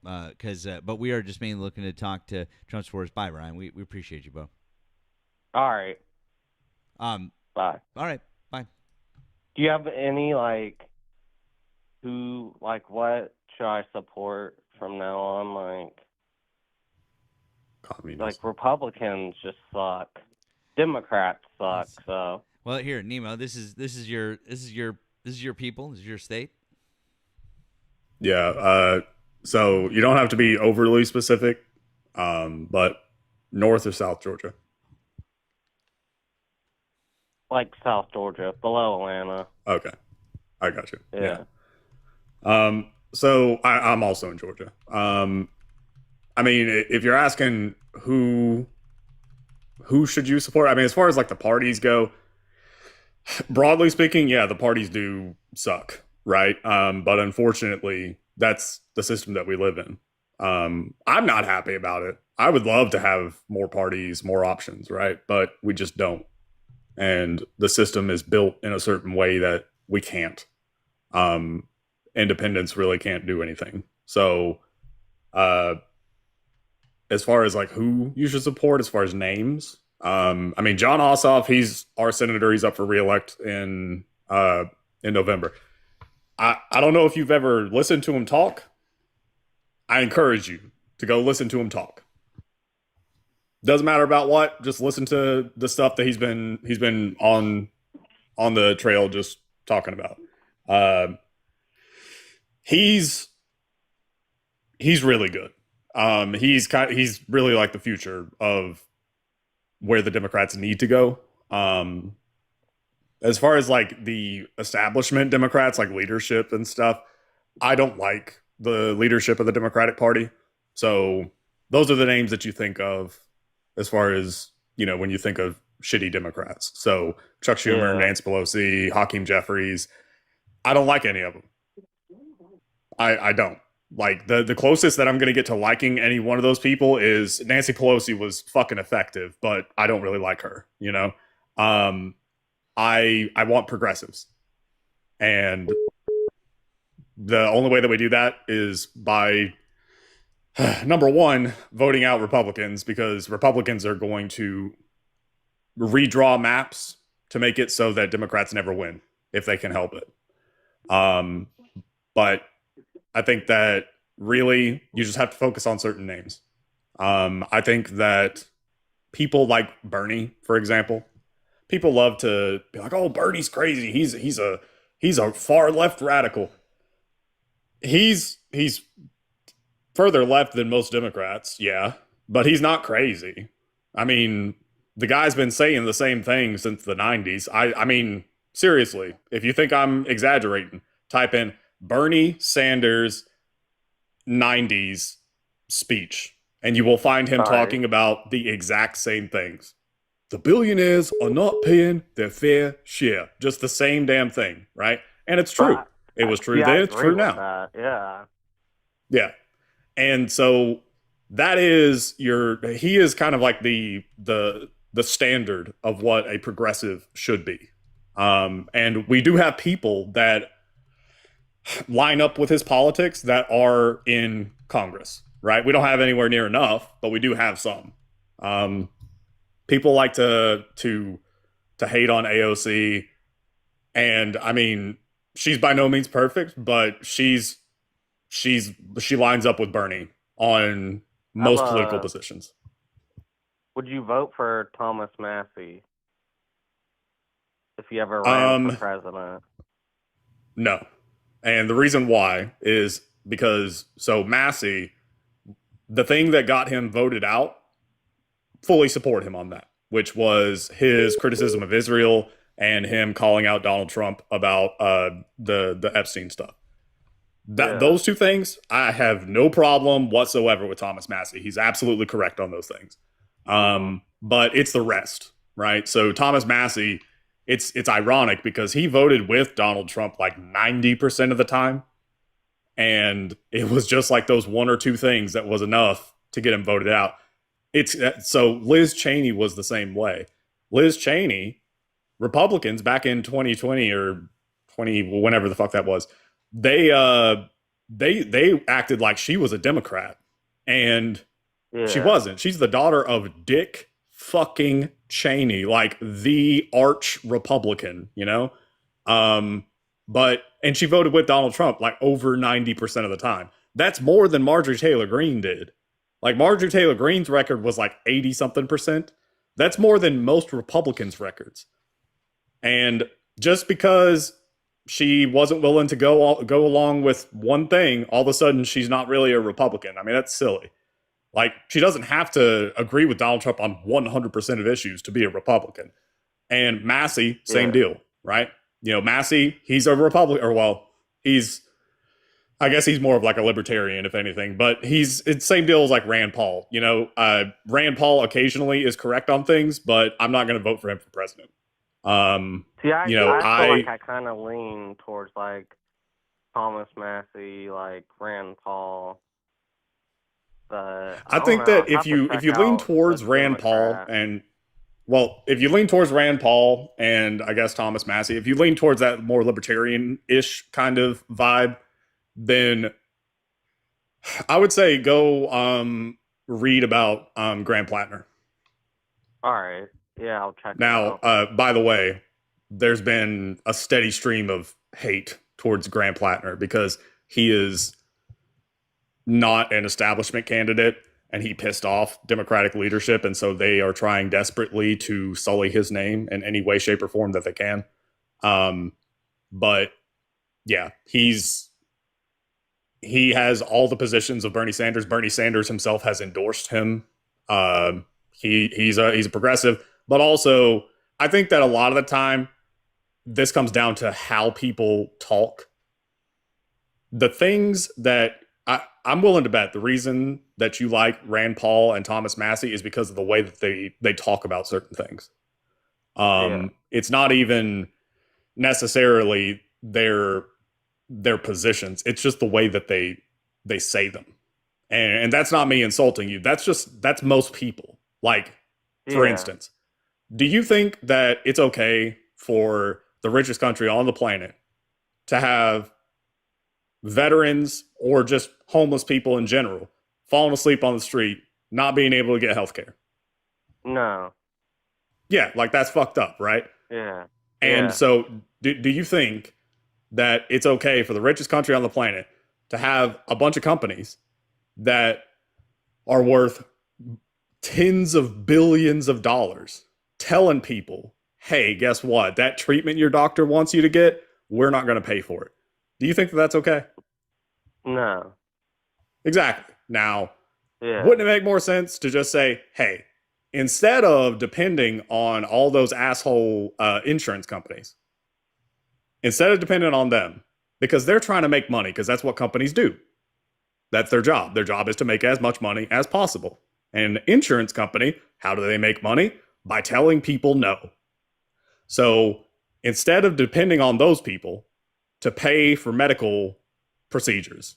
But we are just mainly looking to talk to Trump supporters. Bye, Ryan. We appreciate you, bro. All right. Bye. All right. Bye. Do you have any what should I support from now on? Communist. Republicans just suck. Democrats suck. So. Well, here, Nemo. This is your people. This is your state. Yeah. So you don't have to be overly specific, but North or South Georgia? Like South Georgia, below Atlanta. Okay, I got you. Yeah. So I'm also in Georgia. I mean, if you're asking who should you support, I mean, as far as like the parties go, broadly speaking, yeah, the parties do suck, right? But unfortunately, that's the system that we live in. I'm not happy about it. I would love to have more parties, more options, right? But we just don't. And the system is built in a certain way that we can't. Independents really can't do anything. So, as far as like who you should support, as far as names, I mean, John Ossoff, he's our senator. He's up for reelect in November. I don't know if you've ever listened to him talk. I encourage you to go listen to him talk. Doesn't matter about what, just listen to the stuff that he's been on the trail just talking about. He's really good. He's really like the future of where the Democrats need to go. As far as like the establishment Democrats, like leadership and stuff, I don't like the leadership of the Democratic Party. So those are the names that you think of as far as, when you think of shitty Democrats. So Chuck Schumer, Nancy Pelosi, Hakeem Jeffries. I don't like any of them. I don't. Like the closest that I'm going to get to liking any one of those people is Nancy Pelosi was fucking effective, but I don't really like her, I want progressives. And the only way that we do that is by, number one, voting out Republicans, because Republicans are going to redraw maps to make it so that Democrats never win if they can help it. But I think that really you just have to focus on certain names. I think that people like Bernie, for example, people love to be like, "Oh, Bernie's crazy. He's a far left radical." He's further left than most Democrats, yeah, but he's not crazy. I mean, the guy's been saying the same thing since the 90s. I mean, seriously, if you think I'm exaggerating, type in Bernie Sanders 90s speech, and you will find him talking about the exact same things. The billionaires are not paying their fair share. Just the same damn thing, right? And it's true. It was true then, it's true now. Yeah. And so that is he is kind of like the standard of what a progressive should be. And we do have people that line up with his politics that are in Congress, right? We don't have anywhere near enough, but we do have some. People like to hate on AOC, and I mean, she's by no means perfect, but she lines up with Bernie on most political positions. Would you vote for Thomas Massey if you ever ran for president? No. And the reason why is because, so Massey, the thing that got him voted out, fully support him on that, which was his criticism of Israel and him calling out Donald Trump about the Epstein stuff. Those two things, I have no problem whatsoever with Thomas Massey. He's absolutely correct on those things. But it's the rest, right? So Thomas Massey, it's ironic because he voted with Donald Trump like 90% of the time. And it was just like those one or two things that was enough to get him voted out. So Liz Cheney was the same way. Liz Cheney, Republicans back in 2020 or 20, whenever the fuck that was, they acted like she was a Democrat, and she wasn't. She's the daughter of Dick fucking Cheney, like the arch Republican, you know? And she voted with Donald Trump like over 90% of the time. That's more than Marjorie Taylor Greene did. Like Marjorie Taylor Greene's record was like 80 something percent. That's more than most Republicans' records. And just because she wasn't willing to go along with one thing, all of a sudden she's not really a Republican. I mean, that's silly. Like, she doesn't have to agree with Donald Trump on 100% of issues to be a Republican. And Massey, same deal, right? You know, Massey, he's a Republican, or well, I guess he's more of like a libertarian, if anything, but it's same deal as like Rand Paul. You know, Rand Paul occasionally is correct on things, but I'm not going to vote for him for president. See, I feel like I kind of lean towards like Thomas Massey, like Rand Paul. But I think that if you lean towards Rand Paul if you lean towards Rand Paul and I guess Thomas Massey, if you lean towards that more libertarian-ish kind of vibe, then I would say go read about Graham Plattner. All right. Yeah, I'll check now, it out. By the way, there's been a steady stream of hate towards Graham Plattner because he is not an establishment candidate and he pissed off Democratic leadership. And so they are trying desperately to sully his name in any way, shape, or form that they can. But yeah, he has all the positions of Bernie Sanders. Bernie Sanders himself has endorsed him. He's a progressive. But also, I think that a lot of the time, this comes down to how people talk. The things that I'm willing to bet the reason that you like Rand Paul and Thomas Massey is because of the way that they talk about certain things. It's not even necessarily their positions. It's just the way that they say them. And that's not me insulting you. That's most people. Like, for instance, do you think that it's okay for the richest country on the planet to have veterans or just homeless people in general falling asleep on the street, not being able to get health care? No. Yeah, like that's fucked up, right? Yeah. And so do you think that it's okay for the richest country on the planet to have a bunch of companies that are worth tens of billions of dollars telling people, hey, guess what? That treatment your doctor wants you to get, we're not going to pay for it. Do you think that that's okay? No. Exactly. Now, wouldn't it make more sense to just say, hey, instead of depending on all those asshole insurance companies, instead of depending on them, because they're trying to make money, because that's what companies do. That's their job. Their job is to make as much money as possible. And an insurance company, how do they make money? By telling people no. So instead of depending on those people to pay for medical procedures,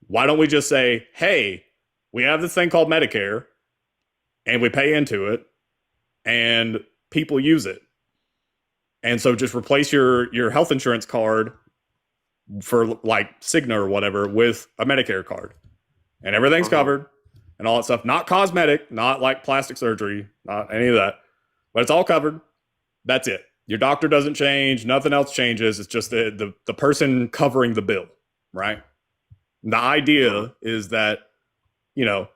why don't we just say, hey, we have this thing called Medicare and we pay into it and people use it. And so just replace your health insurance card for like Cigna or whatever with a Medicare card, and everything's covered and all that stuff. Not cosmetic, not like plastic surgery, not any of that, but it's all covered. That's it. Your doctor doesn't change. Nothing else changes. It's just the person covering the bill, right? The idea is that, you know,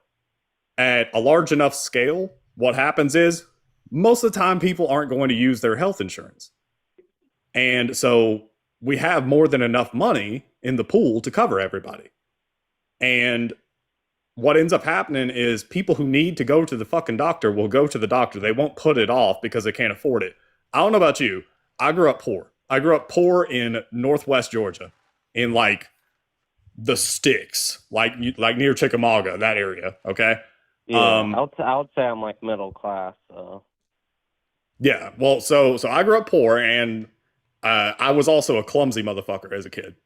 at a large enough scale, what happens is most of the time people aren't going to use their health insurance. And so we have more than enough money in the pool to cover everybody. And what ends up happening is people who need to go to the fucking doctor will go to the doctor. They won't put it off because they can't afford it. I don't know about you. I grew up poor. I grew up poor in Northwest Georgia, in like the sticks, like near Chickamauga, that area. Okay. Yeah, I would say I'm like middle class. So. Yeah. Well, so I grew up poor, and I was also a clumsy motherfucker as a kid.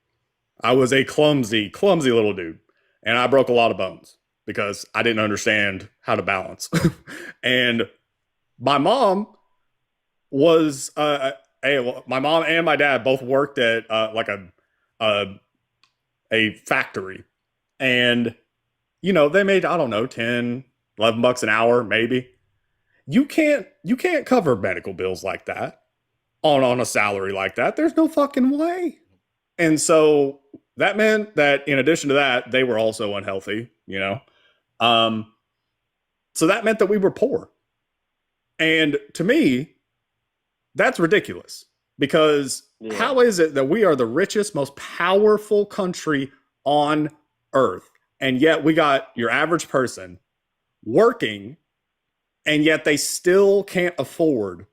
I was a clumsy little dude, and I broke a lot of bones because I didn't understand how to balance. And my mom was my mom and my dad both worked at like a factory, and you know, they made, I don't know, $10-11 an hour maybe. You can't cover medical bills like that on a salary like that. There's no fucking way. And so that meant that in addition to that, they were also unhealthy, you know. So that meant that we were poor. And to me, that's ridiculous, because how is it that we are the richest, most powerful country on earth, and yet we got your average person working, and yet they still can't afford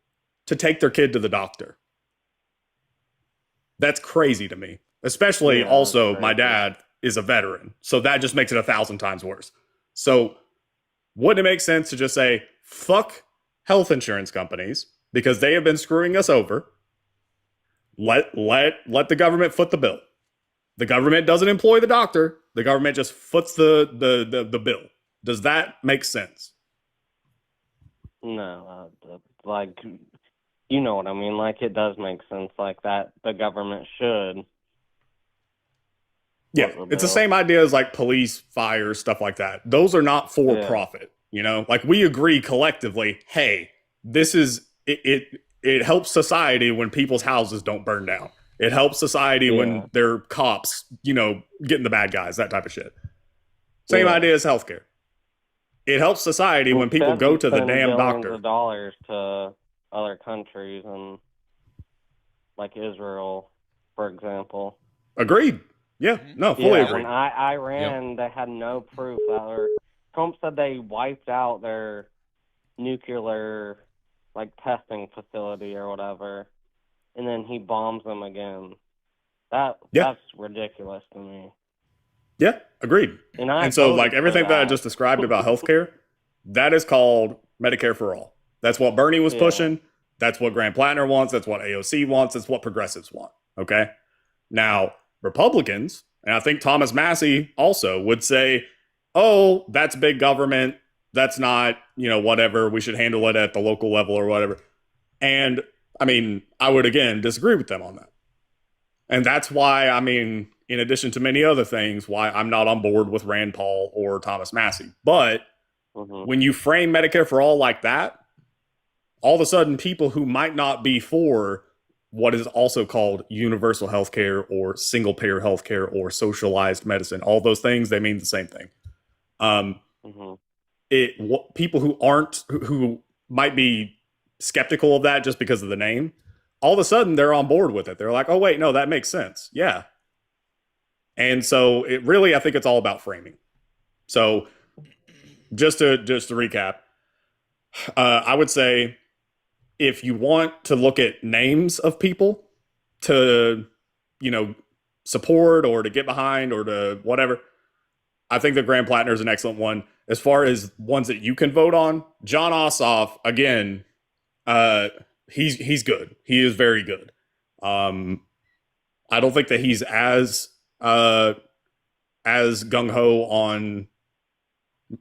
to take their kid to the doctor? That's crazy to me. Especially also my dad is a veteran, so that just makes it 1,000 times worse. So wouldn't it make sense to just say, fuck health insurance companies, because they have been screwing us over. Let the government foot the bill. The government doesn't employ the doctor. The government just foots the bill. Does that make sense? No, like, you know what I mean. Like, it does make sense like that. The government should. Yeah, it's the same idea as like police, fire, stuff like that. Those are not for profit. You know, like we agree collectively, hey, this is it helps society when people's houses don't burn down. It helps society when they're cops, you know, getting the bad guys, that type of shit. Same idea as healthcare. It helps society when people go to the damn doctor. Of dollars to other countries, and like Israel, for example. Agreed. Yeah, no, fully agree. When Iran, they had no proof that Trump said they wiped out their nuclear like testing facility or whatever, and then he bombs them again. That's ridiculous to me. Yeah, agreed. And so like everything that I just described about healthcare, that is called Medicare for all. That's what Bernie was pushing. That's what Grant Plattner wants. That's what AOC wants. That's what progressives want. Okay. Now, Republicans, and I think Thomas Massey also would say, oh, that's big government. That's not, you know, whatever. We should handle it at the local level or whatever. And I mean, I would again disagree with them on that. And that's why, I mean, in addition to many other things, why I'm not on board with Rand Paul or Thomas Massey. But when you frame Medicare for all like that, all of a sudden people who might not be for what is also called universal healthcare or single payer healthcare or socialized medicine, all those things, they mean the same thing. People who might be skeptical of that just because of the name, all of a sudden they're on board with it. They're like, oh wait, no, that makes sense. Yeah. And so it really, I think it's all about framing. So just to recap, I would say if you want to look at names of people to, you know, support or to get behind or to whatever, I think that Grant Plattner is an excellent one. As far as ones that you can vote on, John Ossoff, again, he's good. He is very good. I don't think that he's as gung-ho on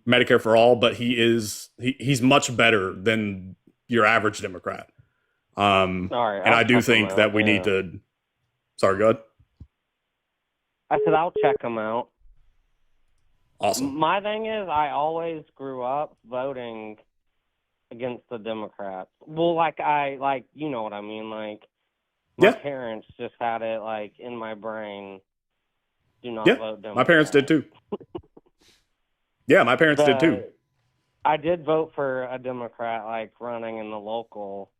Medicare for all, but he's much better than your average Democrat. And I do think that we need to... Sorry, go ahead. I said I'll check them out. Awesome. My thing is, I always grew up voting against the Democrats. Well, you know what I mean. Like, my parents just had it, like, in my brain, do not vote Democrat. My parents did too. Yeah, my parents did too. I did vote for a Democrat, like, running in the local.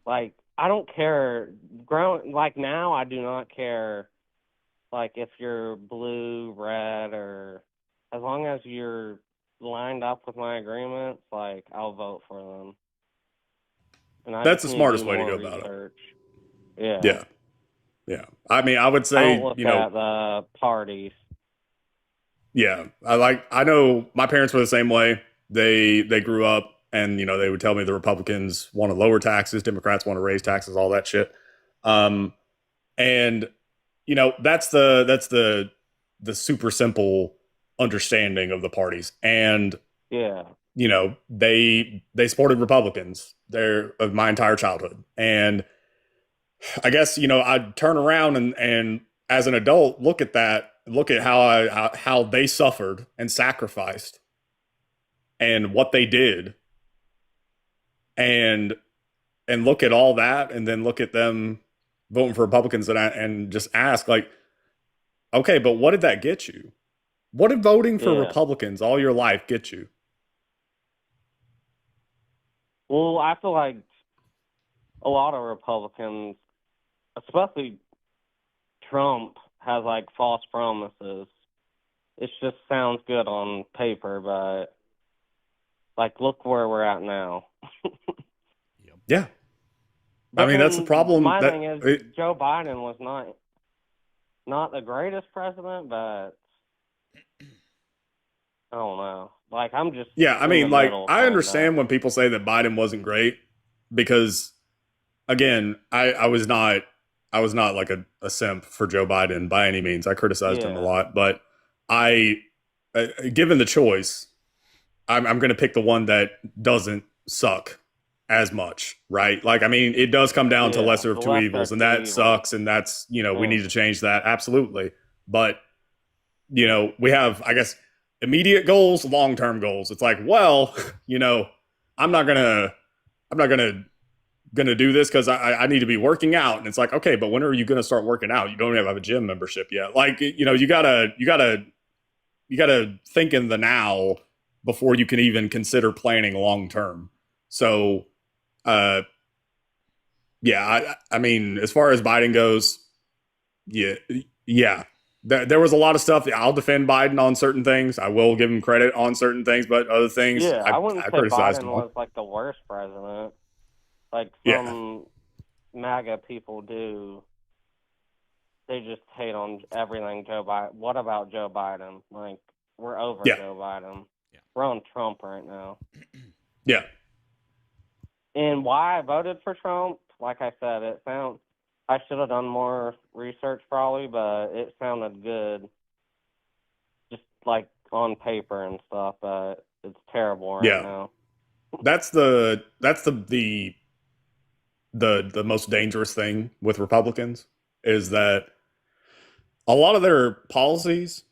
Like, I don't care. Like, now I do not care, like, if you're blue, red, or as long as you're lined up with my agreements, like, I'll vote for them. And that's the smartest way to go about it. Yeah. Yeah. I mean, I would say, I don't look at the parties. Yeah. I know my parents were the same way. They grew up and, they would tell me the Republicans want to lower taxes, Democrats want to raise taxes, all that shit. And that's the super simple understanding of the parties. And they supported Republicans of my entire childhood. And I guess, I'd turn around and as an adult, look at how they suffered and sacrificed and what they did and look at all that and then look at them voting for Republicans and just ask, like, okay, but what did that get you? What did voting for Republicans all your life get you? Well, I feel like a lot of Republicans, especially Trump, has, like, false promises. It just sounds good on paper, but, like, look where we're at now. Yeah. But I mean, that's the problem. My thing is, Joe Biden was not the greatest president, but I don't know. Like, I'm just I mean, like, I understand when people say that Biden wasn't great because, again, I was not like a simp for Joe Biden by any means. I criticized him a lot, but given the choice, I'm going to pick the one that doesn't suck as much, right? Like, I mean, it does come down to lesser of two evils, and that sucks, and that's, we need to change that, absolutely. But, we have, I guess, immediate goals, long-term goals. It's like, well, I'm not gonna do this because I need to be working out. And it's like, okay, but when are you gonna start working out? You don't even have a gym membership yet. Like, you gotta think in the now before you can even consider planning long term. So I mean, as far as Biden goes, yeah. There was a lot of stuff. I'll defend Biden on certain things. I will give him credit on certain things, but other things, I wouldn't say criticized Biden him. was, like, the worst president. Like, some MAGA people do. They just hate on everything Joe Biden. What about Joe Biden? Like, we're over Joe Biden. Yeah. We're on Trump right now. Yeah. And why I voted for Trump, like I said, I should have done more research probably, but it sounded good. Just, like, on paper and stuff, but it's terrible right now. That's the most dangerous thing with Republicans is that a lot of their policies,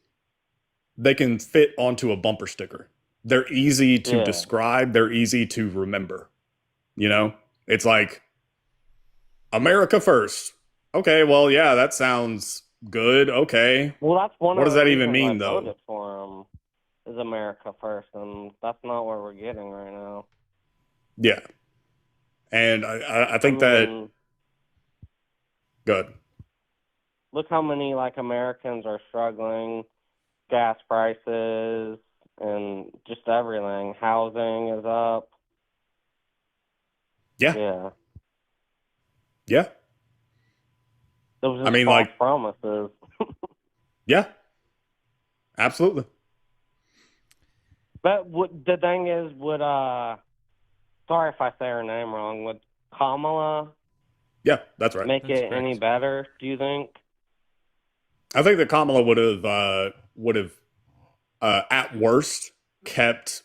they can fit onto a bumper sticker. They're easy to describe. They're easy to remember. It's like America first. Okay, well, yeah, that sounds good. Okay. Well, that's one. What does that even mean, though? Voted for him is America first, and that's not what we're getting right now. Yeah, and I think that. Good. Look how many, like, Americans are struggling. Gas prices and just everything. Housing is up. Yeah. Those are false promises. Yeah. Absolutely. But the thing is, sorry if I say her name wrong, would Kamala that's right. make it any better, do you think? I think that Kamala would have at worst kept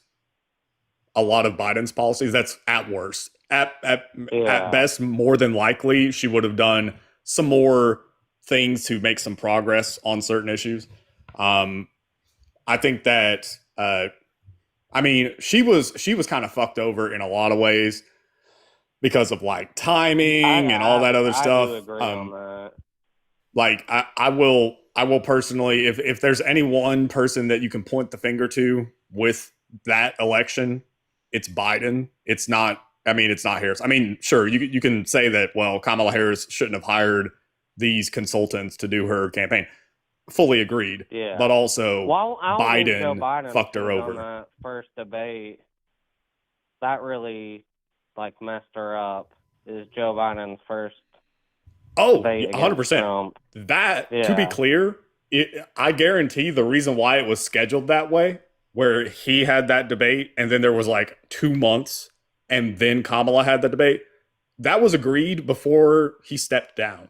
a lot of Biden's policies. That's at worst. At best, more than likely, she would have done some more things to make some progress on certain issues. I think that she was kind of fucked over in a lot of ways because of like timing and all that other stuff. I do agree on that. Like I will personally, if there's any one person that you can point the finger to with that election, it's Biden. It's not Harris. I mean, sure, you can say that, well, Kamala Harris shouldn't have hired these consultants to do her campaign. Fully agreed. Yeah. But also, Biden fucked her over. On that first debate, that really like messed her up. Is Joe Biden's first? Oh, 100%. That, to be clear, I guarantee the reason why it was scheduled that way, where he had that debate and then there was like 2 months and then Kamala had the debate, that was agreed before he stepped down.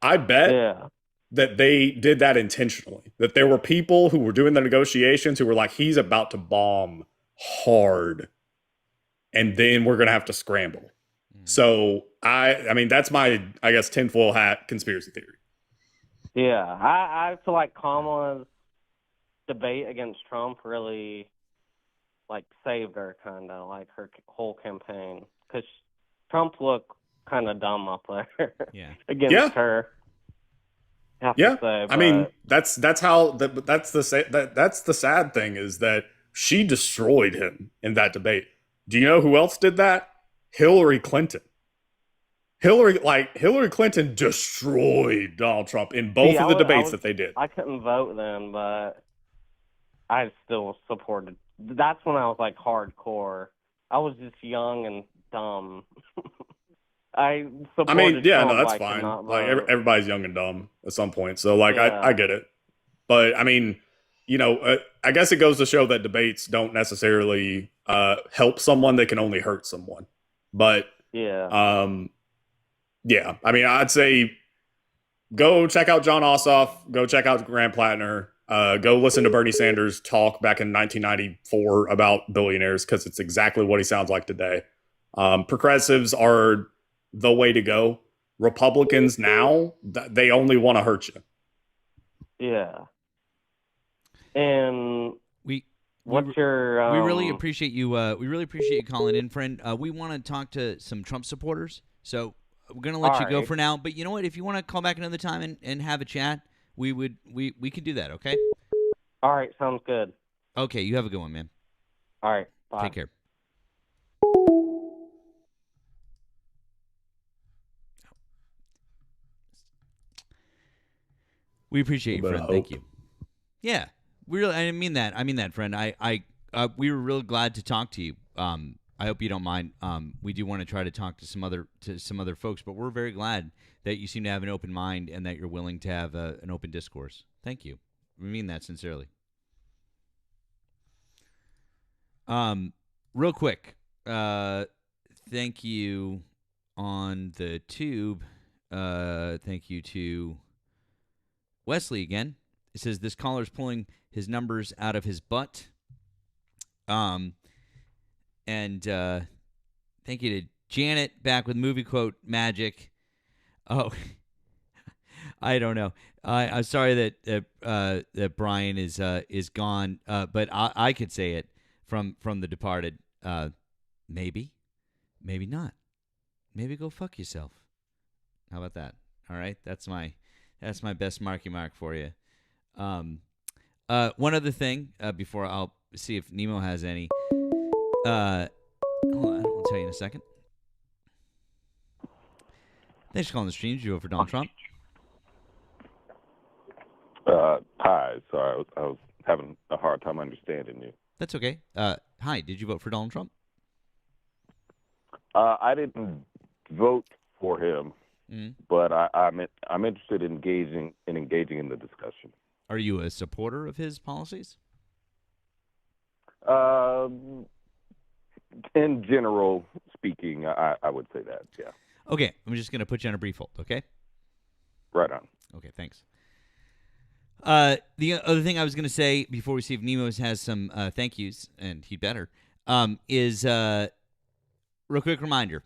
I bet that they did that intentionally, that there were people who were doing the negotiations who were like, he's about to bomb hard and then we're going to have to scramble. So I mean, that's my, I guess, tinfoil hat conspiracy theory. Yeah, I feel like Kamala's debate against Trump really like saved her, kind of like her whole campaign, because Trump looked kind of dumb up there. Against her. I mean, that's the sad thing, is that she destroyed him in that debate. Do you know who else did that? Hillary Clinton. Hillary Clinton destroyed Donald Trump in both of the debates that they did. I couldn't vote then, but I still supported. That's when I was like hardcore. I was just young and dumb. I mean, yeah, Trump, no, that's fine. Like everybody's young and dumb at some point, so like I get it. But I mean, you know, I guess it goes to show that debates don't necessarily help someone; they can only hurt someone. But yeah, I mean, I'd say go check out John Ossoff, go check out Grant Plattner, go listen to Bernie Sanders talk back in 1994 about billionaires, because it's exactly what he sounds like today. Progressives are the way to go. Republicans now, they only want to hurt you. Yeah. And we really appreciate you. We really appreciate you calling in, friend. We want to talk to some Trump supporters, so we're gonna let you go for now. But you know what? If you want to call back another time and have a chat, we could do that. Okay. All right. Sounds good. Okay. You have a good one, man. All right. Bye. Take care. We appreciate you, friend. Thank you. Yeah, I mean that, friend. We were really glad to talk to you. I hope you don't mind. We do want to try to talk to some other folks, but we're very glad that you seem to have an open mind and that you're willing to have an open discourse. Thank you. We mean that sincerely. Real quick, thank you on the tube. Thank you to Wesley again. It says this caller's pulling his numbers out of his butt. And thank you to Janet, back with movie quote magic. Oh, I don't know. I'm sorry that Brian is gone. But I could say it from The Departed. Maybe not. Maybe go fuck yourself. How about that? All right, that's my best marky mark for you. One other thing before I'll see if Nemo has any. Hold on, I'll tell you in a second. Thanks for calling the stream. Did you vote for Donald Trump? Hi. Sorry, I was having a hard time understanding you. That's okay. Hi. Did you vote for Donald Trump? I didn't vote for him, but I'm interested in engaging in the discussion. Are you a supporter of his policies? In general speaking, I would say that, yeah. Okay, I'm just going to put you on a brief hold, okay? Right on. Okay, thanks. The other thing I was going to say before we see if Nemo has some thank yous, and he'd better, is real quick reminder.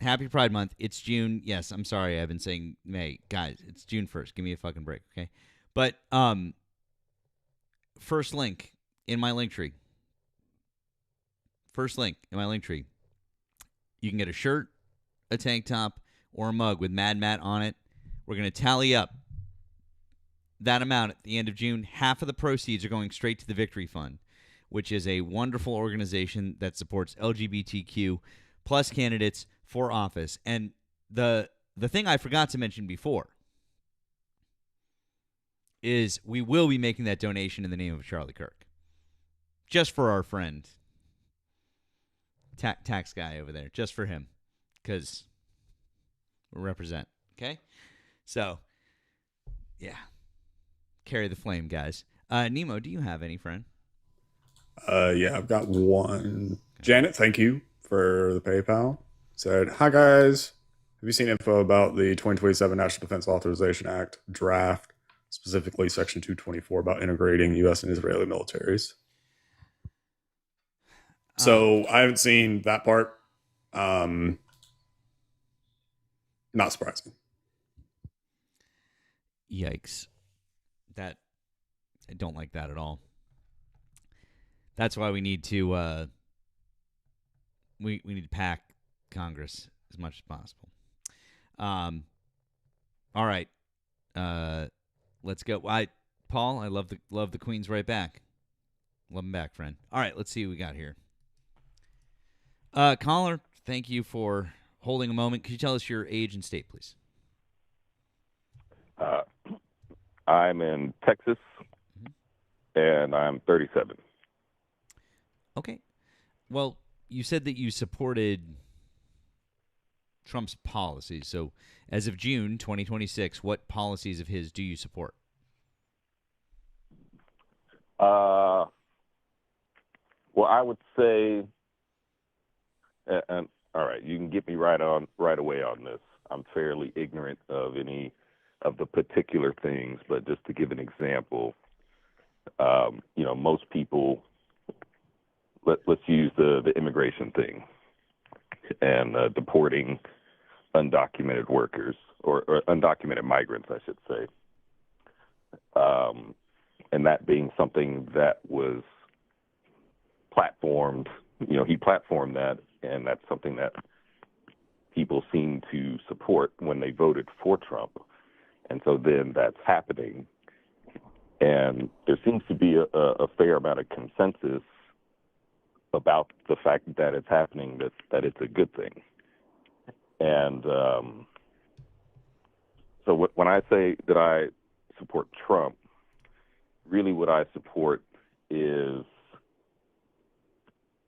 Happy Pride Month. It's June. Yes, I'm sorry. I've been saying May. Guys, it's June 1st. Give me a fucking break, okay? But first link in my link tree. First link in my link tree. You can get a shirt, a tank top, or a mug with Mad Matt on it. We're going to tally up that amount at the end of June. Half of the proceeds are going straight to the Victory Fund, which is a wonderful organization that supports LGBTQ plus candidates for office. And the thing I forgot to mention before is we will be making that donation in the name of Charlie Kirk. Just for our friend, tax guy over there. Just for him. Because we represent. Okay? So, yeah. Carry the flame, guys. Nemo, do you have any, friend? Yeah, I've got one. Janet, thank you for the PayPal. Said, hi guys. Have you seen info about the 2027 National Defense Authorization Act draft, specifically Section 224 about integrating U.S. and Israeli militaries? So I haven't seen that part. Not surprising. Yikes. I don't like that at all. That's why we need to we need to pack Congress as much as possible. All right. Let's go. Paul, I love the Queens right back. Love them back, friend. All right, let's see what we got here. Caller, thank you for holding a moment. Could you tell us your age and state, please? I'm in Texas, and I'm 37. Okay. Well, you said that you supported Trump's policies. So as of June 2026, what policies of his do you support? Well, I would say, and all right, you can get me right away on this. I'm fairly ignorant of any of the particular things, but just to give an example, most people, let's use the immigration thing and deporting undocumented workers or undocumented migrants, I should say. And that being something that was platformed, he platformed that, and that's something that people seem to support when they voted for Trump. And so then that's happening. And there seems to be a fair amount of consensus about the fact that it's happening, that it's a good thing. And so when I say that I support Trump, really what I support is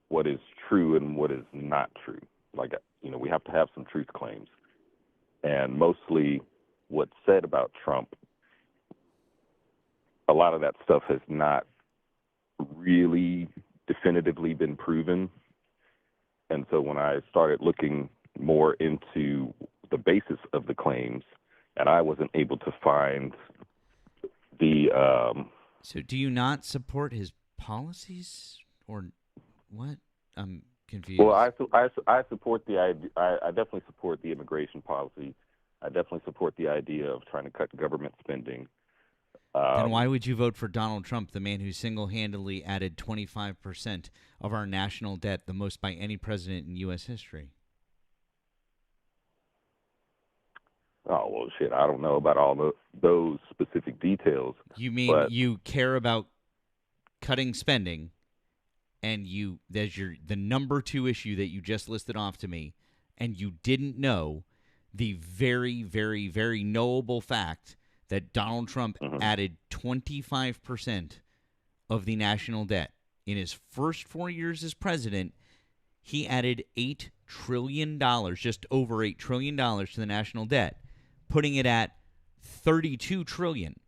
what is true and what is not true. Like, we have to have some truth claims. And mostly what's said about Trump, a lot of that stuff has not really definitively been proven. And so when I started looking more into the basis of the claims, and I wasn't able to find the... So do you not support his policies, or what? I'm confused. Well, I support the idea. I definitely support the immigration policy. I definitely support the idea of trying to cut government spending. Then why would you vote for Donald Trump, the man who single-handedly added 25% of our national debt, the most by any president in U.S. history? Oh, well, shit, I don't know about all those specific details. You mean you care about cutting spending, and there's the number 2 issue that you just listed off to me, and you didn't know the very, very, very knowable fact that Donald Trump added 25% of the national debt. In his first 4 years as president, he added $8 trillion, just over $8 trillion to the national debt, putting it at $32 trillion.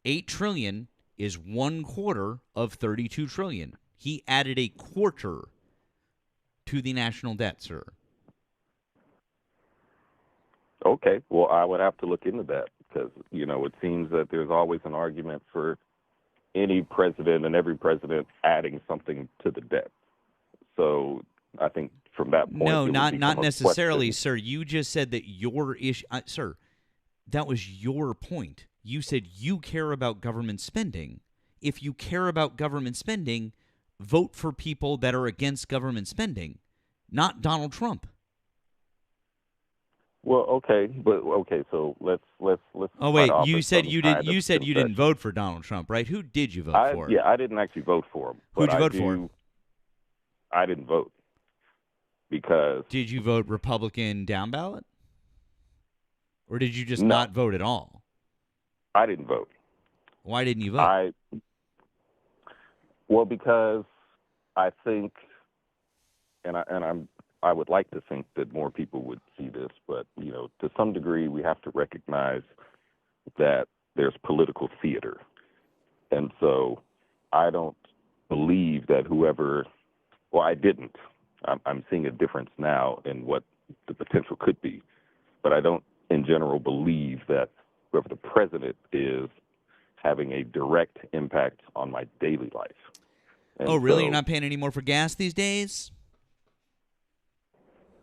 $8 trillion is 1/4 of $32 trillion. He added a quarter to the national debt, sir. Okay, well, I would have to look into that because, it seems that there's always an argument for any president and every president adding something to the debt. So I think from that point, No, it would not become a necessarily, question. sir. You just said that your issue, sir. That was your point. You said you care about government spending. If you care about government spending, vote for people that are against government spending, not Donald Trump. Well, okay, so let's. Oh try to wait, you offer said some you kind did. You of said you didn't concession. vote for Donald Trump, right? Who did you vote for? Yeah, I didn't actually vote for him. Who'd but you vote for? I didn't vote because Did you vote Republican down ballot, or did you just No. not vote at all? I didn't vote. Why didn't you vote? Because I think, I would like to think that more people would see this, but to some degree, we have to recognize that there's political theater, and so I don't believe that whoever. Well, I didn't. I'm seeing a difference now in what the potential could be, but I don't, in general, believe that whoever the president is having a direct impact on my daily life. And Oh, really? so- You're not paying any more for gas these days?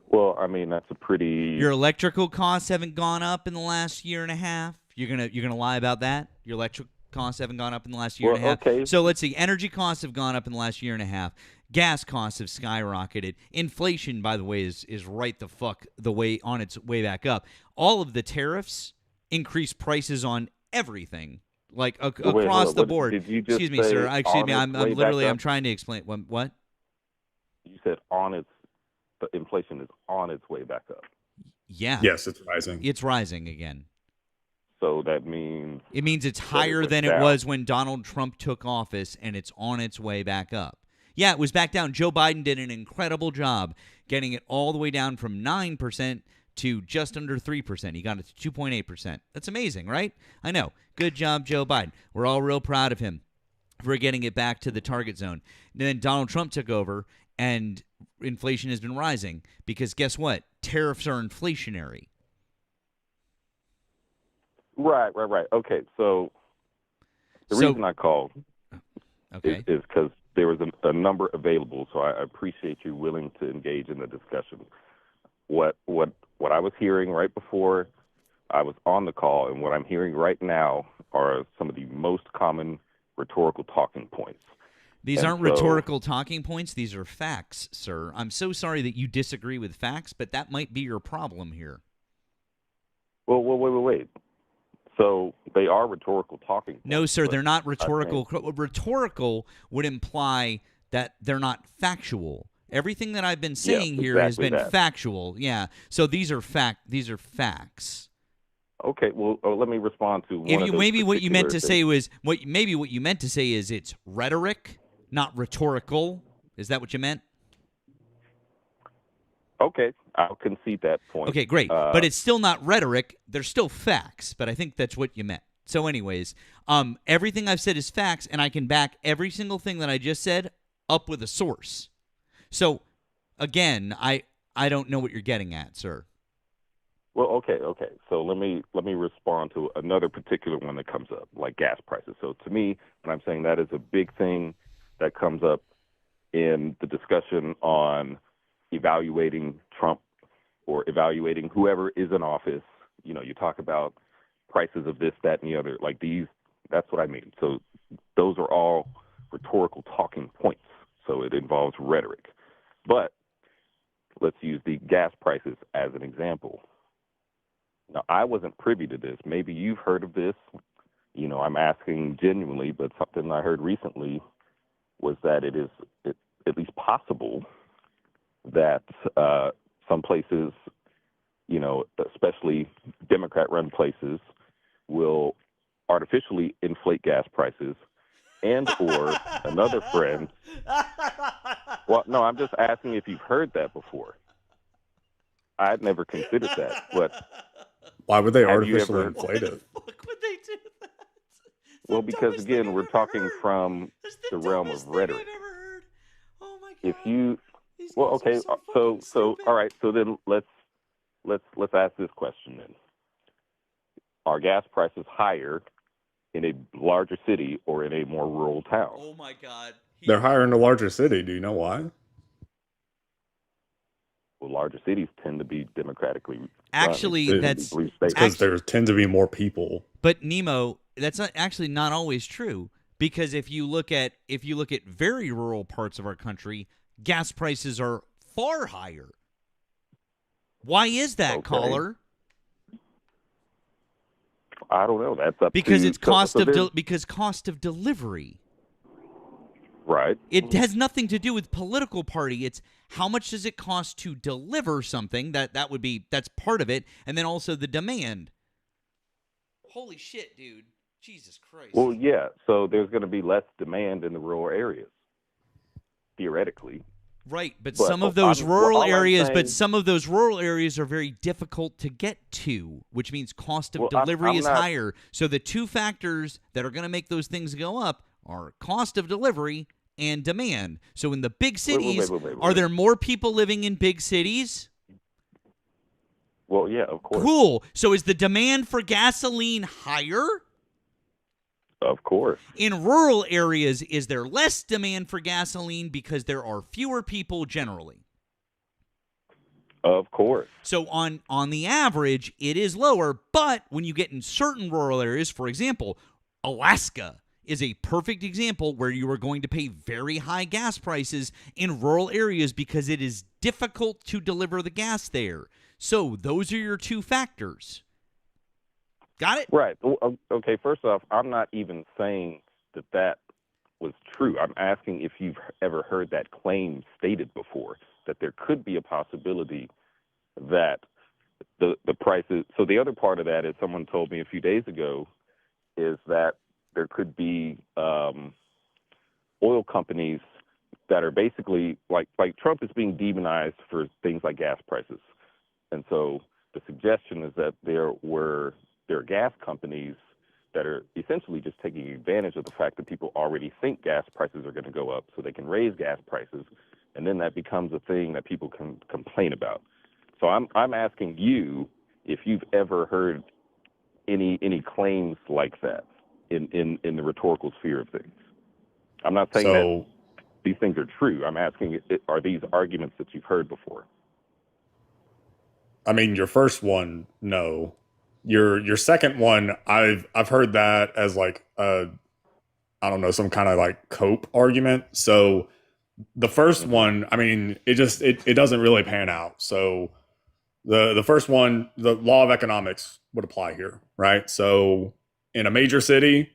Well, I mean, that's a pretty. Your electrical costs haven't gone up in the last year and a half. You're gonna lie about that? Your electric costs haven't gone up in the last year and a half. Okay. So let's see. Energy costs have gone up in the last year and a half. Gas costs have skyrocketed. Inflation, by the way, is right the way on its way back up. All of the tariffs increase prices on everything, like across the board. Did you just Excuse me, sir. say Excuse on me. its I'm way literally. back I'm up? trying to explain. What? You said the inflation is on its way back up. Yeah. Yes, it's rising. It's rising again. So that means It means it's that it higher went than it down. was when Donald Trump took office, and it's on its way back up. Yeah, it was back down. Joe Biden did an incredible job getting it all the way down from 9% to just under 3%. He got it to 2.8%. That's amazing, right? I know. Good job, Joe Biden. We're all real proud of him for getting it back to the target zone. And then Donald Trump took over, and inflation has been rising because guess what? Tariffs are inflationary. Right. Okay, so the reason I called Okay. is because there was a number available, so I appreciate you willing to engage in the discussion. What I was hearing right before I was on the call and what I'm hearing right now are some of the most common rhetorical talking points. These aren't rhetorical talking points. These are facts, sir. I'm so sorry that you disagree with facts, but that might be your problem here. Well, wait. So they are rhetorical talking points. No, sir, but they're not I rhetorical. think- Rhetorical would imply that they're not factual. Everything that I've been saying here has exactly been that. factual. Yeah. So these are facts. Okay, well, let me respond to one If of you those maybe what you meant to particular say was what you meant to say is it's rhetoric, not rhetorical. Is that what you meant? Okay, I'll concede that point. Okay, great. But it's still not rhetoric. They're still facts, but I think that's what you meant. So anyways, everything I've said is facts, and I can back every single thing that I just said up with a source. So, again, I don't know what you're getting at, sir. Well, okay. So let me respond to another particular one that comes up, like gas prices. So to me, when I'm saying that is a big thing that comes up in the discussion on evaluating Trump or evaluating whoever is in office, you talk about prices of this, that, and the other. Like these, that's what I mean. So those are all rhetorical talking points. So it involves rhetoric. But let's use the gas prices as an example. Now, I wasn't privy to this. Maybe you've heard of this. I'm asking genuinely, but something I heard recently was that it is at least possible that some places, especially Democrat-run places, will artificially inflate gas prices and or another friend. Well, no, I'm just asking if you've heard that before. I'd never considered that, but why would they have you artificially ever- inflate it? Fuck would they do that? Well, because again, we're talking from the realm of rhetoric. Oh my god. If you, well, okay, so all right, so then let's ask this question then: are gas prices higher in a larger city or in a more rural town? Oh my god. They're higher in a larger city. Do you know why? Well, larger cities tend to be democratically Actually, run. that's because there tend to be more people. But Nemo, that's actually not always true, because if you look at very rural parts of our country, gas prices are far higher. Why is that, caller? I don't know. That's up because to it's cost of because cost of delivery. Right. It has nothing to do with political party. It's how much does it cost to deliver something? That's part of it, and then also the demand. Holy shit, dude. Jesus Christ. Well, yeah. So there's going to be less demand in the rural areas, theoretically. Right, but some of those rural areas, are very difficult to get to, which means cost of delivery is higher. So the two factors that are going to make those things go up are cost of delivery and demand. So in the big cities, are there more people living in big cities? Well, yeah, of course. Cool. So is the demand for gasoline higher? Of course. In rural areas, is there less demand for gasoline because there are fewer people generally? Of course. So on the average, it is lower, but when you get in certain rural areas, for example, Alaska is a perfect example where you are going to pay very high gas prices in rural areas because it is difficult to deliver the gas there. So those are your two factors. Got it? Right. Okay, first off, I'm not even saying that was true. I'm asking if you've ever heard that claim stated before, that there could be a possibility that the prices. So the other part of that is someone told me a few days ago is that there could be oil companies that are basically like Trump is being demonized for things like gas prices. And so the suggestion is that there are gas companies that are essentially just taking advantage of the fact that people already think gas prices are going to go up, so they can raise gas prices, and then that becomes a thing that people can complain about. So I'm asking you if you've ever heard any claims like that in the rhetorical sphere of things. I'm not saying that these things are true. I'm asking, are these arguments that you've heard before? I mean, your first one, no. Your second one, I've heard that as like I don't know, some kind of like cope argument. So the first one, I mean, it doesn't really pan out. So the first one, the law of economics would apply here, right? So in a major city,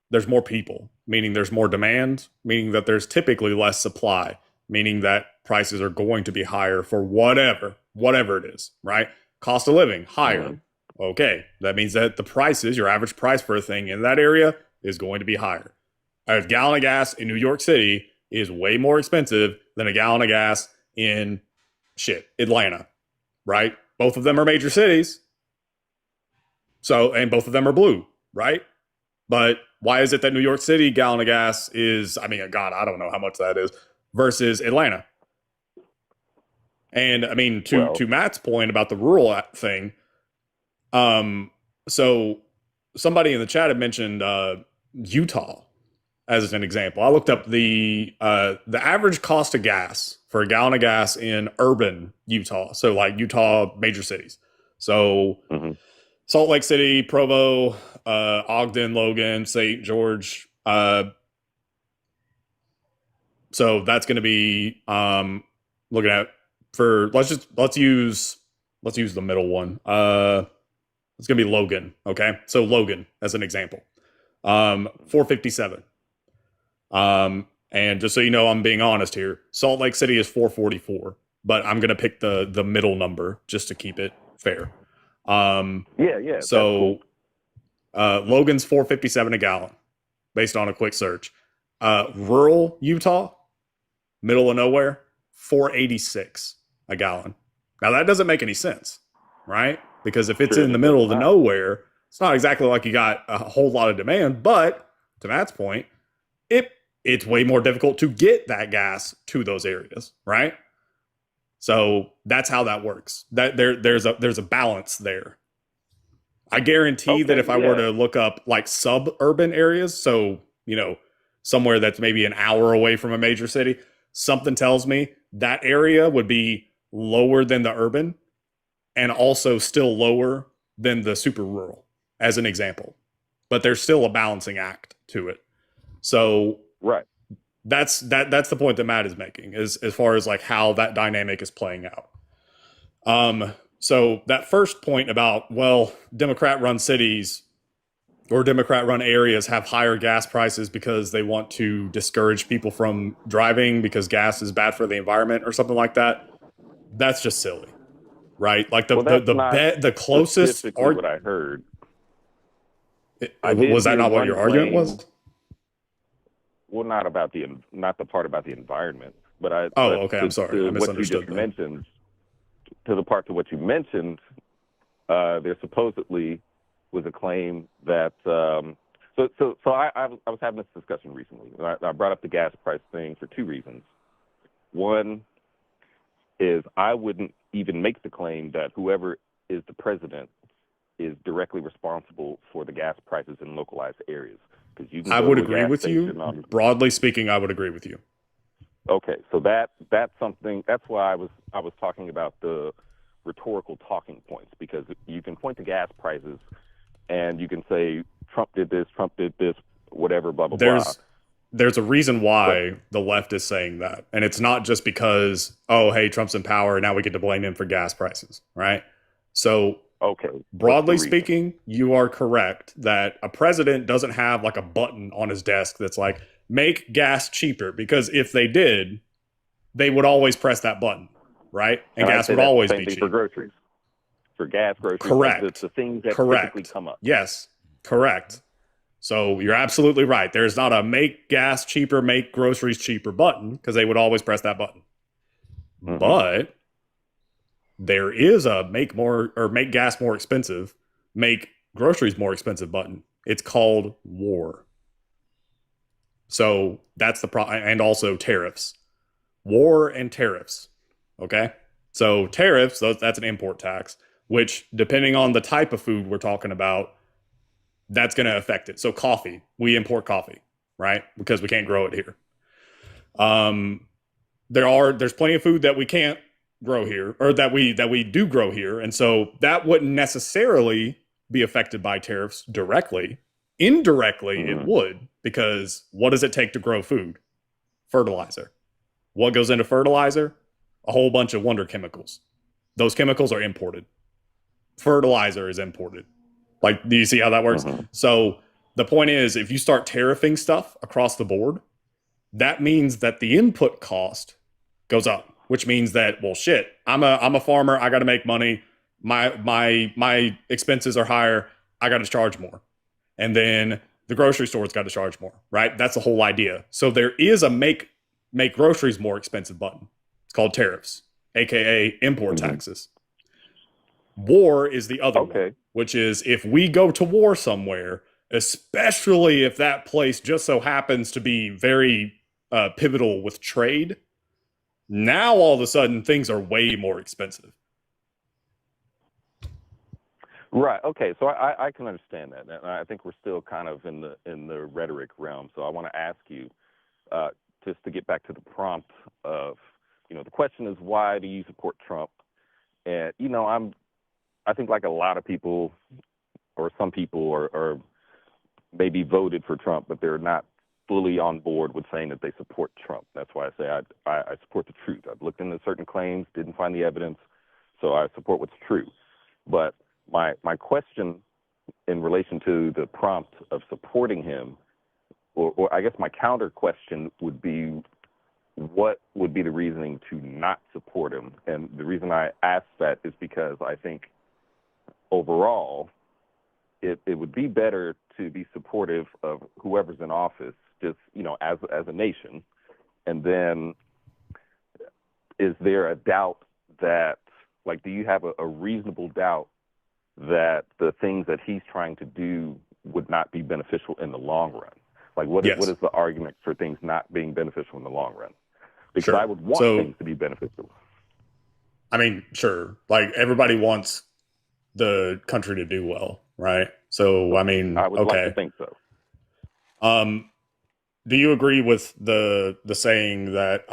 there's more people, meaning there's more demand, meaning that there's typically less supply, meaning that prices are going to be higher for whatever it is, right? Cost of living, higher. Mm-hmm. Okay, that means that the prices, your average price for a thing in that area is going to be higher. A gallon of gas in New York City is way more expensive than a gallon of gas in Atlanta, right? Both of them are major cities. So, and both of them are blue, right? But why is it that New York City gallon of gas is, I mean, God, I don't know how much that is, versus Atlanta? And I mean, to Matt's point about the rural thing, so somebody in the chat had mentioned Utah as an example. I looked up the average cost of gas for a gallon of gas in urban Utah, so like Utah major cities. So Salt Lake City, Provo, Ogden, Logan, St. George. So that's going to be looking at for let's use the middle one. It's going to be Logan. Okay. So Logan as an example, 457. And just so you know, I'm being honest here. Salt Lake City is 444, but I'm going to pick the middle number just to keep it fair. Yeah. So, Logan's 457 a gallon based on a quick search. Rural Utah, middle of nowhere, 486 a gallon. Now that doesn't make any sense, right? Because if it's in the middle of the nowhere, it's not exactly like you got a whole lot of demand, but to Matt's point, it's way more difficult to get that gas to those areas, right? So that's how that works. That there's a balance there. I guarantee that if I were to look up like suburban areas, so somewhere that's maybe an hour away from a major city, something tells me that area would be lower than the urban and also still lower than the super rural, as an example. But there's still a balancing act to it. So right. That's the point that Matt is making, is as far as like how that dynamic is playing out. So that first point about, well, Democrat-run cities or Democrat-run areas have higher gas prices because they want to discourage people from driving because gas is bad for the environment or something like that. That's just silly, right? Like the closest specifically what I heard. Was that not what your argument was? Well, not the part about the environment, but okay. I'm sorry. I misunderstood. What you just mentioned, to the part to what you mentioned, there supposedly was a claim that. So I was having this discussion recently. I brought up the gas price thing for two reasons. One is I wouldn't even make the claim that whoever is the president is directly responsible for the gas prices in localized areas. I would agree with you. Broadly speaking, I would agree with you. Okay, so that's something. That's why I was talking about the rhetorical talking points, because you can point to gas prices, and you can say Trump did this, whatever, blah blah blah. There's a reason why the left is saying that, and it's not just because, oh, hey, Trump's in power, and now we get to blame him for gas prices, right? So. Okay. Broadly speaking, you are correct that a president doesn't have like a button on his desk that's like, make gas cheaper, because if they did, they would always press that button, right? And gas would always be cheap. For groceries. For gas, groceries. Correct. Like the things that typically come up. Yes, correct. So you're absolutely right. There's not a make gas cheaper, make groceries cheaper button, because they would always press that button. Mm-hmm. But there is a make gas more expensive, make groceries more expensive button. It's called war. So that's the problem. And also tariffs. War and tariffs. Okay? So tariffs, that's an import tax, which depending on the type of food we're talking about, that's going to affect it. So coffee, we import coffee, right? Because we can't grow it here. There's plenty of food that we can't grow here, or that we do grow here, and so that wouldn't necessarily be affected by tariffs directly. Indirectly, it would, because what does it take to grow food? Fertilizer. What goes into fertilizer? A whole bunch of wonder chemicals. Those chemicals are imported. Fertilizer is imported. Like, do you see how that works? So the point is, if you start tariffing stuff across the board, that means that the input cost goes up. Which means that, well, shit, I'm a farmer. I got to make money. My expenses are higher. I got to charge more. And then the grocery store's got to charge more, right? That's the whole idea. So there is a make groceries more expensive button. It's called tariffs, aka import taxes. War is the other one, which is if we go to war somewhere, especially if that place just so happens to be very pivotal with trade. Now, all of a sudden, things are way more expensive. Right. Okay. So I can understand that, and I think we're still kind of in the rhetoric realm. So I want to ask you, just to get back to the prompt of, the question is, why do you support Trump? And I think like a lot of people, or some people, are maybe voted for Trump, but they're not fully on board with saying that they support Trump. That's why I say I support the truth. I've looked into certain claims, didn't find the evidence, so I support what's true. But my question in relation to the prompt of supporting him, or I guess my counter question would be, what would be the reasoning to not support him? And the reason I ask that is because I think overall it would be better to be supportive of whoever's in office, just, as a nation. And then is there a doubt that, like, do you have a reasonable doubt that the things that he's trying to do would not be beneficial in the long run? Like, what is the argument for things not being beneficial in the long run? Because I would want things to be beneficial. I mean, sure. Like, everybody wants the country to do well, right? So, I mean, I would like to think so. Do you agree with the saying that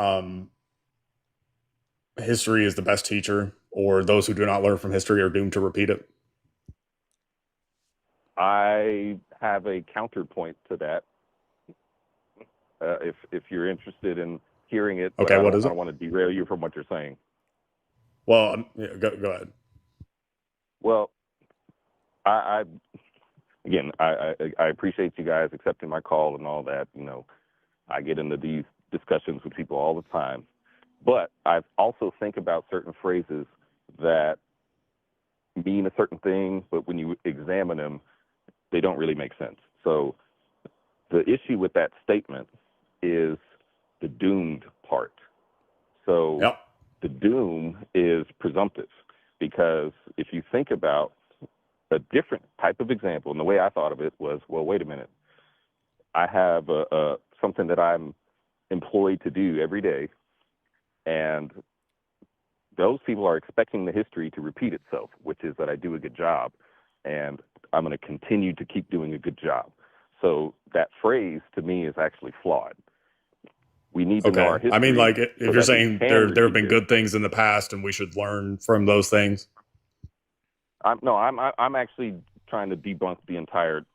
history is the best teacher, or those who do not learn from history are doomed to repeat it? I have a counterpoint to that. If you're interested in hearing it, but Okay, what is I it? don't want to derail you from what you're saying. Well, yeah, go ahead. Well, I again, I appreciate you guys accepting my call and all that. You know, I get into these discussions with people all the time, but I also think about certain phrases that mean a certain thing, but when you examine them, they don't really make sense. So the issue with that statement is the doomed part. So Yep. the doom is presumptive, because if you think about a different type of example, and the way I thought of it was, well, wait a minute. I have something that I'm employed to do every day, and those people are expecting the history to repeat itself, which is that I do a good job, and I'm going to continue to keep doing a good job. So that phrase, to me, is actually flawed. We need to know our history. I mean, like, if so you're saying there have been it. good things in the past and we should learn from those things. I'm actually trying to debunk the entire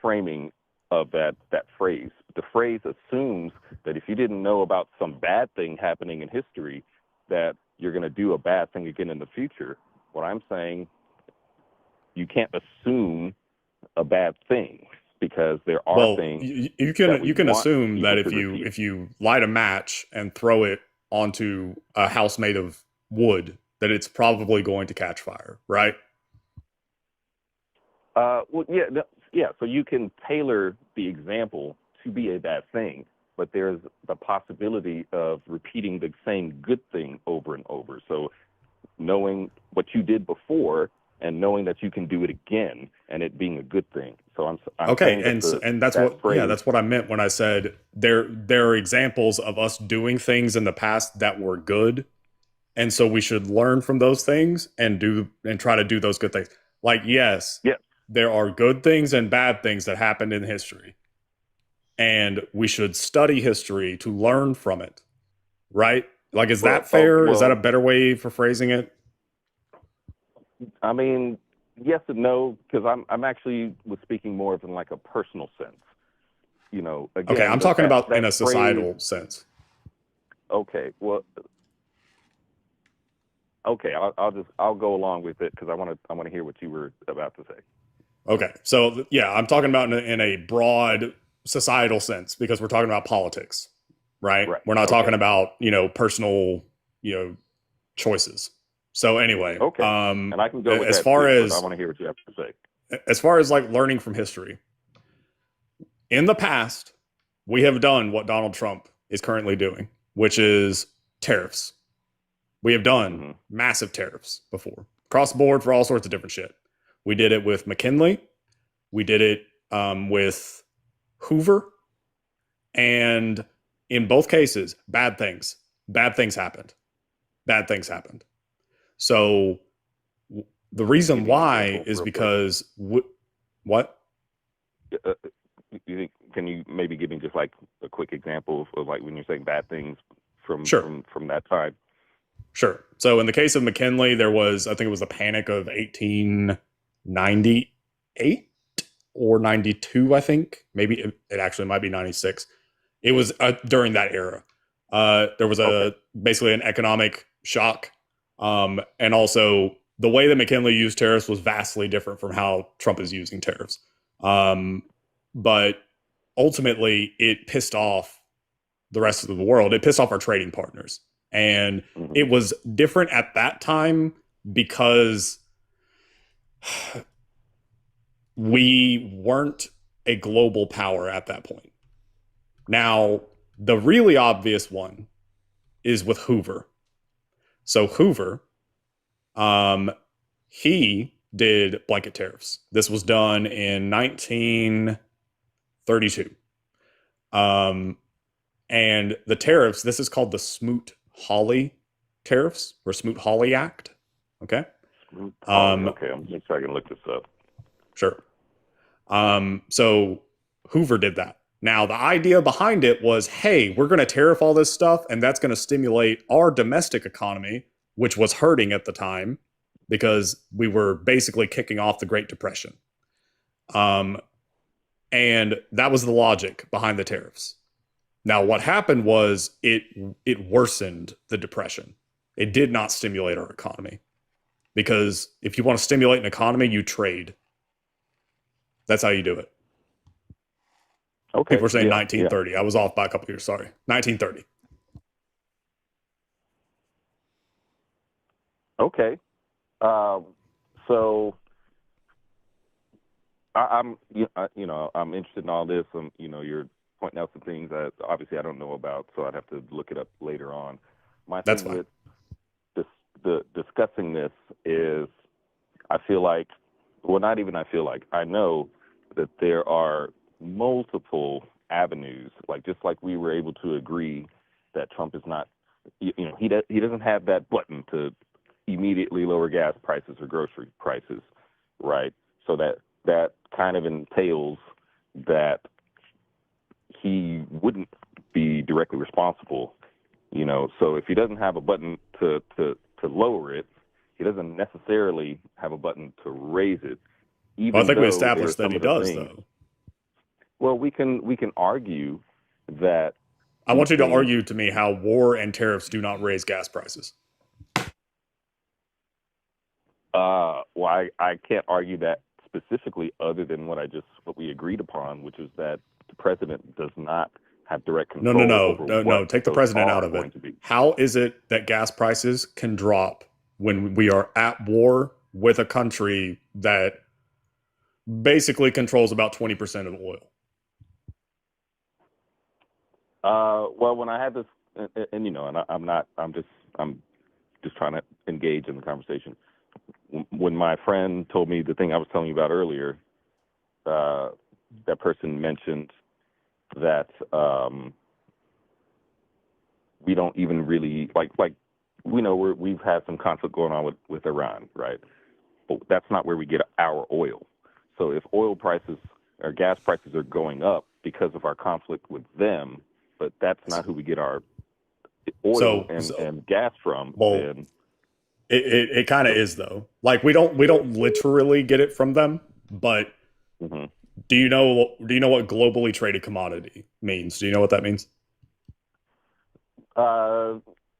framing of that phrase. The phrase assumes that if you didn't know about some bad thing happening in history, that you're going to do a bad thing again in the future. What I'm saying, you can't assume a bad thing, because there are things. You can assume that if you light a match and throw it onto a house made of wood, that it's probably going to catch fire, right? Well, yeah. So you can tailor the example to be a bad thing, but there's the possibility of repeating the same good thing over and over. So knowing what you did before and knowing that you can do it again and it being a good thing. So I'm okay, and that's what I meant when I said there are examples of us doing things in the past that were good, and so we should learn from those things and try to do those good things. Like, yes, there are good things and bad things that happened in history, and we should study history to learn from it, right? Like, is that fair? Is that a better way for phrasing it? I mean, yes and no, because I'm actually was speaking more of in like a personal sense. You know, again, okay, I'm talking about in a societal sense. Okay, well, okay, I'll go along with it because I want to hear what you were about to say. Okay, so yeah, I'm talking about in a broad societal sense, because we're talking about politics, right? We're not talking about personal choices. So anyway, and I can go with as that far too, as I want to hear what you have to say. As far as like learning from history, in the past, we have done what Donald Trump is currently doing, which is tariffs. We have done massive tariffs before, across the board for all sorts of different shit. We did it with McKinley. We did it with Hoover. And in both cases, bad things happened. Bad things happened. So the reason why is because what? Can you maybe give me just like a quick example of like when you're saying bad things from that time? Sure. So in the case of McKinley, there was, I think it was the Panic of 1898 or 92, I think. Maybe it actually might be 96. It was during that era. There was basically an economic shock. And also the way that McKinley used tariffs was vastly different from how Trump is using tariffs. But ultimately it pissed off the rest of the world. It pissed off our trading partners. And it was different at that time because we weren't a global power at that point. Now, the really obvious one is with Hoover. So Hoover, he did blanket tariffs. This was done in 1932. And the tariffs, this is called the Smoot-Hawley tariffs, or Smoot-Hawley Act. Okay? Okay, I'm just trying to look this up. Sure. So Hoover did that. Now, the idea behind it was, hey, we're going to tariff all this stuff, and that's going to stimulate our domestic economy, which was hurting at the time because we were basically kicking off the Great Depression. And that was the logic behind the tariffs. Now, what happened was it worsened the depression. It did not stimulate our economy. Because if you want to stimulate an economy, you trade. That's how you do it. Okay. People were saying yeah, 1930. Yeah. I was off by a couple years. Sorry. 1930. Okay. So I'm interested in all this. You're pointing out some things that obviously I don't know about, so I'd have to look it up later on. My That's thing fine. with discussing this is, I feel like, well, not even I feel like, I know that there are multiple avenues, just like we were able to agree that Trump is not, he doesn't have that button to immediately lower gas prices or grocery prices, right? So that kind of entails that he wouldn't be directly responsible, So if he doesn't have a button to lower it, he doesn't necessarily have a button to raise it. Even Well, I think we though established that he does, though. Well, we can argue that. I want you to argue to me how war and tariffs do not raise gas prices. Well, I can't argue that specifically, other than what we agreed upon, which is that the president does not have direct control. No. Take the president out of it. How is it that gas prices can drop when we are at war with a country that basically controls about 20% of oil? Well, when I had this, I'm just trying to engage in the conversation. When my friend told me the thing I was telling you about earlier, that person mentioned that we don't even really we know we've had some conflict going on with Iran, right? But that's not where we get our oil. So if oil prices or gas prices are going up because of our conflict with them, but that's not who we get our oil and gas from, then it kind of is, though. We don't literally get it from them, but do you know what globally traded commodity means? Do you know what that means?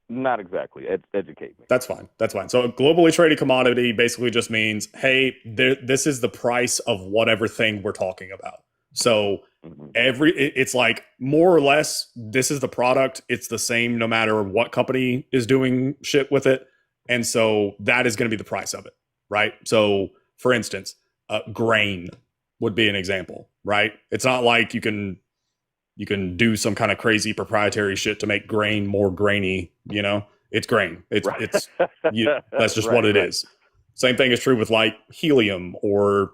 Not exactly. Educate me. That's fine. So a globally traded commodity basically just means, hey, this is the price of whatever thing we're talking about. So it's like more or less, this is the product. It's the same no matter what company is doing shit with it. And so that is going to be the price of it, right? So for instance, grain would be an example, right? It's not like you can do some kind of crazy proprietary shit to make grain more grainy, It's grain. That's just what it is. Same thing is true with helium or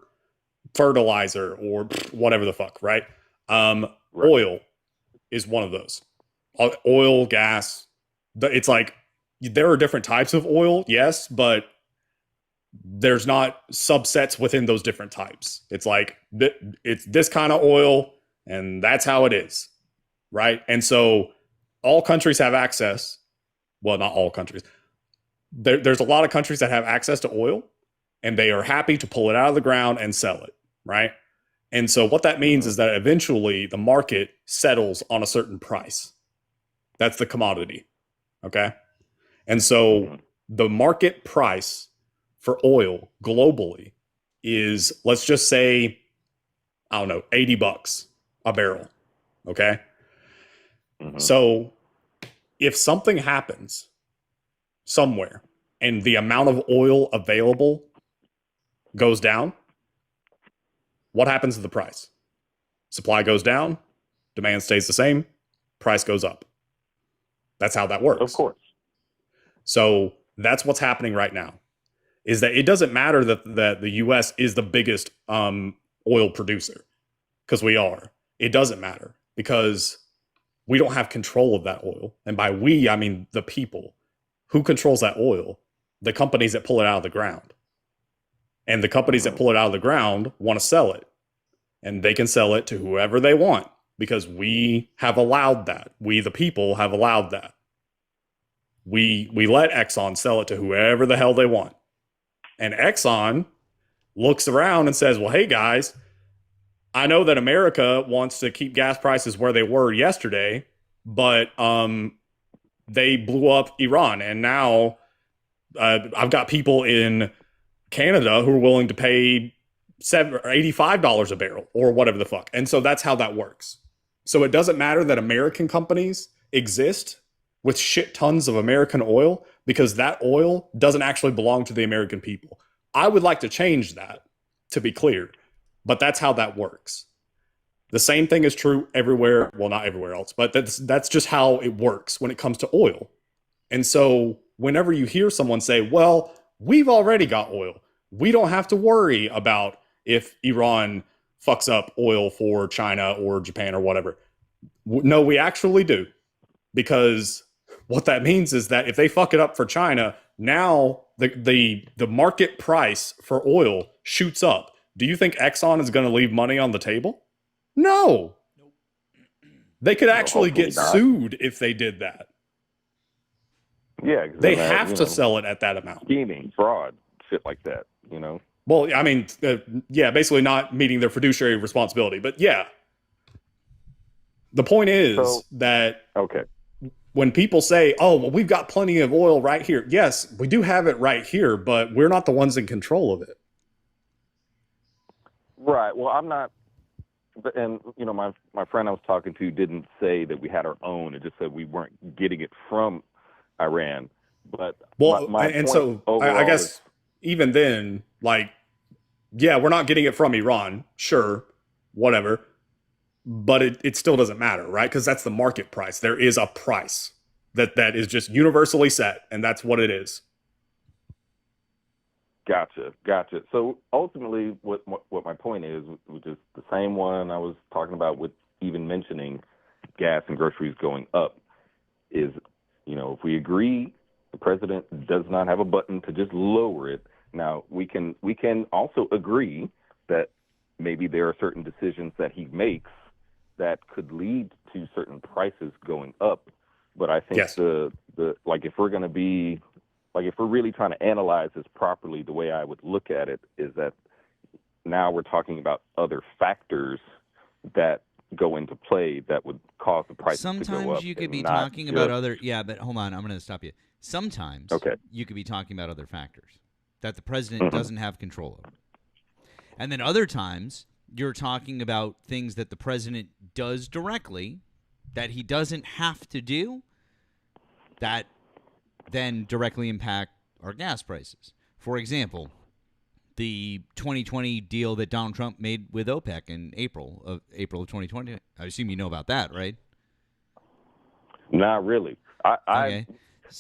fertilizer or whatever the fuck, right? Oil is one of those. Oil, gas. It's like there are different types of oil, yes, but there's not subsets within those different types. It's like it's this kind of oil, and that's how it is, right? And so all countries have access. Well, not all countries. There's a lot of countries that have access to oil, and they are happy to pull it out of the ground and sell it, right? And so what that means is that eventually the market settles on a certain price. That's the commodity, okay? And so the market price for oil globally is, let's just say, I don't know, $80 a barrel, okay? So if something happens somewhere and the amount of oil available goes down, what happens to the price? Supply goes down, demand stays the same, price goes up. That's how that works. Of course. So that's what's happening right now, is that it doesn't matter that the U.S. is the biggest oil producer, because we are. It doesn't matter because we don't have control of that oil. And by we, I mean the people. Who controls that oil? The companies that pull it out of the ground. And the companies that pull it out of the ground want to sell it. And they can sell it to whoever they want. because we have allowed that. We, the people, have allowed that. We let Exxon sell it to whoever the hell they want. And Exxon looks around and says, well, hey, guys, I know that America wants to keep gas prices where they were yesterday, but they blew up Iran. And now I've got people in Canada who are willing to pay $85 a barrel or whatever the fuck. And so that's how that works. So it doesn't matter that American companies exist with shit tons of American oil, because that oil doesn't actually belong to the American people. I would like to change that, to be clear, but that's how that works. The same thing is true everywhere. Well, not everywhere else, but that's just how it works when it comes to oil. And so whenever you hear someone say, well, we've already got oil, we don't have to worry about if Iran fucks up oil for China or Japan or whatever. No, we actually do. Because what that means is that if they fuck it up for China, now the market price for oil shoots up. Do you think Exxon is going to leave money on the table? No. They could actually get sued if they did that. Yeah. They have to sell it at that amount. Scheming, fraud, shit like that, you know? Well, I mean, basically not meeting their fiduciary responsibility. But yeah, the point is that when people say, oh, well, we've got plenty of oil right here. Yes, we do have it right here, but we're not the ones in control of it. Right. Well, I'm not. And, you know, my friend I was talking to didn't say that we had our own. It just said we weren't getting it from Iran. But I guess even then, like, yeah, we're not getting it from Iran. Sure, whatever. But it still doesn't matter, right? Because that's the market price. There is a price that is just universally set, and that's what it is. Gotcha. So ultimately, what my point is, which is the same one I was talking about with even mentioning gas and groceries going up, is, you know, if we agree the president does not have a button to just lower it. Now we can also agree that maybe there are certain decisions that he makes that could lead to certain prices going up. But I think the like, if we're going to be, like, if we're really trying to analyze this properly, the way I would look at it is that now we're talking about other factors that go into play that would cause the prices to go up. Sometimes you could be talking about other, but hold on, I'm going to stop you. Sometimes you could be talking about other factors that the president doesn't have control over. And then other times you're talking about things that the president does directly that he doesn't have to do that then directly impact our gas prices. For example, the 2020 deal that Donald Trump made with OPEC in April of 2020. I assume you know about that, right? Not really.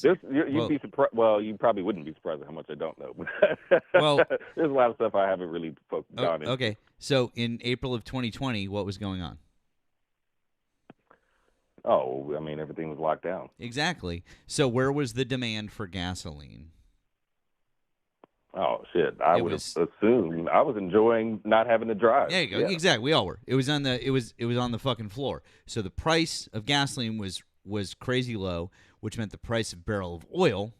You'd be surprised. Well, you probably wouldn't be surprised at how much I don't know. Well, there's a lot of stuff I haven't really focused on. Okay, so in April of 2020, what was going on? Oh, I mean, everything was locked down. Exactly. So where was the demand for gasoline? Oh shit! I would have assumed I was enjoying not having to drive. There you go. Yeah. Exactly. We all were. It was on the fucking floor. So the price of gasoline was crazy low, which meant the price of a barrel of oil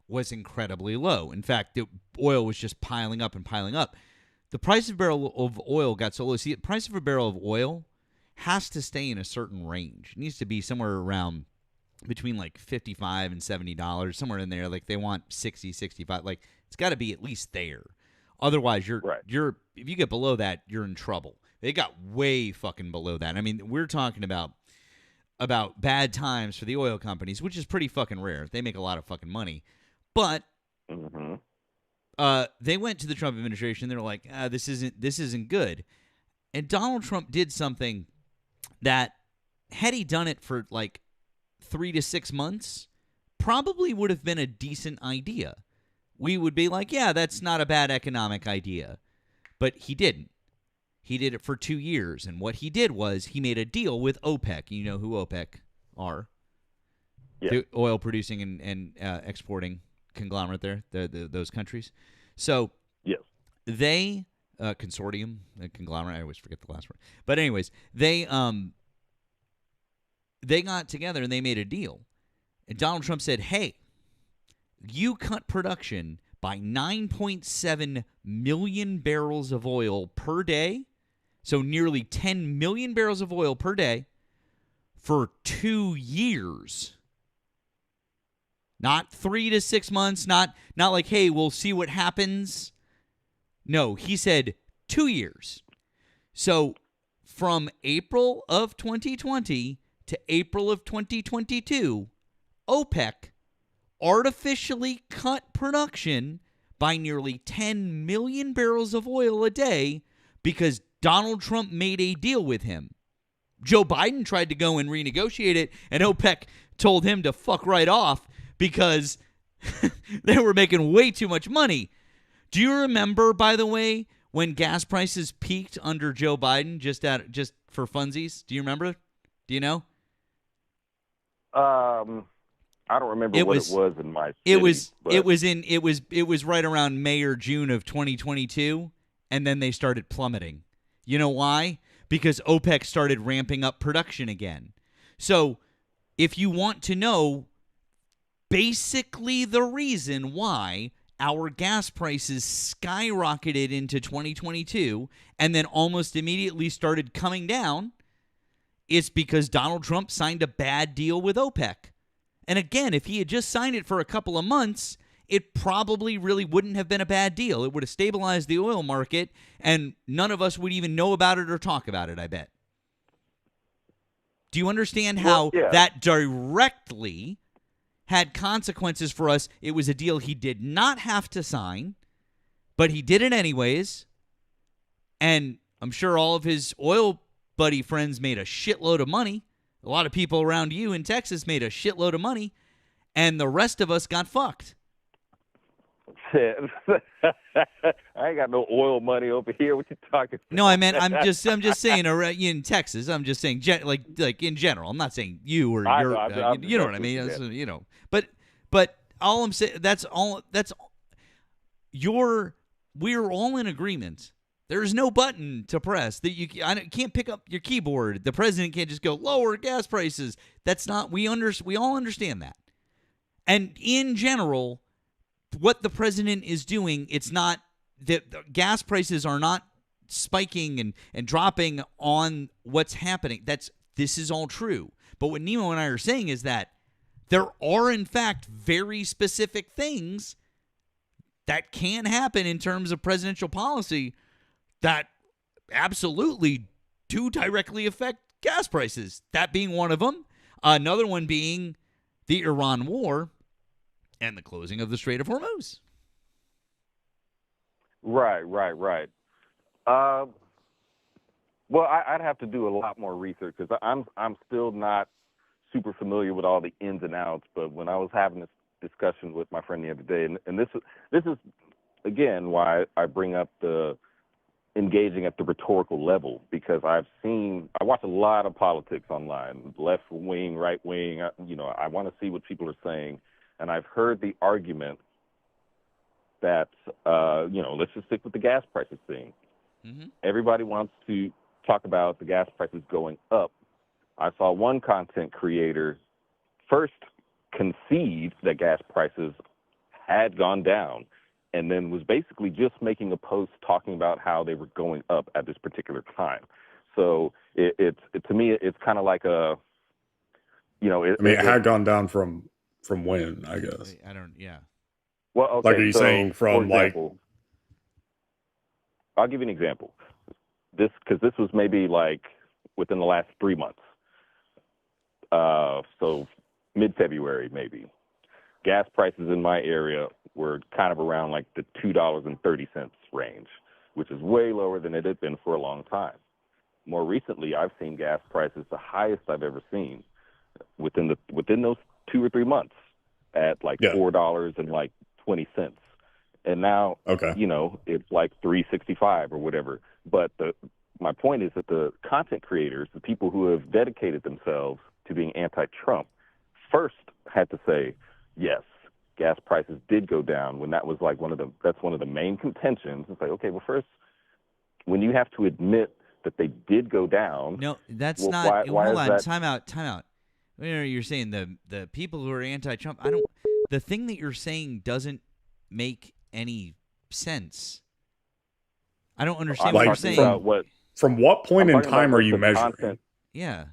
was incredibly low. In fact, the oil was just piling up and piling up. The price of a barrel of oil got so low. See, the price of a barrel of oil has to stay in a certain range. It needs to be somewhere around between like $55 and $70, somewhere in there. Like they want 60, 65. Like it's got to be at least there. Otherwise, you're if you get below that, you're in trouble. They got way fucking below that. I mean, we're talking about bad times for the oil companies, which is pretty fucking rare. They make a lot of fucking money. But they went to the Trump administration. They're like, this isn't good. And Donald Trump did something that, had he done it for like 3 to 6 months, probably would have been a decent idea. We would be like, yeah, that's not a bad economic idea. But he didn't. He did it for 2 years. And what he did was he made a deal with OPEC. You know who OPEC are? Yeah. The oil producing and exporting conglomerate there, those countries. So they, consortium, conglomerate, I always forget the last word. But anyways, they they got together and they made a deal. And Donald Trump said, hey, you cut production by 9.7 million barrels of oil per day, so nearly 10 million barrels of oil per day for 2 years. Not 3 to 6 months, not like, hey, we'll see what happens. No, he said 2 years. So from April of 2020 to April of 2022, OPEC artificially cut production by nearly 10 million barrels of oil a day because Donald Trump made a deal with him. Joe Biden tried to go and renegotiate it, and OPEC told him to fuck right off because they were making way too much money. Do you remember, by the way, when gas prices peaked under Joe Biden just for funsies? Do you remember? Do you know? I don't remember what it was in my city. It was right around May or June of 2022, and then they started plummeting. You know why? Because OPEC started ramping up production again. So, if you want to know basically the reason why our gas prices skyrocketed into 2022 and then almost immediately started coming down, it's because Donald Trump signed a bad deal with OPEC. And again, if he had just signed it for a couple of months, it probably really wouldn't have been a bad deal. It would have stabilized the oil market, and none of us would even know about it or talk about it, I bet. Do you understand how that directly had consequences for us? It was a deal he did not have to sign, but he did it anyways. And I'm sure all of his oil buddy friends made a shitload of money. A lot of people around you in Texas made a shitload of money, and the rest of us got fucked. I ain't got no oil money over here. What you talking about? No, I'm just saying in Texas. I'm just saying like in general. I'm not saying you or your. You know what I mean? You know, but all I'm saying we're all in agreement. There's no button to press that you can't pick up your keyboard. The president can't just go lower gas prices. That's not. We all understand that. And in general, what the president is doing, it's not that the gas prices are not spiking and dropping on what's happening. This is all true. But what Nemo and I are saying is that there are, in fact, very specific things that can happen in terms of presidential policy that absolutely do directly affect gas prices. That being one of them. Another one being the Iran war and the closing of the Strait of Hormuz. Right. Well, I'd have to do a lot more research because I'm still not super familiar with all the ins and outs. But when I was having this discussion with my friend the other day, and this is again why I bring up the engaging at the rhetorical level, because I watch a lot of politics online, left wing, right wing. I want to see what people are saying, and I've heard the argument that let's just stick with the gas prices thing. Mm-hmm. Everybody wants to talk about the gas prices going up. I saw one content creator first concede that gas prices had gone down, and then was basically just making a post talking about how they were going up at this particular time. So it to me, it's kind of like a, it had gone down from when, I guess. I don't, yeah. Well, okay, like, are you saying from, for example, I'll give you an example. Because this was maybe like within the last 3 months. So mid-February maybe. Gas prices in my area were kind of around like the $2.30 range, which is way lower than it had been for a long time. More recently, I've seen gas prices the highest I've ever seen within those 2 or 3 months at like $4.20. And now, it's like $3.65 or whatever. But my point is that the content creators, the people who have dedicated themselves to being anti-Trump, first had to say, yes, gas prices did go down, when that was like that's one of the main contentions. It's like, okay, well, first, when you have to admit that they did go down. No, that's well, not. why hold is on, that? time out. You're saying the people who are anti-Trump. I don't. The thing that you're saying doesn't make any sense. I don't understand what you're saying. From what point in time are you measuring? Content. Yeah.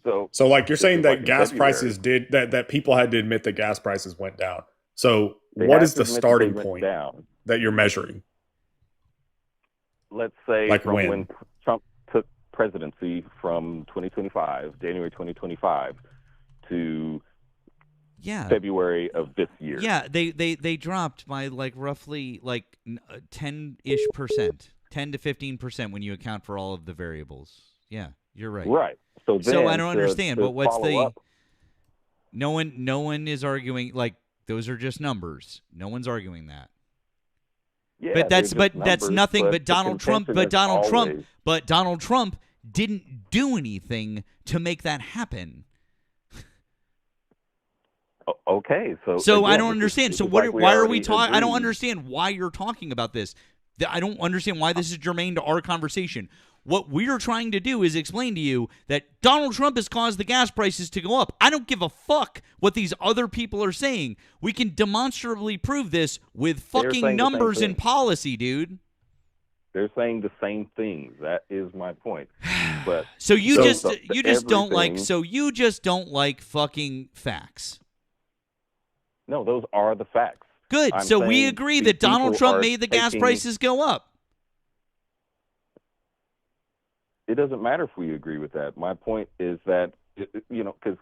So like you're saying that like gas prices that people had to admit that gas prices went down. So what is the starting point that you're measuring? Let's say like from when Trump took presidency from 2025, January 2025 to February of this year. Yeah, they dropped by like roughly like 10-ish%, 10 to 15% when you account for all of the variables. Yeah, you're right. Right. So I don't understand. But what's the? No one is arguing. Like those are just numbers. No one's arguing that. Yeah, but that's nothing. But Donald Trump. But Donald Trump didn't do anything to make that happen. Okay, so again, I don't understand. So why are we talking? I don't understand why you're talking about this. I don't understand why this is germane to our conversation. What we're trying to do is explain to you that Donald Trump has caused the gas prices to go up. I don't give a fuck what these other people are saying. We can demonstrably prove this with fucking numbers and policy, dude. They're saying the same things. That is my point. But so you just don't like fucking facts. No, those are the facts. Good. So we agree that Donald Trump made the gas prices go up. It doesn't matter if we agree with that. My point is that, because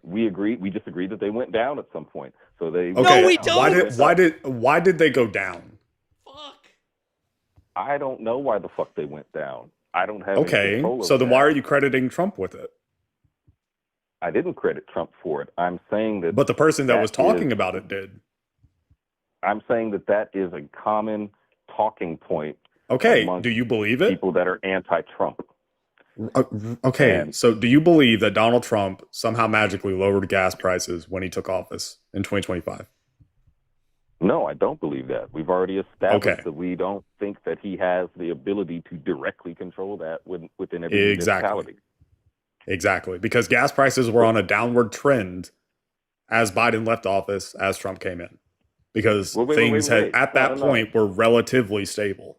we just agreed that they went down at some point. So they No, we don't. Why did they go down? Fuck. I don't know why the fuck they went down. I don't have any control over so then that. why are you crediting Trump with it? I didn't credit Trump for it. I'm saying that. But the person that was talking about it did. I'm saying that is a common talking point. Okay, do you believe it? People that are anti-Trump. Okay, so do you believe that Donald Trump somehow magically lowered gas prices when he took office in 2025? No, I don't believe that. We've already established that we don't think that he has the ability to directly control that within every municipality. Exactly, because gas prices were on a downward trend as Biden left office, as Trump came in. Because things at that point were relatively stable.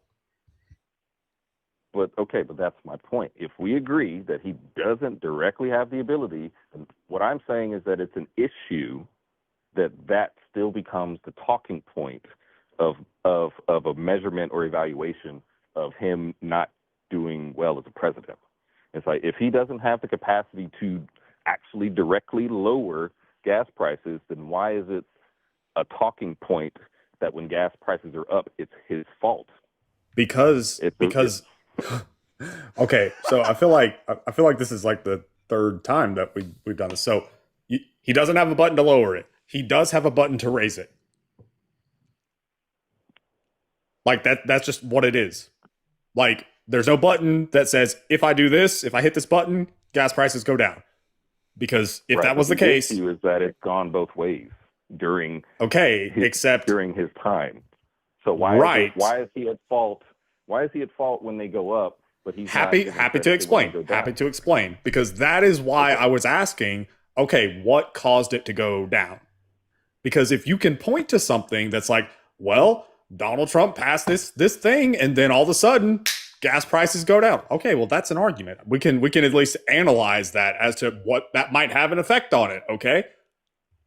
But that's my point. If we agree that he doesn't directly have the ability, what I'm saying is that it's an issue that still becomes the talking point of a measurement or evaluation of him not doing well as a president. It's like if he doesn't have the capacity to actually directly lower gas prices, then why is it a talking point that when gas prices are up, it's his fault? Because okay, so I feel like this is like the third time that we've done this. So he doesn't have a button to lower it. He does have a button to raise it. Like that's just what it is. Like there's no button that says if I do this, if I hit this button, gas prices go down. Because if that was the case, issue is that it's gone both ways during during his time. So why is he at fault? Why is he at fault when they go up? But he's happy to explain. Happy to explain, because that is why I was asking. Okay, what caused it to go down? Because if you can point to something that's like, well, Donald Trump passed this thing, and then all of a sudden gas prices go down. Okay, well that's an argument. We can at least analyze that as to what that might have an effect on it. Okay,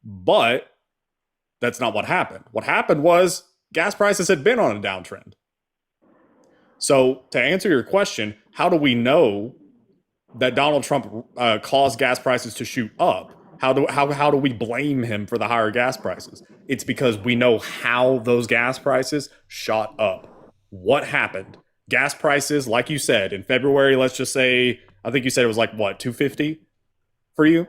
but that's not what happened. What happened was gas prices had been on a downtrend. So to answer your question, how do we know that Donald Trump caused gas prices to shoot up? How do we blame him for the higher gas prices? It's because we know how those gas prices shot up. What happened? Gas prices, like you said, in February, let's just say, I think you said it was like, what, $2.50 for you?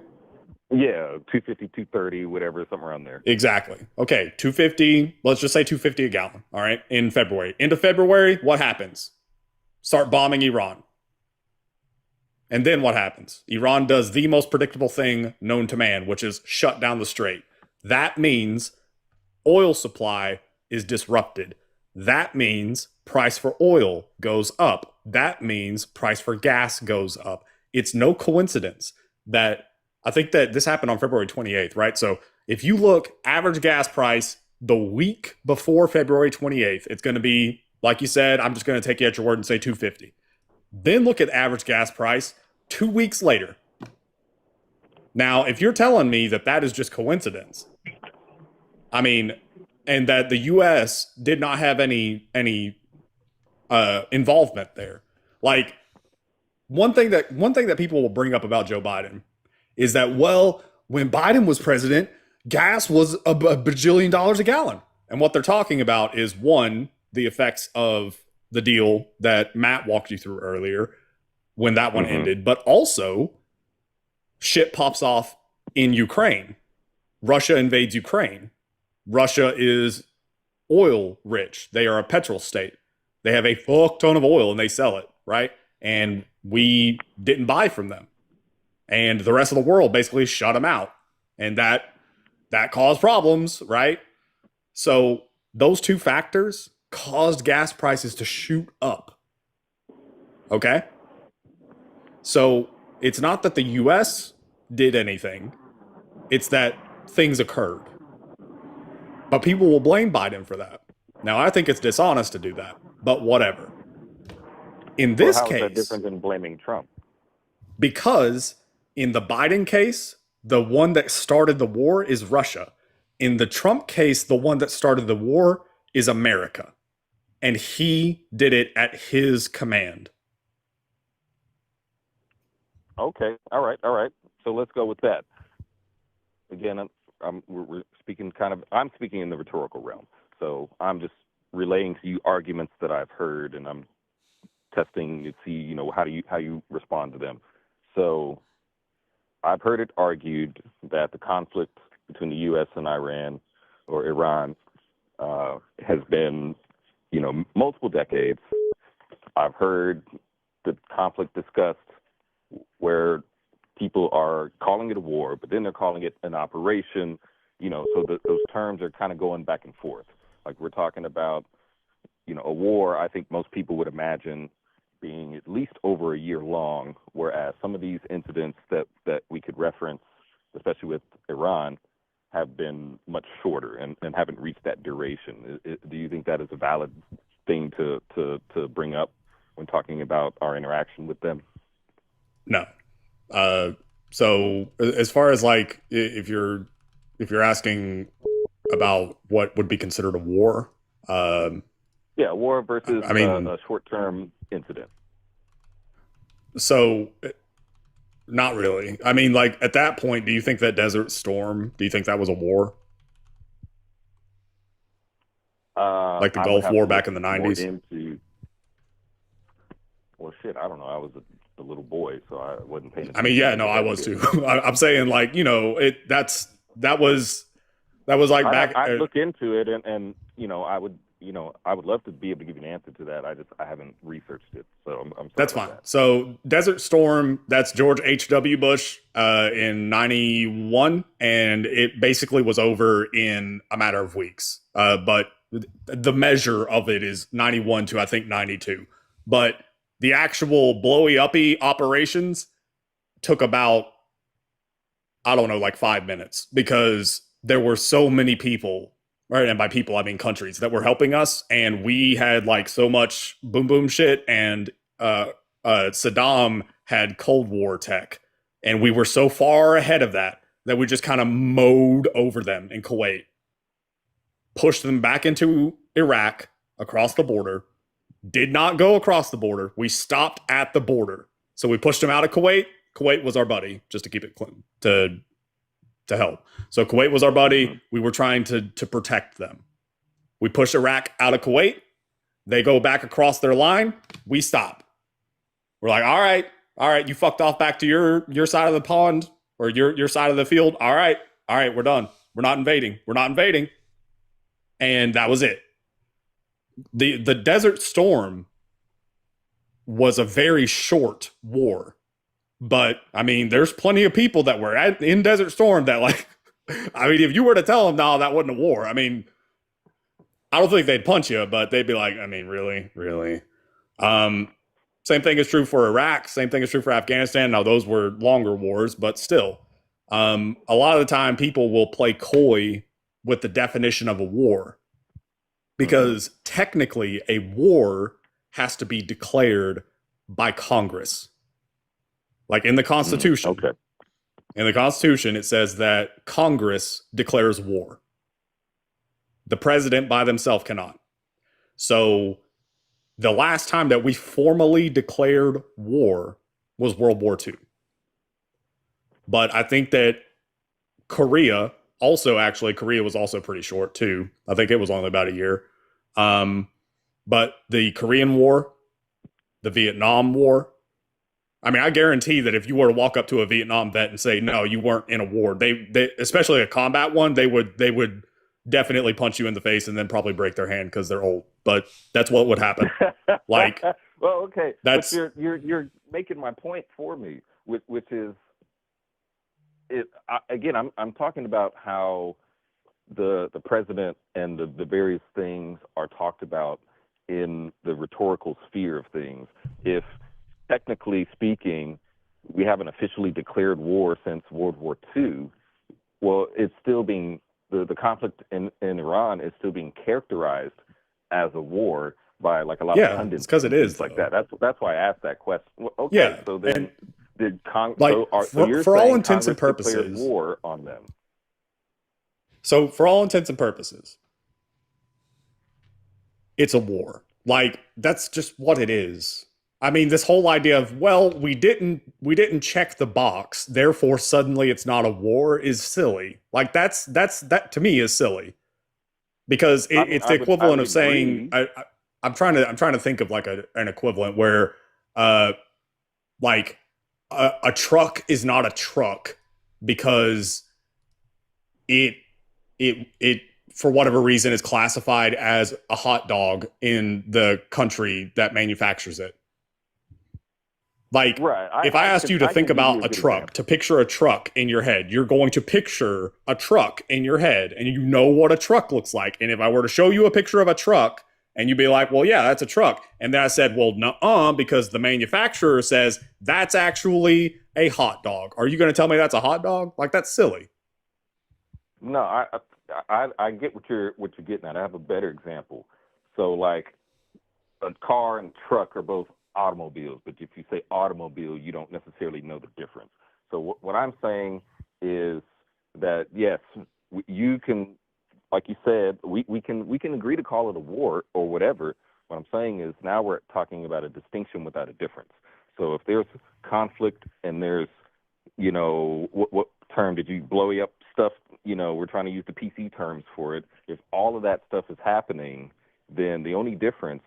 Yeah, $2.50, $2.30, whatever, somewhere around there. Exactly. Okay, $2.50, let's just say $2.50 a gallon, all right, in February. Into February, what happens? Start bombing Iran. And then what happens? Iran does the most predictable thing known to man, which is shut down the strait. That means oil supply is disrupted. That means price for oil goes up. That means price for gas goes up. It's no coincidence that I think that this happened on February 28th, right? So if you look average gas price the week before February 28th, it's going to be, like you said, I'm just going to take you at your word and say 250. Then look at average gas price 2 weeks later. Now, if you're telling me that that is just coincidence, I mean, and that the U.S. did not have any involvement there, like one thing that people will bring up about Joe Biden is that, well, when Biden was president, gas was a bajillion dollars a gallon, and what they're talking about is one, the effects of the deal that Matt walked you through earlier when that one ended, but also shit pops off in Ukraine. Russia invades Ukraine. Russia is oil rich. They are a petrol state. They have a fuck ton of oil and they sell it, right? And we didn't buy from them. And the rest of the world basically shut them out. And that caused problems, right? So those two factors caused gas prices to shoot up. Okay? So it's not that the US did anything. It's that things occurred. But people will blame Biden for that. Now, I think it's dishonest to do that, but whatever. In this how case, is that different than blaming Trump? Because in the Biden case, the one that started the war is Russia. In the Trump case, the one that started the war is America. And he did it at his command. Okay, all right. So let's go with that. Again, we're speaking I'm speaking in the rhetorical realm. So I'm just relaying to you arguments that I've heard, and I'm testing to see, how you respond to them. So I've heard it argued that the conflict between the U.S. and Iran or Iran has been, multiple decades. I've heard the conflict discussed where people are calling it a war, but then they're calling it an operation, so those terms are kind of going back and forth. Like we're talking about, a war, I think most people would imagine being at least over a year long, whereas some of these incidents that we could reference, especially with Iran, have been much shorter and haven't reached that duration. Do you think that is a valid thing to bring up when talking about our interaction with them? No. So as far as like, if you're asking about what would be considered a war, war versus a short-term incident. So not really. I mean, like at that point, do you think that Desert Storm, do you think that was a war? Like the Gulf War back in the 90s? Well, shit, I don't know. I was a little boy, so I wasn't paying attention. I mean, yeah, no, I was too. I'm saying like, that was like back. I'd look into it and I would love to be able to give you an answer to that. I haven't researched it, so I'm sorry. That's fine. So Desert Storm, that's George H.W. Bush in 91, and it basically was over in a matter of weeks. But the measure of it is 91 to I think 92. But the actual blowy uppy operations took about, I don't know, like 5 minutes because there were so many people, right? And by people, I mean countries that were helping us. And we had like so much boom, boom shit. And Saddam had Cold War tech. And we were so far ahead of that we just kind of mowed over them in Kuwait, pushed them back into Iraq across the border, did not go across the border. We stopped at the border. So we pushed them out of Kuwait. Kuwait was our buddy, just to keep it clean, to help. So Kuwait was our buddy. We were trying to protect them. We push Iraq out of Kuwait. They go back across their line. We stop. We're like, all right, you fucked off back to your side of the pond or your side of the field. All right, we're done. We're not invading. And that was it. The Desert Storm was a very short war. But, I mean, there's plenty of people that were in Desert Storm that, like, I mean, if you were to tell them, no, that wasn't a war, I mean, I don't think they'd punch you, but they'd be like, I mean, really? Same thing is true for Iraq. Same thing is true for Afghanistan. Now, those were longer wars, but still. A lot of the time people will play coy with the definition of a war because technically a war has to be declared by Congress. Like in the Constitution. Okay. In the Constitution, it says that Congress declares war. The president by themselves cannot. So the last time that we formally declared war was World War II. But I think that Korea was also pretty short too. I think it was only about a year. But the Korean War, the Vietnam War, I mean, I guarantee that if you were to walk up to a Vietnam vet and say, no, you weren't in a war, they especially a combat one, they would definitely punch you in the face and then probably break their hand because they're old. But that's what would happen. Like, well, okay, that's but you're making my point for me, which is again, I'm talking about how the president and the various things are talked about in the rhetorical sphere of things. If technically speaking, we haven't officially declared war since World War II, well, it's still being the conflict in Iran is still being characterized as a war by like a lot of pundits. It's because it is like that. That's why I asked that question. Well, okay, yeah, so then did for all intents and purposes, war on them? So for all intents and purposes, it's a war. Like that's just what it is. I mean, this whole idea of, well, we didn't check the box, therefore suddenly it's not a war is silly. Like that to me is silly. Because it's the equivalent of saying I'm trying to think of like an equivalent where like a truck is not a truck because it for whatever reason is classified as a hot dog in the country that manufactures it. Like, right. If I asked you to think about a truck, to picture a truck in your head, you're going to picture a truck in your head, and you know what a truck looks like. And if I were to show you a picture of a truck, and you'd be like, well, yeah, that's a truck. And then I said, well, nuh-uh, because the manufacturer says that's actually a hot dog. Are you going to tell me that's a hot dog? Like, that's silly. No, I get what you're getting at. I have a better example. So, like, a car and truck are both automobiles, but if you say automobile, you don't necessarily know the difference. So what I'm saying is that yes, you can, like you said, we can agree to call it a war or whatever. What I'm saying is now we're talking about a distinction without a difference. So if there's conflict and there's, you know, what term did you blow up stuff? You know, we're trying to use the PC terms for it. If all of that stuff is happening, then the only difference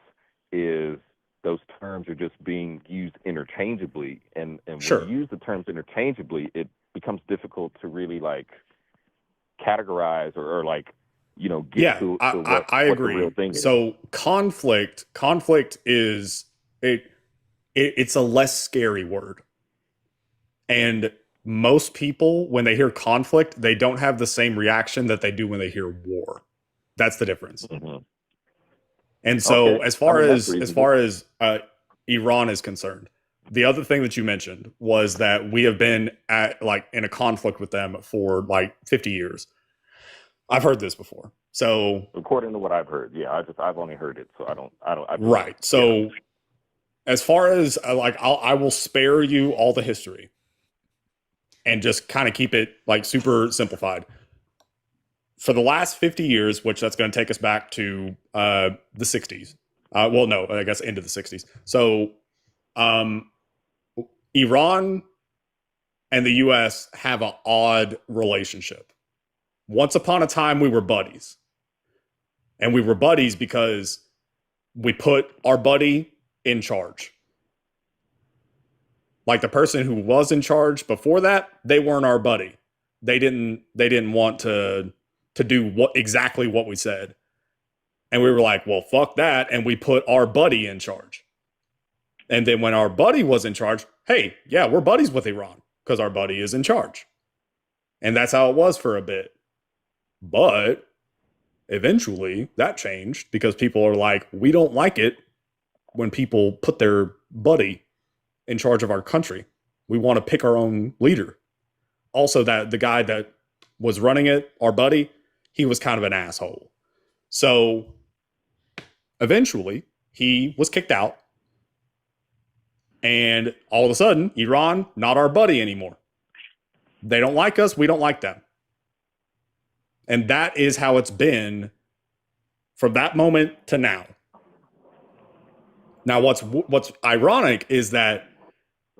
is those terms are just being used interchangeably, and when you use the terms interchangeably, it becomes difficult to really like categorize or like, you know, get to what agree. What the real thing is. So conflict is it's a less scary word, and most people when they hear conflict, they don't have the same reaction that they do when they hear war. That's the difference. Mm-hmm. And so as far as Iran is concerned, the other thing that you mentioned was that we have been in a conflict with them for like 50 years. I've heard this before. So according to what I've heard, yeah, I've only heard it, so I don't. Right. So as far as I will spare you all the history and just kind of keep it like super simplified. For the last 50 years, which that's going to take us back to the 60s. Well, no, I guess into the 60s. So Iran and the U.S. have an odd relationship. Once upon a time, we were buddies. And we were buddies because we put our buddy in charge. Like the person who was in charge before that, they weren't our buddy. They didn't want to do exactly what we said. And we were like, well, fuck that. And we put our buddy in charge. And then when our buddy was in charge, hey, yeah, we're buddies with Iran because our buddy is in charge. And that's how it was for a bit. But eventually that changed because people are like, we don't like it when people put their buddy in charge of our country. We want to pick our own leader. also that the guy that was running it, our buddy, he was kind of an asshole. So eventually he was kicked out. And all of a sudden, Iran, not our buddy anymore. They don't like us. We don't like them. And that is how it's been from that moment to now. Now, what's ironic is that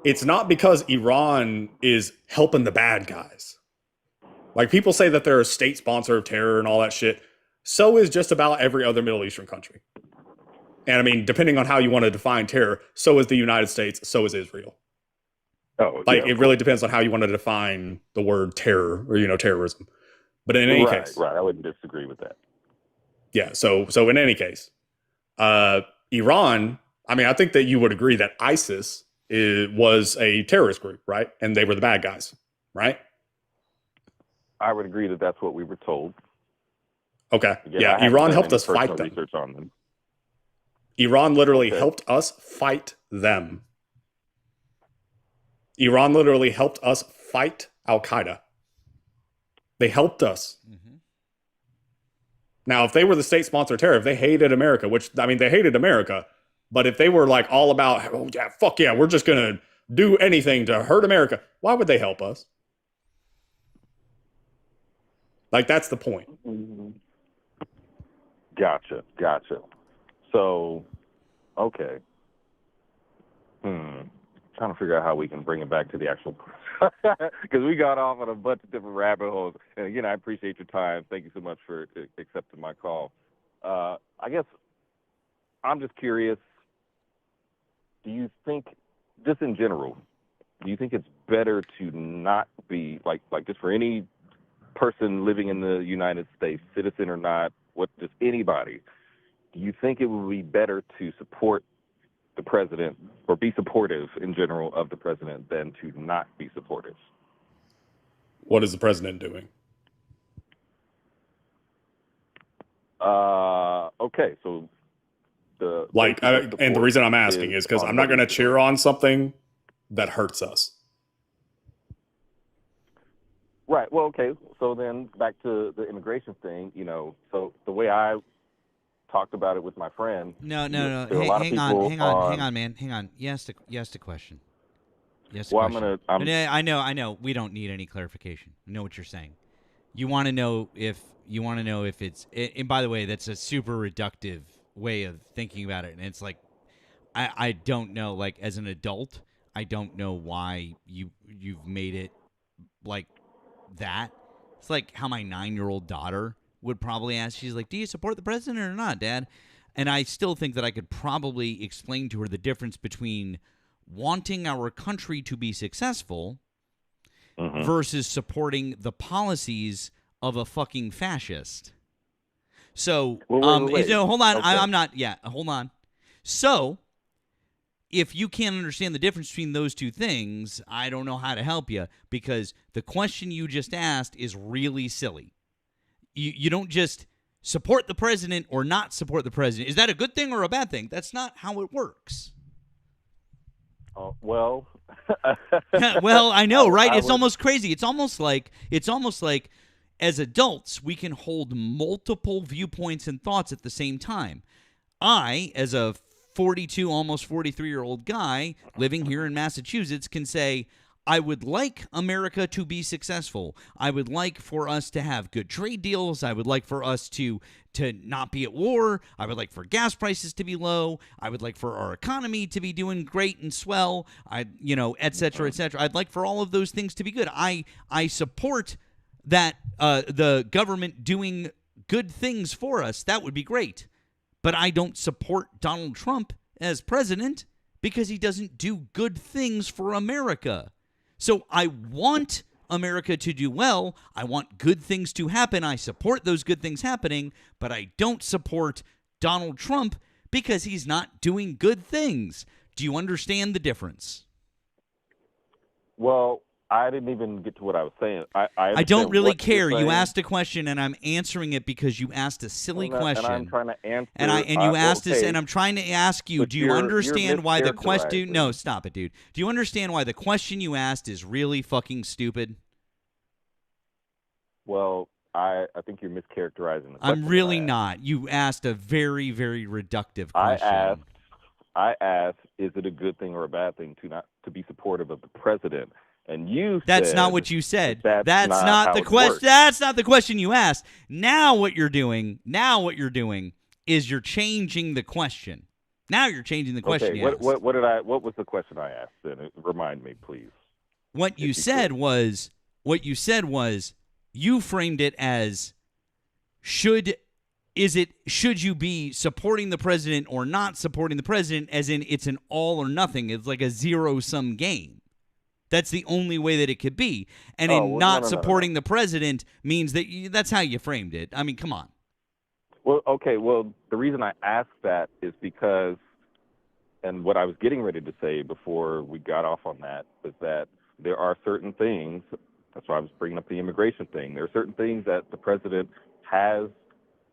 it's not because Iran is helping the bad guys. Like, people say that they're a state sponsor of terror and all that shit. So is just about every other Middle Eastern country. And I mean, depending on how you want to define terror, so is the United States, so is Israel. Oh, like yeah, it really depends on how you want to define the word terror or, terrorism. But in any case, right, I wouldn't disagree with that. Yeah. So in any case, Iran. I mean, I think that you would agree that ISIS was a terrorist group, right? And they were the bad guys, right? I would agree that that's what we were told. Okay. Again, yeah. Iran helped us fight them. Research on them. Iran literally helped us fight them. Iran literally helped us fight Al-Qaeda. They helped us. Mm-hmm. Now, if they were the state-sponsored terror, if they hated America, which, I mean, they hated America, but if they were like all about, oh, yeah, fuck yeah, we're just going to do anything to hurt America, why would they help us? Like, that's the point. Mm-hmm. Gotcha. So, okay. Trying to figure out how we can bring it back to the actual, because we got off on a bunch of different rabbit holes. And again, I appreciate your time. Thank you so much for accepting my call. I guess I'm just curious. Do you think, just in general, do you think it's better to not be like just for any person living in the United States, citizen or not, just anybody? Do you think it would be better to support the president or be supportive in general of the president than to not be supportive? What is the president doing? Okay, so and the reason I'm asking is because I'm not going to cheer on something that hurts us. Right. Well, okay. So then back to the immigration thing, so the way I talked about it with my friend. No. Hey, hang on, man. Hang on. You asked a question. Yes. Well, question. I know. We don't need any clarification. I know what you're saying. You want to know if it's. And by the way, that's a super reductive way of thinking about it. And it's like, I don't know. Like, as an adult, I don't know why you've made it like that. It's like how my 9-year-old daughter would probably ask. She's like, do you support the president or not, Dad? And I still think that I could probably explain to her the difference between wanting our country to be successful versus supporting the policies of a fucking fascist. So, wait. Hold on. Okay. I'm not. Yeah, hold on. So, if you can't understand the difference between those two things, I don't know how to help you, because the question you just asked is really silly. You don't just support the president or not support the president. Is that a good thing or a bad thing? That's not how it works. Well, well, I know, right? It's almost crazy. It's almost like as adults, we can hold multiple viewpoints and thoughts at the same time. I, as a 42, almost 43-year-old guy living here in Massachusetts, can say, I would like America to be successful. I would like for us to have good trade deals. I would like for us to not be at war. I would like for gas prices to be low. I would like for our economy to be doing great and swell. Et cetera, et cetera. I'd like for all of those things to be good. I support that the government doing good things for us. That would be great. But I don't support Donald Trump as president because he doesn't do good things for America. So I want America to do well. I want good things to happen. I support those good things happening, but I don't support Donald Trump because he's not doing good things. Do you understand the difference? Well, I didn't even get to what I was saying. I don't really care. You asked a question, and I'm answering it because you asked a silly question. And I'm trying to answer. And I'm trying to ask you. Do you understand why the question? No, stop it, dude. Do you understand why the question you asked is really fucking stupid? Well, I think you're mischaracterizing the question. I'm really not. You asked a very, very reductive I question. asked, is it a good thing or a bad thing to be supportive of the president? And you That's said not what you said. That's not the question. That's not the question you asked. Now what you're doing is you're changing the question. Now you're changing the question. Okay. What was the question I asked then? Remind me, please. What you said was you framed it as should you be supporting the president or not supporting the president, as in it's an all or nothing. It's like a zero-sum game. That's the only way that it could be. And supporting the president means that's how you framed it. I mean, come on. Well, okay. Well, the reason I asked that is because, and what I was getting ready to say before we got off on that was that there are certain things, that's why I was bringing up the immigration thing. There are certain things that the president has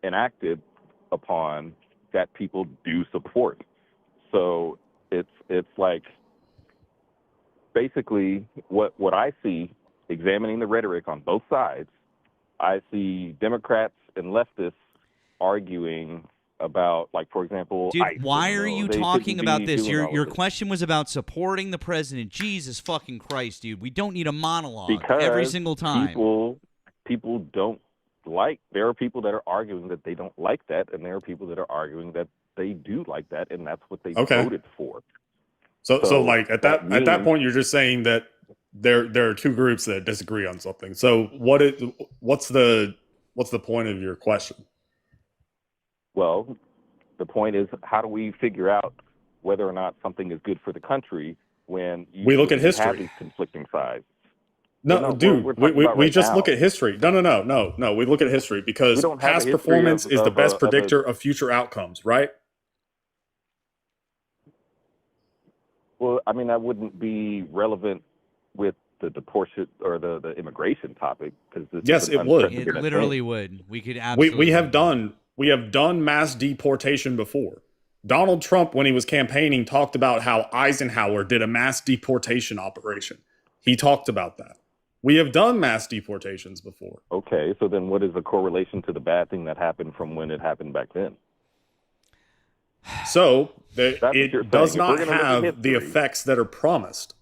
enacted upon that people do support. So it's like, basically, what I see, examining the rhetoric on both sides, I see Democrats and leftists arguing about, like, for example, dude, ICE, why are you talking about this? Your this. question was about supporting the president. Jesus fucking Christ, dude. We don't need a monologue because every single time. People don't like. There are people that are arguing that they don't like that, and there are people that are arguing that they do like that, and that's what they voted for. So like at that point, you're just saying that there are two groups that disagree on something. So what's the point of your question? Well, the point is, how do we figure out whether or not something is good for the country when we look at history? Have these conflicting sides. No, dude, we just look at history. No. We look at history because past performance is the best predictor of future outcomes, right? Well, I mean, that wouldn't be relevant with the deportation or the immigration topic, because yes, it would. It literally would. We could absolutely. We have done mass deportation before. Donald Trump, when he was campaigning, talked about how Eisenhower did a mass deportation operation. He talked about that. We have done mass deportations before. Okay, so then what is the correlation to the bad thing that happened from when it happened back then? So it does not have the effects that are promised.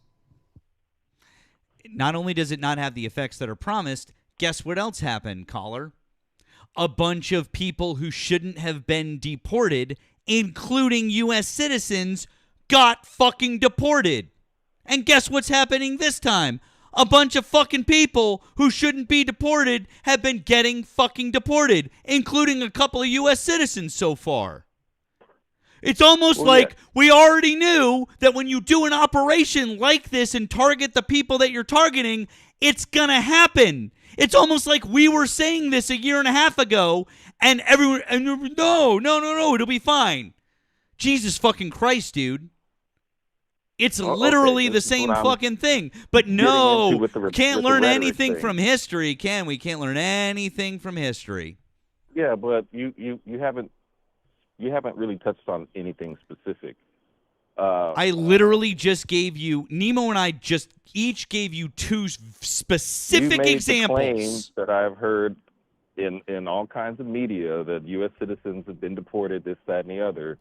Not only does it not have the effects that are promised, guess what else happened, caller? A bunch of people who shouldn't have been deported, including U.S. citizens, got fucking deported. And guess what's happening this time? A bunch of fucking people who shouldn't be deported have been getting fucking deported, including a couple of U.S. citizens so far. It's almost we already knew that when you do an operation like this and target the people that you're targeting, it's going to happen. It's almost like we were saying this a year and a half ago, and everyone, no, it'll be fine. Jesus fucking Christ, dude. It's literally the same fucking thing. But no, can't learn anything from history, can we? Can't learn anything from history. Yeah, but you haven't really touched on anything specific. I literally just gave you, Nemo and I just each gave you two specific examples. The claims that I've heard in all kinds of media that U.S. citizens have been deported, this, that, and the other.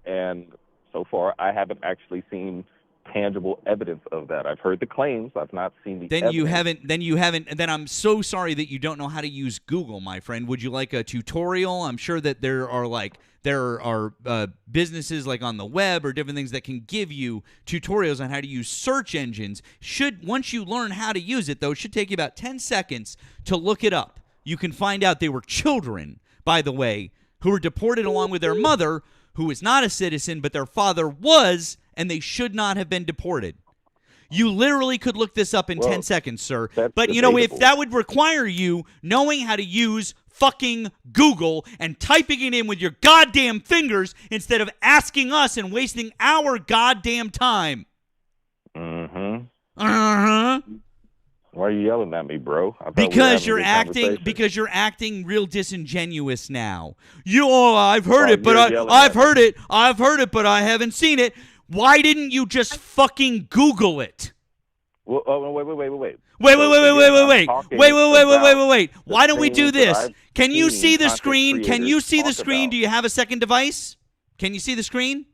And so far, I haven't actually seen tangible evidence of that. I've heard the claims. I've not seen the evidence. Then I'm so sorry that you don't know how to use Google, my friend. Would you like a tutorial? I'm sure that there are businesses like on the web or different things that can give you tutorials on how to use search engines. Once you learn how to use it, though, it should take you about 10 seconds to look it up. You can find out they were children, by the way, who were deported along with their mother, who is not a citizen, but their father was, and they should not have been deported. You literally could look this up in 10 seconds, sir. But, you know, if that would require you knowing how to use fucking Google and typing it in with your goddamn fingers instead of asking us and wasting our goddamn time. Mm-hmm. Uh-huh. Why are you yelling at me, bro? Because you're acting real disingenuous now. I've heard it, but I've heard it, but I haven't seen it. Why didn't you just fucking Google it? Well, wait. Wait. talking Wait. the Why don't we do things that this? I've Can you seen see the content screen? Can you creators see the talk screen? about. Do you have a second device? Can you see the screen?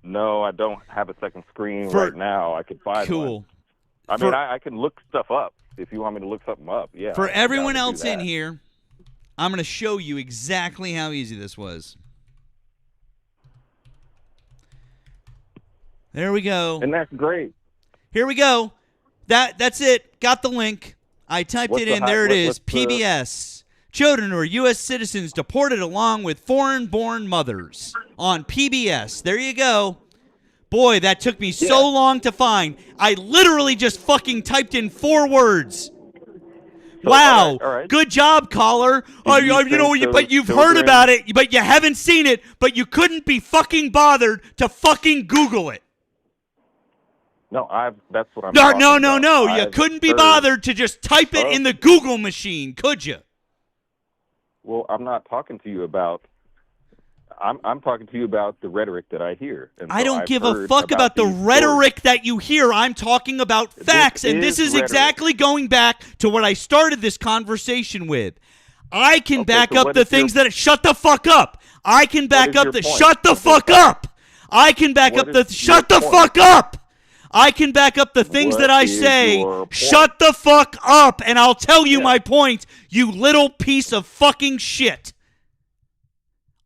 No, I don't have a second screen right now. I could find one. I mean, I can look stuff up if you want me to look something up. Yeah. For I'm everyone down to do else in that. here, I'm going to show you exactly how easy this was. There we go. And that's great. Here we go. That's it. Got the link. I typed it in. There it is. PBS. Children who are U.S. citizens deported along with foreign-born mothers on PBS. There you go. Boy, that took me so long to find. I literally just fucking typed in 4 words. Wow. All right. Good job, caller. But you've heard about it, but you haven't seen it, but you couldn't be fucking bothered to fucking Google it. No, that's what I'm talking about. No. You couldn't be bothered to just type it in the Google machine, could you? Well, I'm not talking to you about. I'm talking to you about the rhetoric that I hear. And I so don't I've give a heard fuck about the rhetoric that you hear. I'm talking about facts, and this is exactly going back to what I started this conversation with. I can back up the things that. Shut the fuck up. I can back up the. Shut the fuck up. I can back up the. Shut the fuck up. I can back up the things that I say. Shut the fuck up, and I'll tell you my point, you little piece of fucking shit.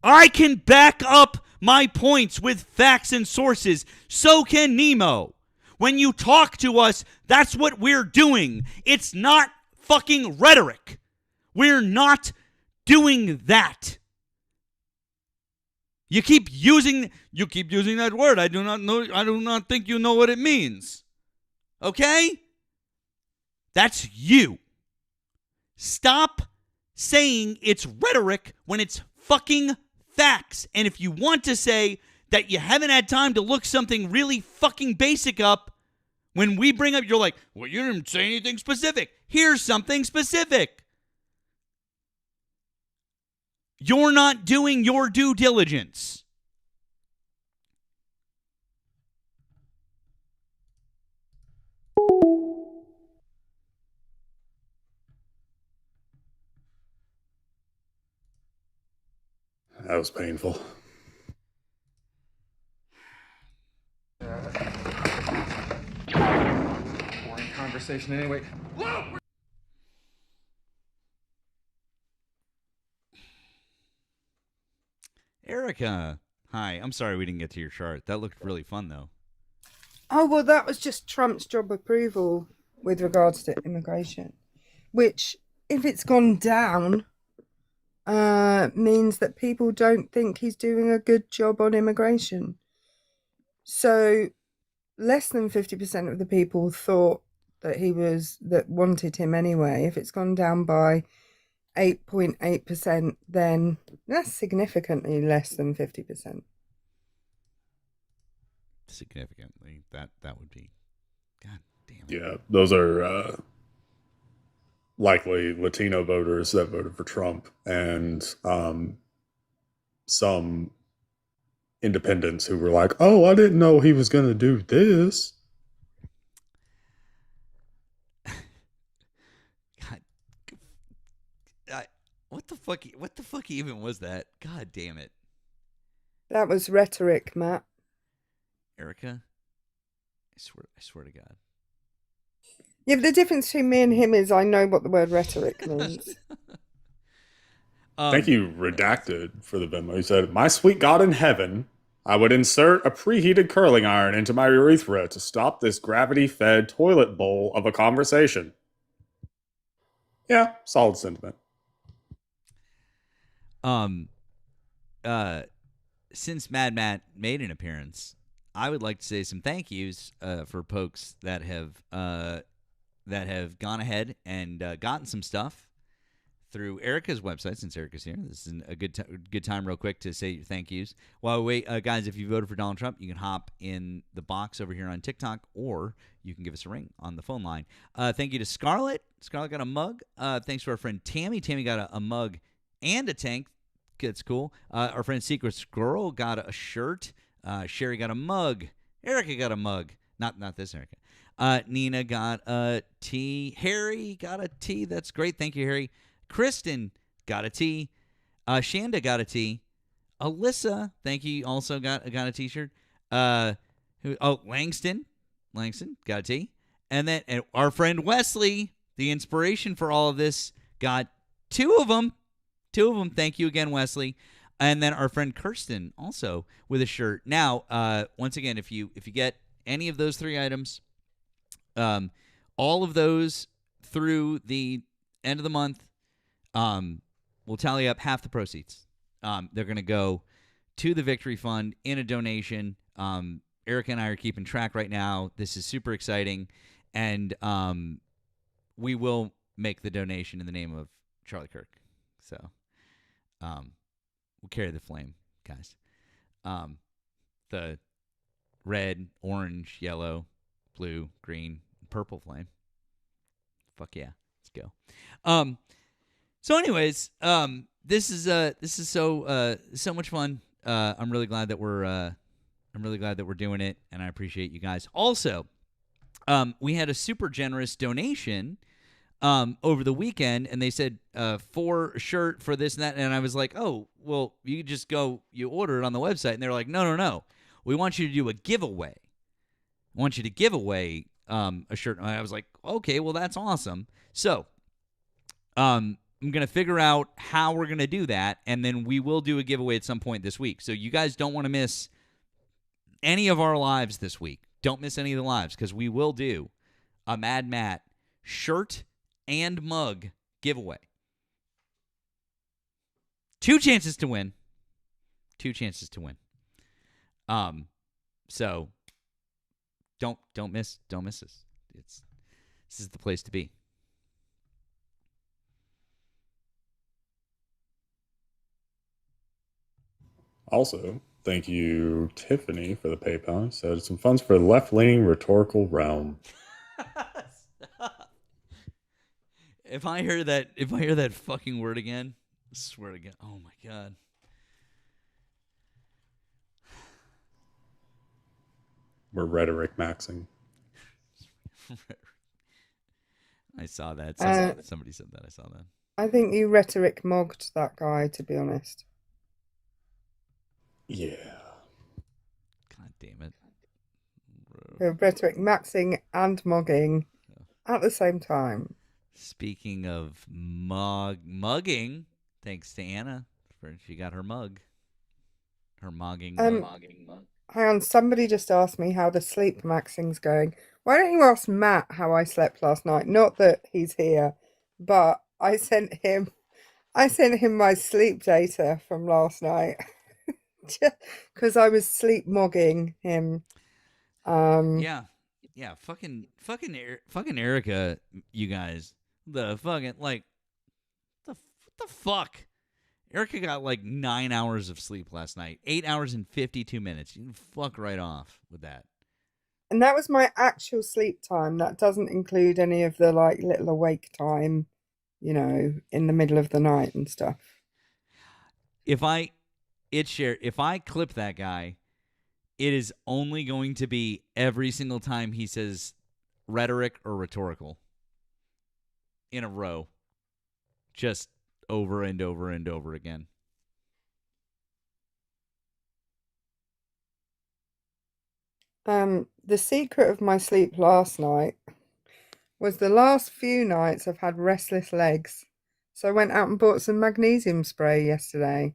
I can back up my points with facts and sources. So can Nemo. When you talk to us, that's what we're doing. It's not fucking rhetoric. We're not doing that. You keep using that word. I do not think you know what it means. Okay? That's you. Stop saying it's rhetoric when it's fucking facts. And if you want to say that you haven't had time to look something really fucking basic up, when we bring up, you're like, well, you didn't say anything specific. Here's something specific. You're not doing your due diligence. That was painful. Boring conversation anyway. Erika, hi. I'm sorry we didn't get to your chart. That looked really fun, though. Oh, well, that was just Trump's job approval with regards to immigration, which, if it's gone down, means that people don't think he's doing a good job on immigration. So less than 50% of the people thought that wanted him anyway. If it's gone down by 8.8%, then that's significantly less than 50%. Significantly. That would be. God damn it. Yeah, those are likely Latino voters that voted for Trump, and some independents who were like, oh, I didn't know he was going to do this. God, what the fuck even was that? God damn it. That was rhetoric, Matt. Erika, I swear to God. Yeah, but the difference between me and him is I know what the word rhetoric means. Thank you, Redacted, for the Venmo. He said, my sweet God in heaven, I would insert a preheated curling iron into my urethra to stop this gravity-fed toilet bowl of a conversation. Yeah, solid sentiment. Since Mad Matt made an appearance, I would like to say some thank yous for folks that have gone ahead and gotten some stuff through Erika's website. Since Erika's here, this is a good time real quick to say your thank yous. While we wait, guys, if you voted for Donald Trump, you can hop in the box over here on TikTok, or you can give us a ring on the phone line. Thank you to Scarlett. Scarlett got a mug. Thanks to our friend Tammy. Tammy got a mug and a tank. That's cool. Our friend Secret Squirrel got a shirt. Sherry got a mug. Erika got a mug. Not this Erika. Nina got a T. Harry got a T. That's great. Thank you, Harry. Kristen got a T. Shanda got a T. Alyssa, thank you, also got a T-shirt. Langston got a T. And then our friend Wesley, the inspiration for all of this, got two of them. Thank you again, Wesley. And then our friend Kirsten also with a shirt. Now, once again, if you get any of those 3 items, all of those through the end of the month, will tally up half the proceeds. They're going to go to the Victory Fund in a donation. Erika and I are keeping track right now. This is super exciting. And we will make the donation in the name of Charlie Kirk. So we'll carry the flame, guys. The red, orange, yellow, blue, green, purple flame. Fuck yeah. Let's go. So anyways, this is so much fun. I'm really glad that we're doing it, and I appreciate you guys. Also, we had a super generous donation over the weekend, and they said for a shirt for this and that, and I was like, oh, well, you just go, you order it on the website, and they're like, no, we want you to do a giveaway. I want you to give away a shirt. And I was like, okay, well, that's awesome. So, I'm going to figure out how we're going to do that, and then we will do a giveaway at some point this week. So you guys don't want to miss any of our lives this week. Don't miss any of the lives, because we will do a Mad Matt shirt and mug giveaway. 2 chances to win. So don't miss this. This is the place to be. Also, thank you, Tiffany, for the PayPal. So some funds for the left-leaning rhetorical realm. If I hear that fucking word again, I swear to God. Oh my God. We're rhetoric maxing. I saw that. Somebody said that. I saw that. I think you rhetoric mogged that guy, to be honest. Yeah. God damn it. You're rhetoric maxing and mogging at the same time. Speaking of mugging, thanks to Anna for she got her mug. Her mogging mug. Hang on, somebody just asked me how the sleep maxing's going. Why don't you ask Matt how I slept last night? Not that he's here, but I sent him my sleep data from last night because I was sleep mogging him. Yeah, fucking Erika, you guys. The fucking the fuck. Erika got 9 hours of sleep last night. 8 hours and 52 minutes. You can fuck right off with that. And that was my actual sleep time. That doesn't include any of the little awake time, in the middle of the night and stuff. If I clip that guy, it is only going to be every single time he says rhetoric or rhetorical in a row. Just over and over and over again. The secret of my sleep last night was the last few nights I've had restless legs. So I went out and bought some magnesium spray yesterday.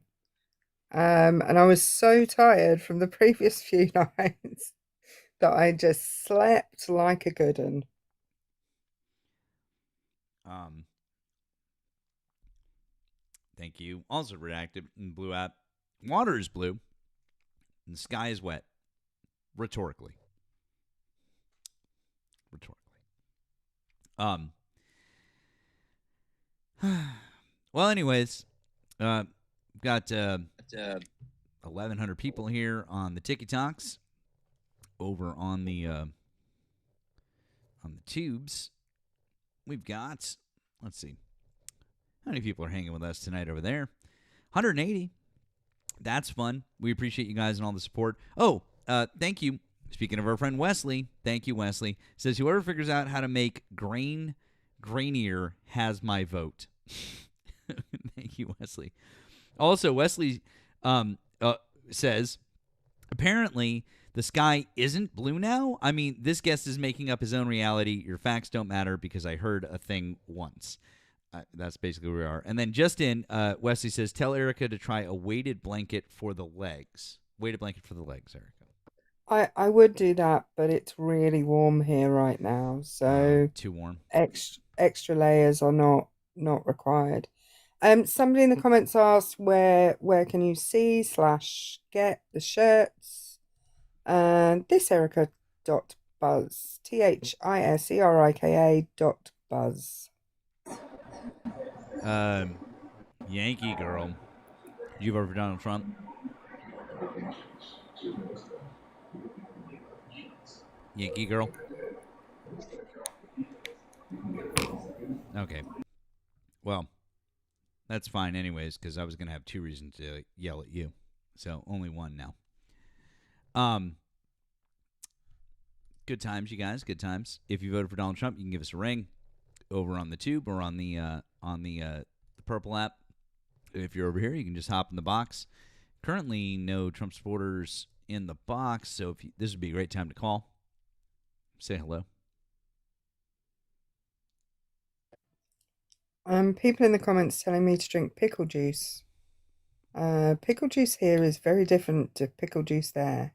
And I was so tired from the previous few nights that I just slept like a good one. Thank you. Also redacted in Blue app. Water is blue and the sky is wet. Rhetorically. Well, anyways, got 1,100 people here on the TikToks. Over on the tubes, we've got, let's see, how many people are hanging with us tonight over there? 180. That's fun. We appreciate you guys and all the support. Oh, thank you Speaking of our friend Wesley, thank you, Wesley, says whoever figures out how to make grain grainier has my vote. Thank you, Wesley. Also, Wesley says, apparently the sky isn't blue now. I mean, this guest is making up his own reality. Your facts don't matter because I heard a thing once. That's basically where we are. And then just in, Wesley says, tell Erika to try a weighted blanket for the legs. Weighted blanket for the legs, Erika. I would do that, but it's really warm here right now, so too warm. Extra layers are not required. Somebody in the comments asked where can you see / get the shirts, and this Erika.buzz, THISERIKA.buzz. Yankee girl. Did you vote for Donald Trump? Yankee girl? Okay. Well, that's fine anyways, because I was going to have 2 reasons to yell at you. So only one now. Good times, you guys. Good times. If you voted for Donald Trump, you can give us a ring over on the tube or on the Purple app. If you're over here, you can just hop in the box. Currently, no Trump supporters in the box, so this would be a great time to call. Say hello. People in the comments telling me to drink pickle juice. Pickle juice here is very different to pickle juice there.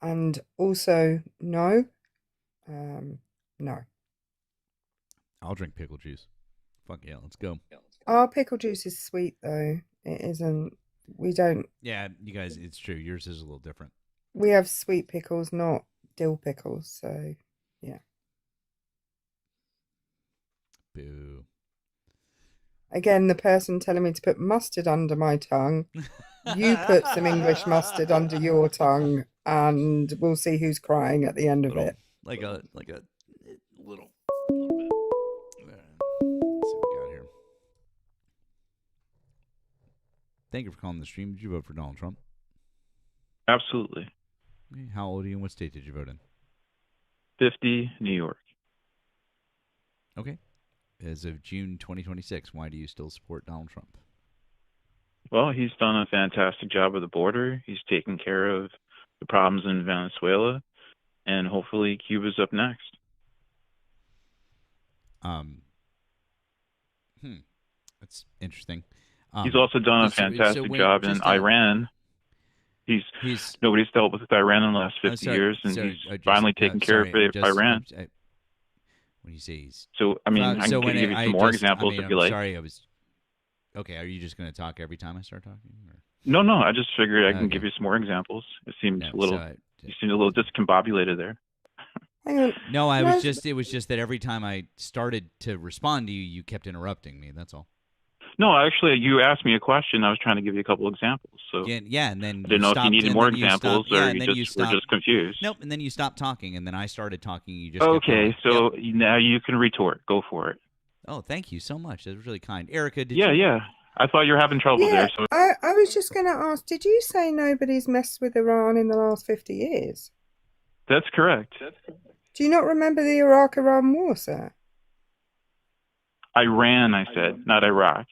And also, no. No. I'll drink pickle juice. Fuck yeah, let's go. Our pickle juice is sweet, though. It isn't. We don't. Yeah, you guys, it's true. Yours is a little different. We have sweet pickles, not dill pickles. So, yeah. Boo. Again, the person telling me to put mustard under my tongue. You put some English mustard under your tongue, and we'll see who's crying at the end of it. Like a little bit. Let's see what we got here. Thank you for calling the stream. Did you vote for Donald Trump? Absolutely. How old are you and what state did you vote in? 50, New York. Okay. As of June 2026, why do you still support Donald Trump? Well, he's done a fantastic job with the border. He's taken care of the problems in Venezuela, and hopefully Cuba's up next. That's interesting. He's also done a fantastic job in Iran. He's nobody's dealt with Iran in the last 50 years, and he's finally taken care of Iran. When you say he's... So, I mean, I can give you some more examples if you like. Sorry, Okay, are you just going to talk every time I start talking? Or? No, I just figured I can give you some more examples. It seems you seemed a little discombobulated there. No, it was just that every time I started to respond to you, you kept interrupting me. That's all. No, actually, you asked me a question. I was trying to give you a couple examples. So yeah, and then I didn't know if you needed more examples or you just were just confused. Nope, and then you stopped talking, and then I started talking. You just okay. So now you can retort. Go for it. Oh, thank you so much. That was really kind, Erika. Yeah. I thought you were having trouble there. So I was just going to ask, did you say nobody's messed with Iran in the last 50 years? That's correct. Do you not remember the Iraq-Iran war, sir? Iran, I said, not Iraq.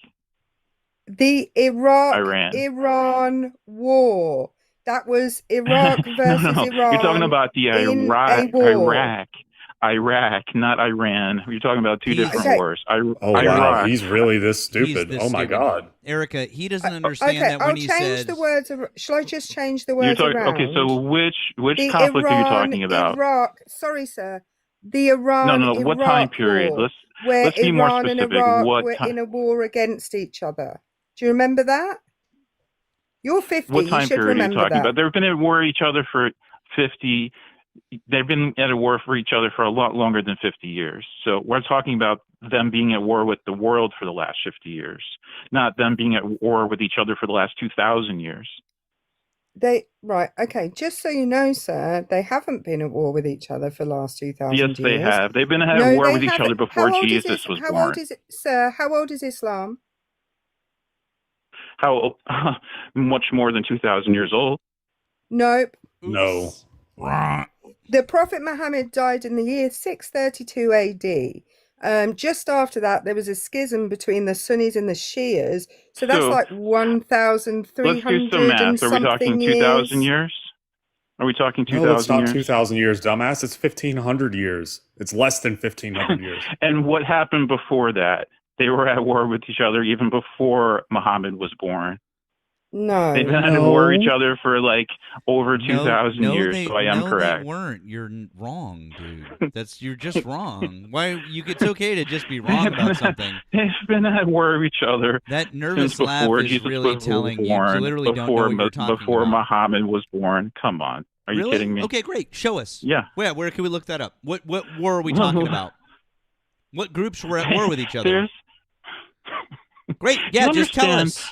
The Iraq-Iran war. That was Iraq versus Iran. You're talking about the Iraq, not Iran. You're talking about two different wars. Wow, he's really this stupid. Oh my God, Erika, he doesn't understand that when he says. The words. Shall I just change the words around? Okay, so which conflict are you talking about? Iraq. Sorry, sir. The Iran. No. What time period? Let's be more specific. And Iraq were in a war against each other. Do you remember that? You're 50. What time you should period are you remember talking that. about? They've been at war each other for 50. They've been at a war for each other for a lot longer than 50 years. So we're talking about them being at war with the world for the last 50 years, not them being at war with each other for the last 2,000 years. Right. Okay. Just so you know, sir, they haven't been at war with each other for the last 2,000 years. Yes, they have. They've been at war with each other before Jesus was born. How old is it, sir? How old is Islam? How much more than 2,000 years old? Nope. No. The Prophet Muhammad died in the year 632 AD. Just after that, there was a schism between the Sunnis and the Shias. So that's like 1,300 and Are we talking something 2,000 years. years? Are we talking 2,000 No, it's not years? 2,000 years, dumbass. It's 1,500 years. It's less than 1,500 years. And what happened before that? They were at war with each other even before Muhammad was born. No. They've been at war with each other for like over 2,000 years, they, so I am correct. They weren't. You're wrong, dude. You're just wrong. Why it's okay to just be wrong about something. They've been at war with each other. That nervous since laugh before is Jesus really was telling born, you literally don't know what you're talking before about. Muhammad was born. Come on. Are you kidding me? Okay, great. Show us. Yeah. Where can we look that up? What war are we talking about? What groups were at war with each other? Great. Yeah, just tell us.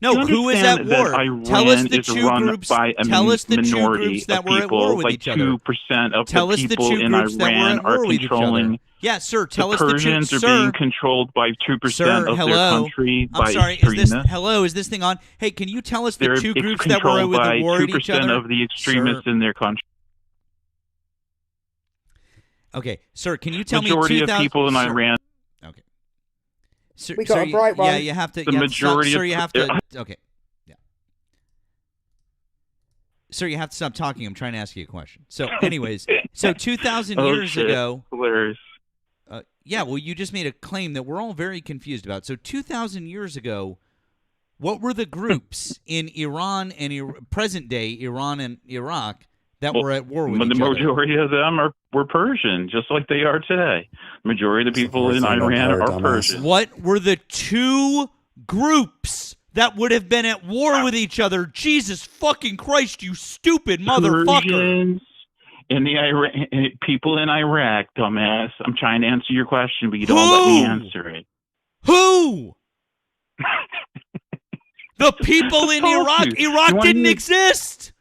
No, who is at war? Tell us the two groups. Tell us the two groups that were at war with each other. 2% of tell the us the people two in groups that were Iran at war are with each other. controlling. Yeah, sir. Tell us the Persians are being controlled by 2% of their country by extremists. Is this thing on? Hey, can you tell us the two groups that were with the war with each other? 2% of the extremists in their country. Okay, sir, can you tell Majority me 2,000 of people in Iran. Okay. Sir, we got a bright one. Yeah, you have to. The majority sir, you have to. Okay. Yeah. Sir, you have to stop talking. I'm trying to ask you a question. So, anyways, 2,000 years ago. Hilarious. Yeah, well, you just made a claim that we're all very confused about. So, 2,000 years ago, what were the groups in Iran and present day Iran and Iraq that were at war with each the other? majority of them were Persian, just like they are today. Majority of the people in Iran are Persian. What were the two groups that would have been at war with each other? Jesus fucking Christ, you stupid motherfucker! Persians and the people in Iraq, dumbass. I'm trying to answer your question, but you don't let me answer it. Who? The people in Iraq. Iraq didn't exist.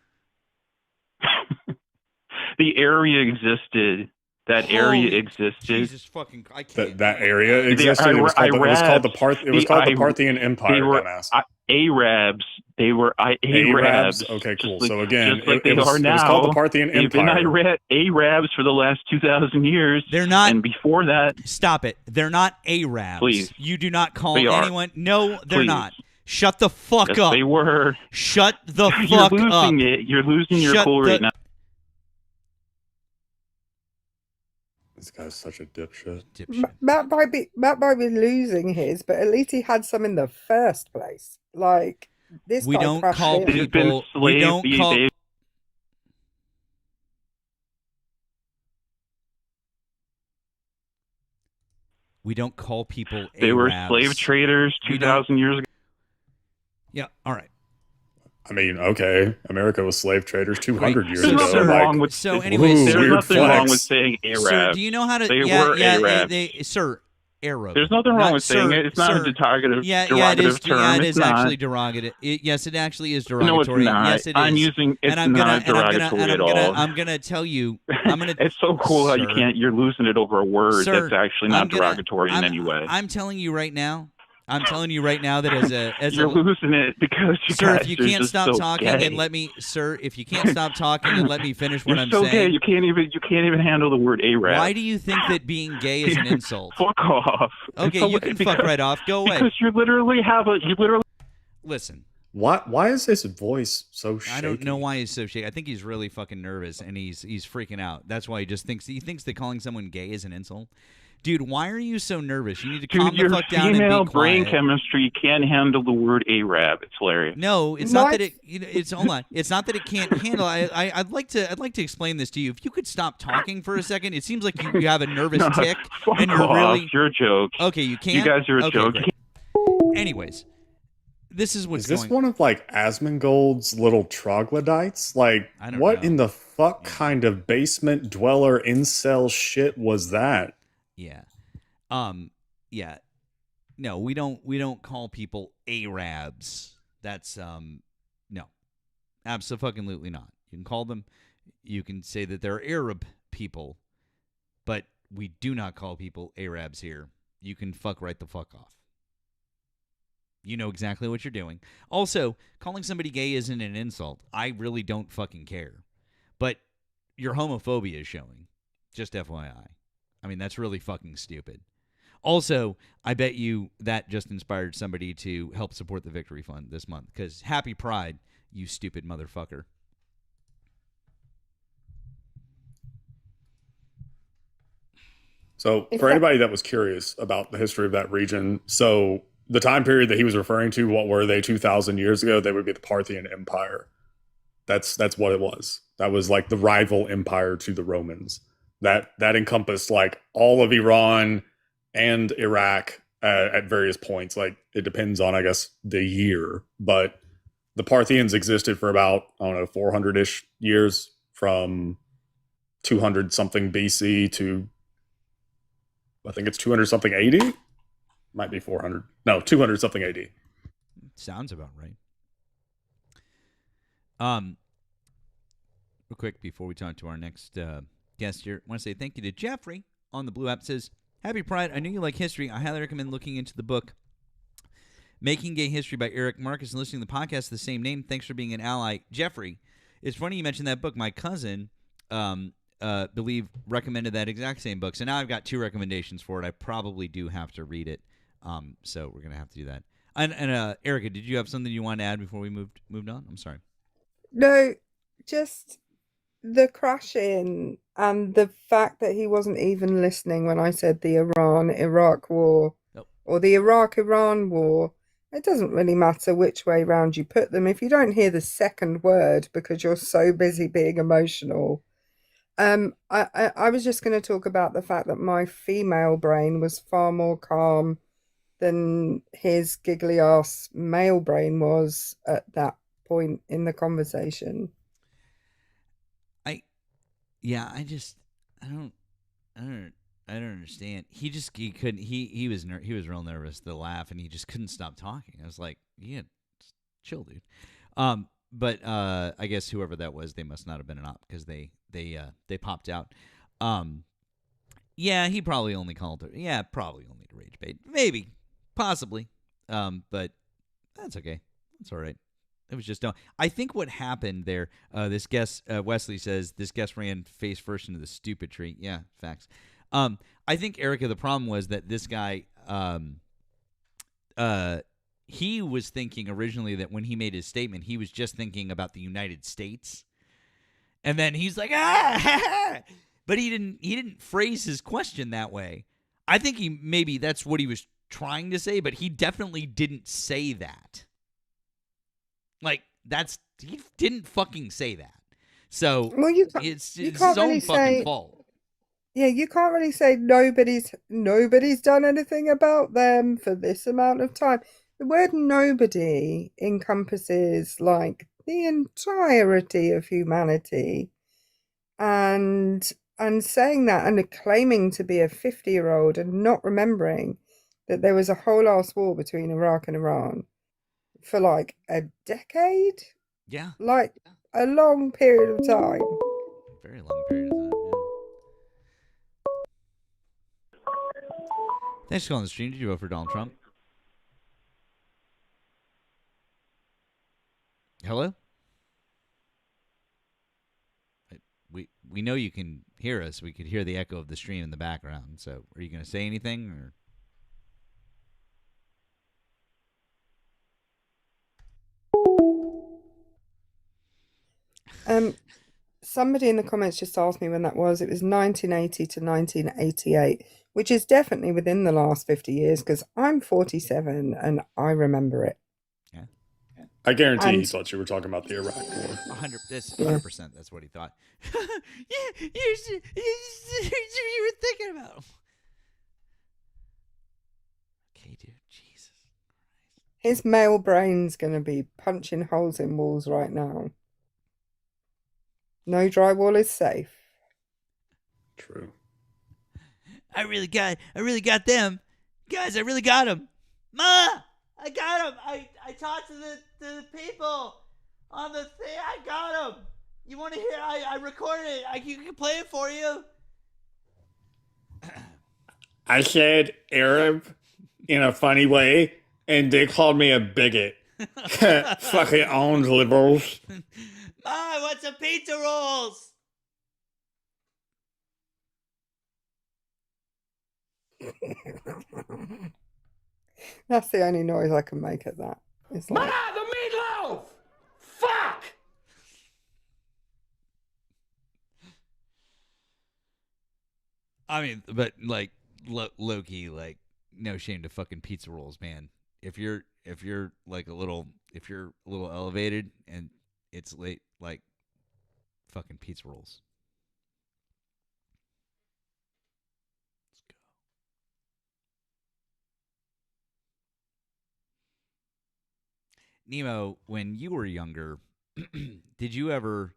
The area existed. That area existed. Jesus fucking! I can't. That area existed. It was called the Parthian Empire. They were dumbass. Arabs. They were Arabs. Okay, cool. Just So again, just like it was called the Parthian They've Empire. been Arabs for the last 2,000 years. They're not. And before that, stop it. They're not Arabs. Please. You do not call They are. anyone. No, they're Please. not. Shut the fuck yes, up. They were. Shut the You're fuck losing up. it. You're losing your Shut cool the- right now. This guy's such a dipshit. Matt might be losing his, but at least he had some in the first place. Like this. We guy don't crushed call it. people. We don't call. We don't call people They were Arabs. slave traders 2,000 years ago. Yeah, all right. I mean, okay, America was slave traders 200 years There's ago. nothing wrong with So anyways, there's weird nothing flex. wrong with saying Arabs. Sir, do you know how to? They were Arabs. Sir, Arab. There's nothing wrong with saying it. It's not a derogative it is. term. Yeah, it It's is not. actually derogative. Yes, it actually is No, it's derogatory. not. Yes, it is. I'm using it's and I'm not gonna, derogatory at all. I'm gonna tell you. I'm gonna. It's so cool how you Sir. can't. You're losing it over a word Sir, that's actually not derogatory in any way. I'm telling you right now. I'm telling you right now that as you're losing it because you sir, guys if you are can't just stop so talking gay. and let me, sir, if you can't stop talking and let me finish what You're I'm so saying. gay. You can't even handle the word Arab. Why do you think that being gay is an insult? Fuck off. Okay, So you can because- fuck right off. Go away. Because you literally. Listen. Why is his voice so shaky? I don't know why he's so shaky. I think he's really fucking nervous and he's freaking out. That's why he thinks that calling someone gay is an insult. Dude, why are you so nervous? You need to calm the fuck down and be Female quiet. brain chemistry can't handle the word Arab. It's hilarious. No, it's not that it. It's hold on. It's not that it can't handle. I'd like to explain this to you. If you could stop talking for a second, it seems like you have a nervous No, tick fuck and you're off. really. You're a joke. Okay, you can't. You guys are a okay, joke. Great. Anyways, this is what's Is this going. one of like Asmongold's little troglodytes? Like, I don't what know. in the fuck kind of basement dweller incel shit was that? Yeah. Yeah. No, we don't call people Arabs. That's no. Absolutely not. You can call them, you can say that they're Arab people, but we do not call people Arabs here. You can fuck right the fuck off. You know exactly what you're doing. Also, calling somebody gay isn't an insult. I really don't fucking care. But your homophobia is showing. Just FYI. I mean, that's really fucking stupid. Also, I bet you that just inspired somebody to help support the Victory Fund this month. Because happy Pride, you stupid motherfucker. So, for anybody that was curious about the history of that region, so the time period that he was referring to, what were they 2,000 years ago? They would be the Parthian Empire. That's what it was. That was like the rival empire to the Romans. That encompassed like all of Iran and Iraq at various points. Like it depends on, I guess, the year. But the Parthians existed for about, I don't know, 400-ish years, from 200 something BC to, I think it's 200 something AD. Might be 400. No, 200 something AD. Sounds about right. Real quick before we talk to our next guest here, I want to say thank you to Jeffrey on the Blue app. Says, happy Pride. I know you like history. I highly recommend looking into the book Making Gay History by Eric Marcus and listening to the podcast the same name. Thanks for being an ally. Jeffrey, it's funny you mentioned that book. My cousin, believe, recommended that exact same book. So now I've got 2 recommendations for it. I probably do have to read it. So we're going to have to do that. And Erika, did you have something you wanted to add before we moved on? I'm sorry. No, just the crashing and the fact that he wasn't even listening when I said the Iran-Iraq war or the Iraq-Iran war. It doesn't really matter which way round you put them. If you don't hear the second word because you're so busy being emotional. I was just going to talk about the fact that my female brain was far more calm than his giggly ass male brain was at that point in the conversation. I don't understand. He couldn't. He was real nervous to laugh, and he just couldn't stop talking. I was like, yeah, chill, dude. But I guess whoever that was, they must not have been an op because they popped out. Yeah, he probably only called her. Yeah, probably only to rage bait. Maybe, possibly. But that's okay. That's all right. It was just I think what happened there. This guest Wesley says this guest ran face first into the stupid tree. Yeah, facts. I think, Erika, the problem was that this guy, he was thinking originally that when he made his statement, he was just thinking about the United States, and then he's like, but he didn't phrase his question that way. I think maybe that's what he was trying to say, but he definitely didn't say that. Like he didn't fucking say that. So it's his own fucking fault. Yeah, you can't really say nobody's done anything about them for this amount of time. The word nobody encompasses like the entirety of humanity. And saying that and claiming to be a 50-year-old and not remembering that there was a whole ass war between Iraq and Iran for like a decade? Yeah. Like a long period of time. Very long period of time. Thanks for calling the stream. Did you vote for Donald Trump? Hello? We know you can hear us. We could hear the echo of the stream in the background. So are you going to say anything? Or Somebody in the comments just asked me when that was. It was 1980 to 1988, which is definitely within the last 50 years because I'm 47 and I remember it. Yeah. I guarantee he thought you were talking about the Iraq War. 100%. That's what he thought. Yeah, you were thinking about. Okay, dude. Jesus Christ. His male brain's going to be punching holes in walls right now. No drywall is safe. True. I really got them. Guys, I really got them. Ma, I got them. I talked to the people on the thing. I got them. You want to hear? I recorded it. I can play it for you. I said Arab in a funny way, and they called me a bigot. Fucking owned liberals. Ma, I want some pizza rolls. That's the only noise I can make at that. It's like, the meatloaf! Fuck! I mean, but like Loki, like no shame to fucking pizza rolls, man. If you're like a little elevated and it's late, like fucking pizza rolls. Let's go. Nemo, when you were younger, did you ever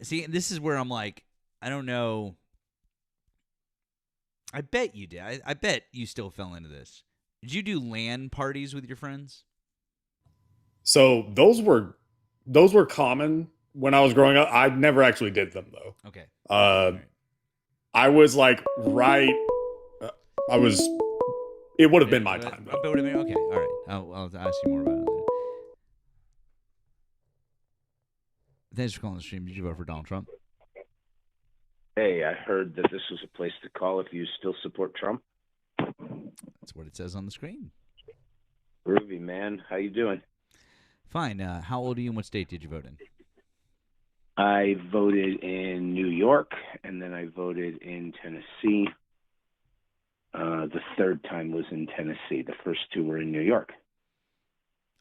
see? This is where I'm like, I don't know. I bet you did. I bet you still fell into this. Did you do LAN parties with your friends? So those were common when I was growing up. I never actually did them though. Okay. Right. I was like it would have been my time though. Okay. All right. I'll ask you more about it later. Thanks for calling the stream. Did you vote for Donald Trump? Hey, I heard that this was a place to call if you still support Trump. That's what it says on the screen. Groovy, man. How you doing? Fine. How old are you and what state did you vote in? I voted in New York, and then I voted in Tennessee. The third time was in Tennessee. The first two were in New York.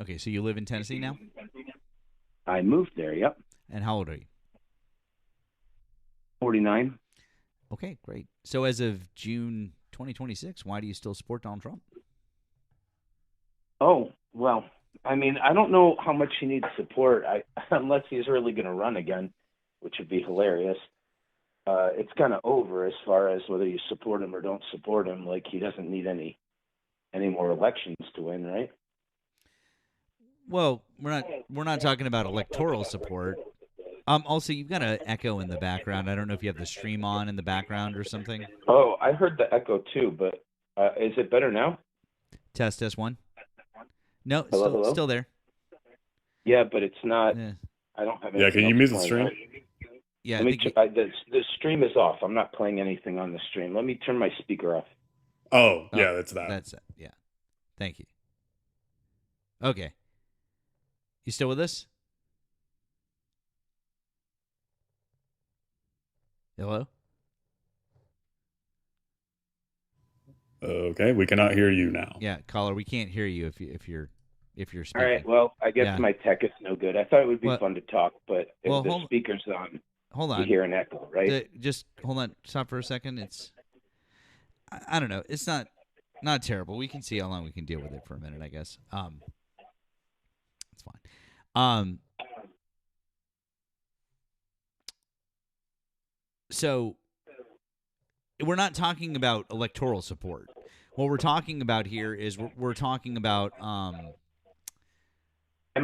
Okay, so you live in Tennessee now? I moved there, yep. And how old are you? 49. Okay, great. So as of June 2026, why do you still support Donald Trump? Oh, well, I mean, I don't know how much he needs support, unless he's really going to run again, which would be hilarious. It's kind of over as far as whether you support him or don't support him. Like, he doesn't need any more elections to win, right? Well, we're not talking about electoral support. Also, you've got an echo in the background. I don't know if you have the stream on in the background or something. Oh, I heard the echo too, but is it better now? Test 1. No, hello? Still there. Yeah, but it's not. Yeah. I don't have. Yeah, can you mute the stream? Yeah, the stream is off. I'm not playing anything on the stream. Let me turn my speaker off. Oh, yeah, that's that. That's it. Yeah. Thank you. Okay. You still with us? Hello? Okay, we cannot hear you now. Yeah, caller, we can't hear you if you're speaking. All right. Well, I guess my tech is no good. I thought it would be fun to talk, but if the speaker's on, you hear an echo, right? Just hold on. Stop for a second. It's I don't know. It's not terrible. We can see how long we can deal with it for a minute, I guess. It's fine. So we're not talking about electoral support. What we're talking about here is we're talking about. Am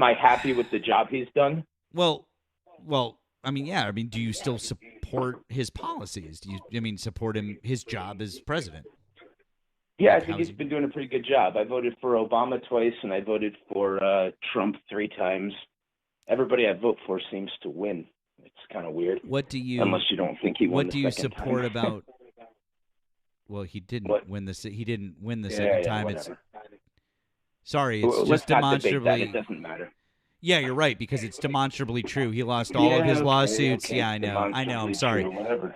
I happy with the job he's done? Well, I mean, yeah. I mean, do you still support his policies? Do you support his job as president? Yeah, I think he's been doing a pretty good job. I voted for Obama twice, and I voted for Trump 3 times. Everybody I vote for seems to win. It's kind of weird. Unless you don't think he won. What do you support about? Well, he didn't win the. He didn't win the second time. Whatever. Sorry, it's Let's just demonstrably. Not debate that. It doesn't matter. Yeah, you're right, because it's demonstrably true. He lost all of his lawsuits. Okay. Yeah, I know. I'm sorry. True, whatever.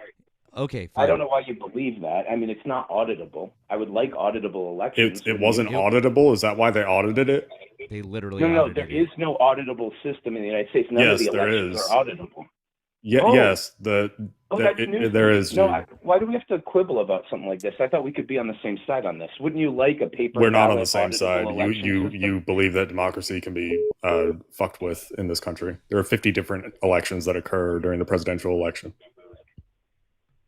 Okay, fine. I don't know why you believe that. I mean, it's not auditable. I would like auditable elections. It wasn't auditable? Is that why they audited it? They literally No, there is no auditable system in the United States. None of the elections are auditable. Yeah, yes, there is. No, why do we have to quibble about something like this? I thought we could be on the same side on this. Wouldn't you like a paper? We're not on the same side. You believe that democracy can be fucked with in this country. There are 50 different elections that occur during the presidential election.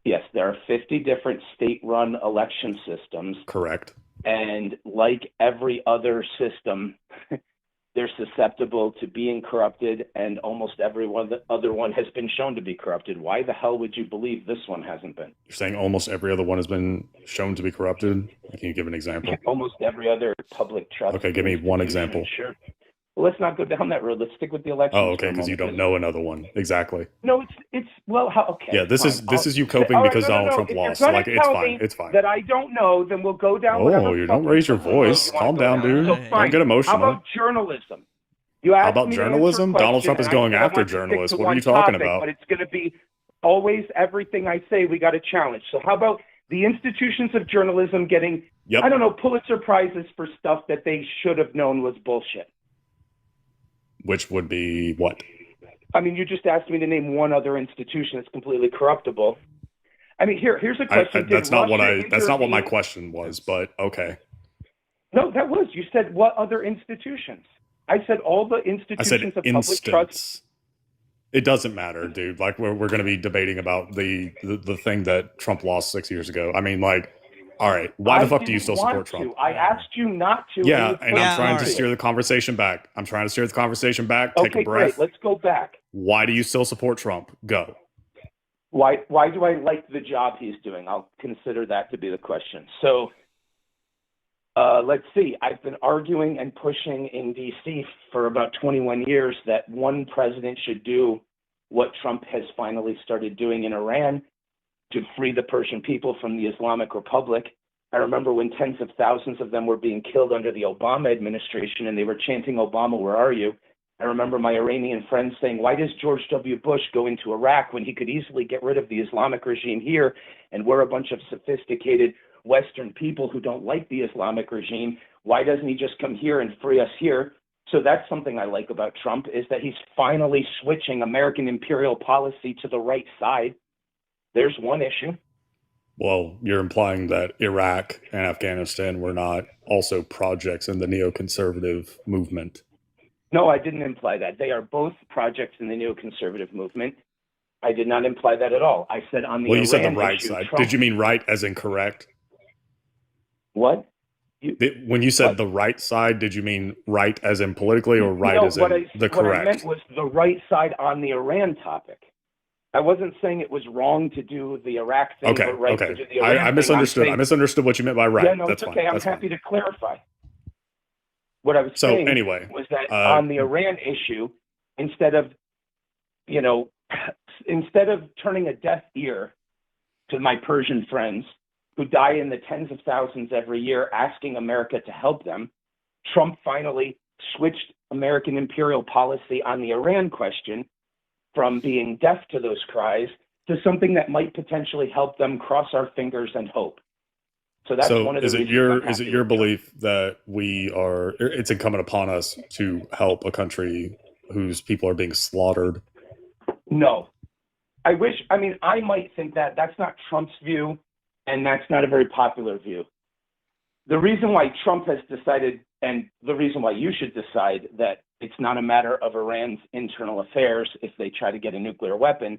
Yes, there are 50 different state-run election systems. Correct. And like every other system, they're susceptible to being corrupted, and almost every other one has been shown to be corrupted. Why the hell would you believe this one hasn't been? You're saying almost every other one has been shown to be corrupted? Can you give an example? Almost every other public trust. Okay, give me one example. Sure. Well, let's not go down that road. Let's stick with the election. Oh, okay, because you don't know another one. Exactly. No, it's well, okay. Yeah, this fine. is you coping because Donald Trump If lost. you're gonna Like, it's tell fine. me It's fine. that I don't know, then we'll go down whatever. Oh, you don't raise your voice. Calm down, dude. So fine. Don't get emotional. How about journalism? You asked How about me journalism? To answer a Donald Trump is question, going and I after want to stick journalists. to What are one you talking topic, about? But it's going to be always everything I say we got to challenge. So how about the institutions of journalism getting, I don't know, Pulitzer Prizes for stuff that they should have known was bullshit? Which would be what? I mean, you just asked me to name one other institution that's completely corruptible. I mean, here's a question. That's not what my question was, but okay. No, that was. You said what other institutions? I said all the institutions of public trust. It doesn't matter, dude. Like, we're going to be debating about the thing that Trump lost 6 years ago. I mean, like, all right, why the fuck do you still support Trump? I asked you not to. Yeah, and I'm trying to steer the conversation back. Take a breath. Great. Let's go back. Why do you still support Trump? Go. Why do I like the job he's doing? I'll consider that to be the question. So, let's see. I've been arguing and pushing in D.C. for about 21 years that one president should do what Trump has finally started doing in Iran to free the Persian people from the Islamic Republic. I remember when tens of thousands of them were being killed under the Obama administration and they were chanting, "Obama, where are you?" I remember my Iranian friends saying, why does George W. Bush go into Iraq when he could easily get rid of the Islamic regime here, and we're a bunch of sophisticated Western people who don't like the Islamic regime? Why doesn't he just come here and free us here? So that's something I like about Trump, is that he's finally switching American imperial policy to the right side. There's one issue. Well, you're implying that Iraq and Afghanistan were not also projects in the neoconservative movement. No, I didn't imply that. They are both projects in the neoconservative movement. I did not imply that at all. I said on the Well, you said the Iran right issue, side. Trump... Did you mean right as in correct? What? When you said the right side, did you mean right as in politically, or right as in the correct? What I meant was the right side on the Iran topic. I wasn't saying it was wrong to do the Iraq thing, but right to do the Iran thing. I misunderstood. I misunderstood what you meant by right. Yeah, no, That's it's okay. fine. I'm happy to clarify. What I was saying was that on the Iran issue, instead of turning a deaf ear to my Persian friends who die in the tens of thousands every year asking America to help them, Trump finally switched American imperial policy on the Iran question from being deaf to those cries to something that might potentially help them. Cross our fingers and hope. So that's one of the reasons. Is it your belief that it's incumbent upon us to help a country whose people are being slaughtered? No. I might think that. That's not Trump's view, and that's not a very popular view. The reason why Trump has decided, and the reason why you should decide, that it's not a matter of Iran's internal affairs if they try to get a nuclear weapon,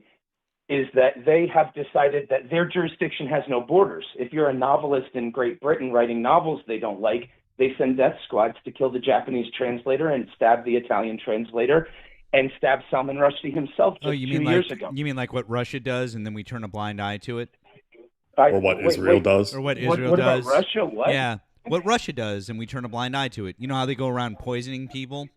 is that they have decided that their jurisdiction has no borders. If you're a novelist in Great Britain writing novels they don't like, they send death squads to kill the Japanese translator and stab the Italian translator and stab Salman Rushdie himself just 2 years ago. You mean like what Russia does, and then we turn a blind eye to it? Or what Israel does? Or what Israel does? About Russia? What? Yeah, what Russia does, and we turn a blind eye to it. You know how they go around poisoning people?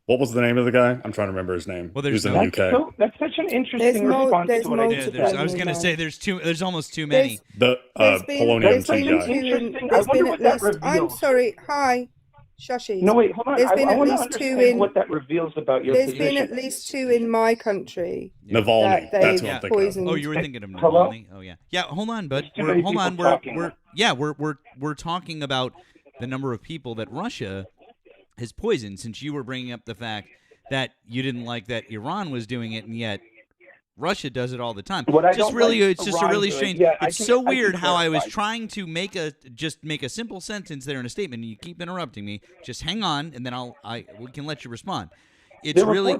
What was the name of the guy? I'm trying to remember his name. Well, there's in the UK. That's such an interesting response to what I just said. I was going to say there's almost too many. The Polonium tea guy. I'm sorry. Hi. Shashi. No, wait, hold on. There's been I at want to least two understand what that reveals about your position. There's been at least two in my country. Navalny. That's what I'm thinking of. Oh, you were thinking of Navalny. Oh, yeah. Yeah, hold on, bud. We're talking about the number of people that Russia has poisoned, since you were bringing up the fact that you didn't like that Iran was doing it, and yet Russia does it all the time. It's just a really strange. Yeah, it's so weird how I was trying to make a simple sentence there in a statement, and you keep interrupting me. Just hang on, and then we can let you respond. It's really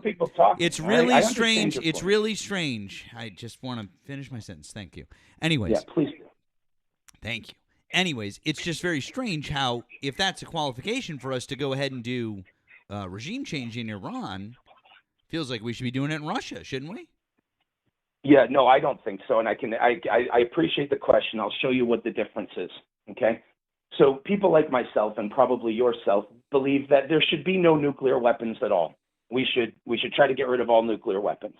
strange. It's really strange. I just want to finish my sentence. Thank you. Anyways. Yeah, please do. Thank you. Anyways, it's just very strange how, if that's a qualification for us to go ahead and do regime change in Iran, feels like we should be doing it in Russia, shouldn't we? Yeah, no, I don't think so. And I appreciate the question. I'll show you what the difference is. Okay. So people like myself, and probably yourself, believe that there should be no nuclear weapons at all. We should try to get rid of all nuclear weapons.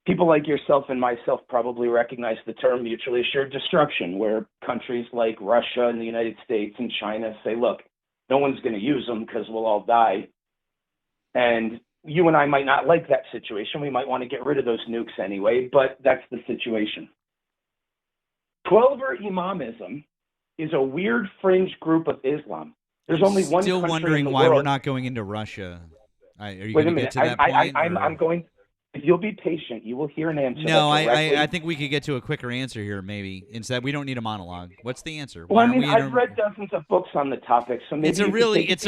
People like yourself and myself probably recognize the term mutually assured destruction, where countries like Russia and the United States and China say, look, no one's going to use them because we'll all die. And you and I might not like that situation. We might want to get rid of those nukes anyway, but that's the situation. 12er Imamism is a weird fringe group of Islam. There's only one Still country wondering in the why world. we're not going into Russia. Are you Wait going a to minute. get to that point? I'm going. If you'll be patient, you will hear an answer. No, directly... I think we could get to a quicker answer here, maybe. Instead, we don't need a monologue. What's the answer? Well, I mean, I've read dozens of books on the topic, so maybe it's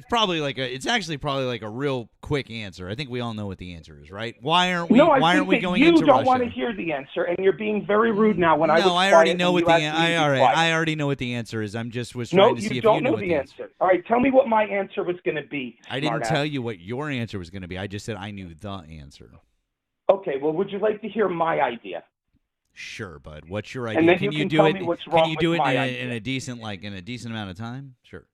probably like a real quick answer. I think we all know what the answer is, right? Why aren't we going into Russia? You don't want to hear the answer, and you're being very rude now. When I was quiet, already know what I already know what the answer is. I'm just trying to see if you know what the answer. All right, tell me what my answer was going to be. I didn't tell you what your answer was going to be. I just said I knew the answer. Okay, well, would you like to hear my idea? Sure, bud. What's your idea? And then can you do tell it? me what's Can wrong you do with it my in idea. a decent amount of time? Sure.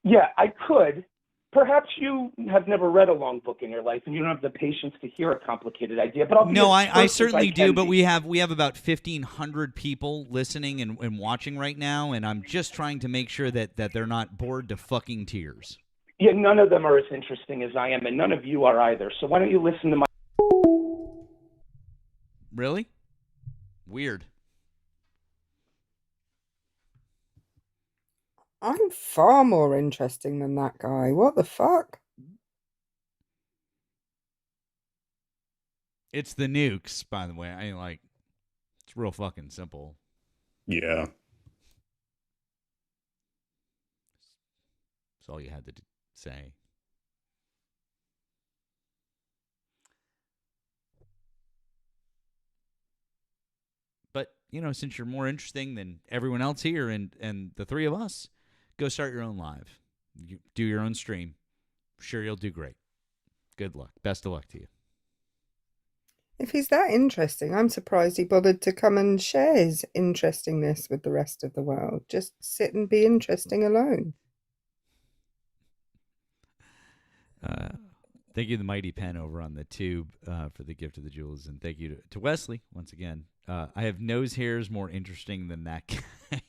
Yeah, I could. Perhaps you have never read a long book in your life, and you don't have the patience to hear a complicated idea. But I certainly do. But we have about 1,500 people listening and watching right now, and I'm just trying to make sure that they're not bored to fucking tears. Yeah, none of them are as interesting as I am, and none of you are either. So why don't you listen to my... Really? Weird. I'm far more interesting than that guy. What the fuck? It's the nukes, by the way. I mean, like, it's real fucking simple. Yeah. That's all you had to say. But, since you're more interesting than everyone else here and the three of us, go start your own live. You do your own stream. Sure, you'll do great. Good luck. Best of luck to you. If he's that interesting, I'm surprised he bothered to come and share his interestingness with the rest of the world. Just sit and be interesting alone. Thank you to the Mighty Pen over on the tube for the gift of the jewels. And thank you to Wesley, once again. I have nose hairs more interesting than that guy.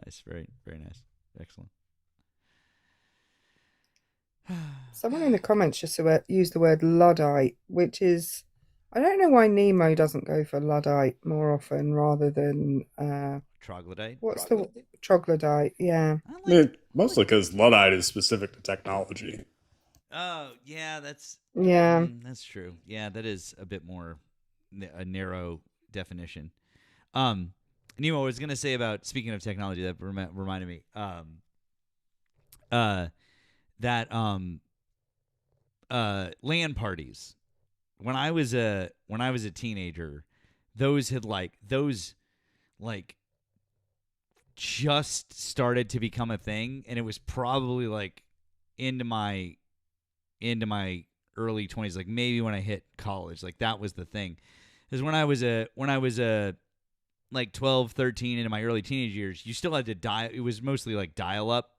Nice. Very, very nice. Excellent. Someone in the comments just used the word Luddite, which is... I don't know why doesn't go for Luddite more often rather than... Troglodyte? What's the... Troglodyte, yeah. Mostly because Luddite is specific to technology. Oh, yeah, that's... Yeah. That's true. Yeah, that is a bit more a narrow definition. Nemo, I was going to say about, speaking of technology, that reminded me, that LAN parties. When I was a teenager, those just started to become a thing, and it was probably like into my early 20s, like maybe when I hit college, like that was the thing. Because when I was like 12, 13 into my early teenage years, you still had to dial. It was mostly like dial up,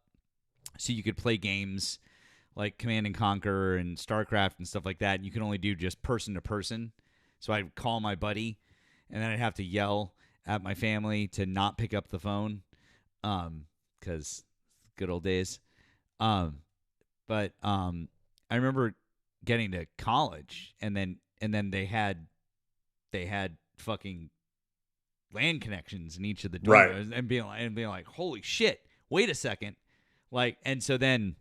so you could play games like Command and Conquer and StarCraft and stuff like that. And you could only do just person to person. So I'd call my buddy, and then I'd have to yell at my family to not pick up the phone, because good old days. But I remember getting to college, and then they had fucking LAN connections in each of the doors, right, and being like, holy shit, wait a second. Like, and so then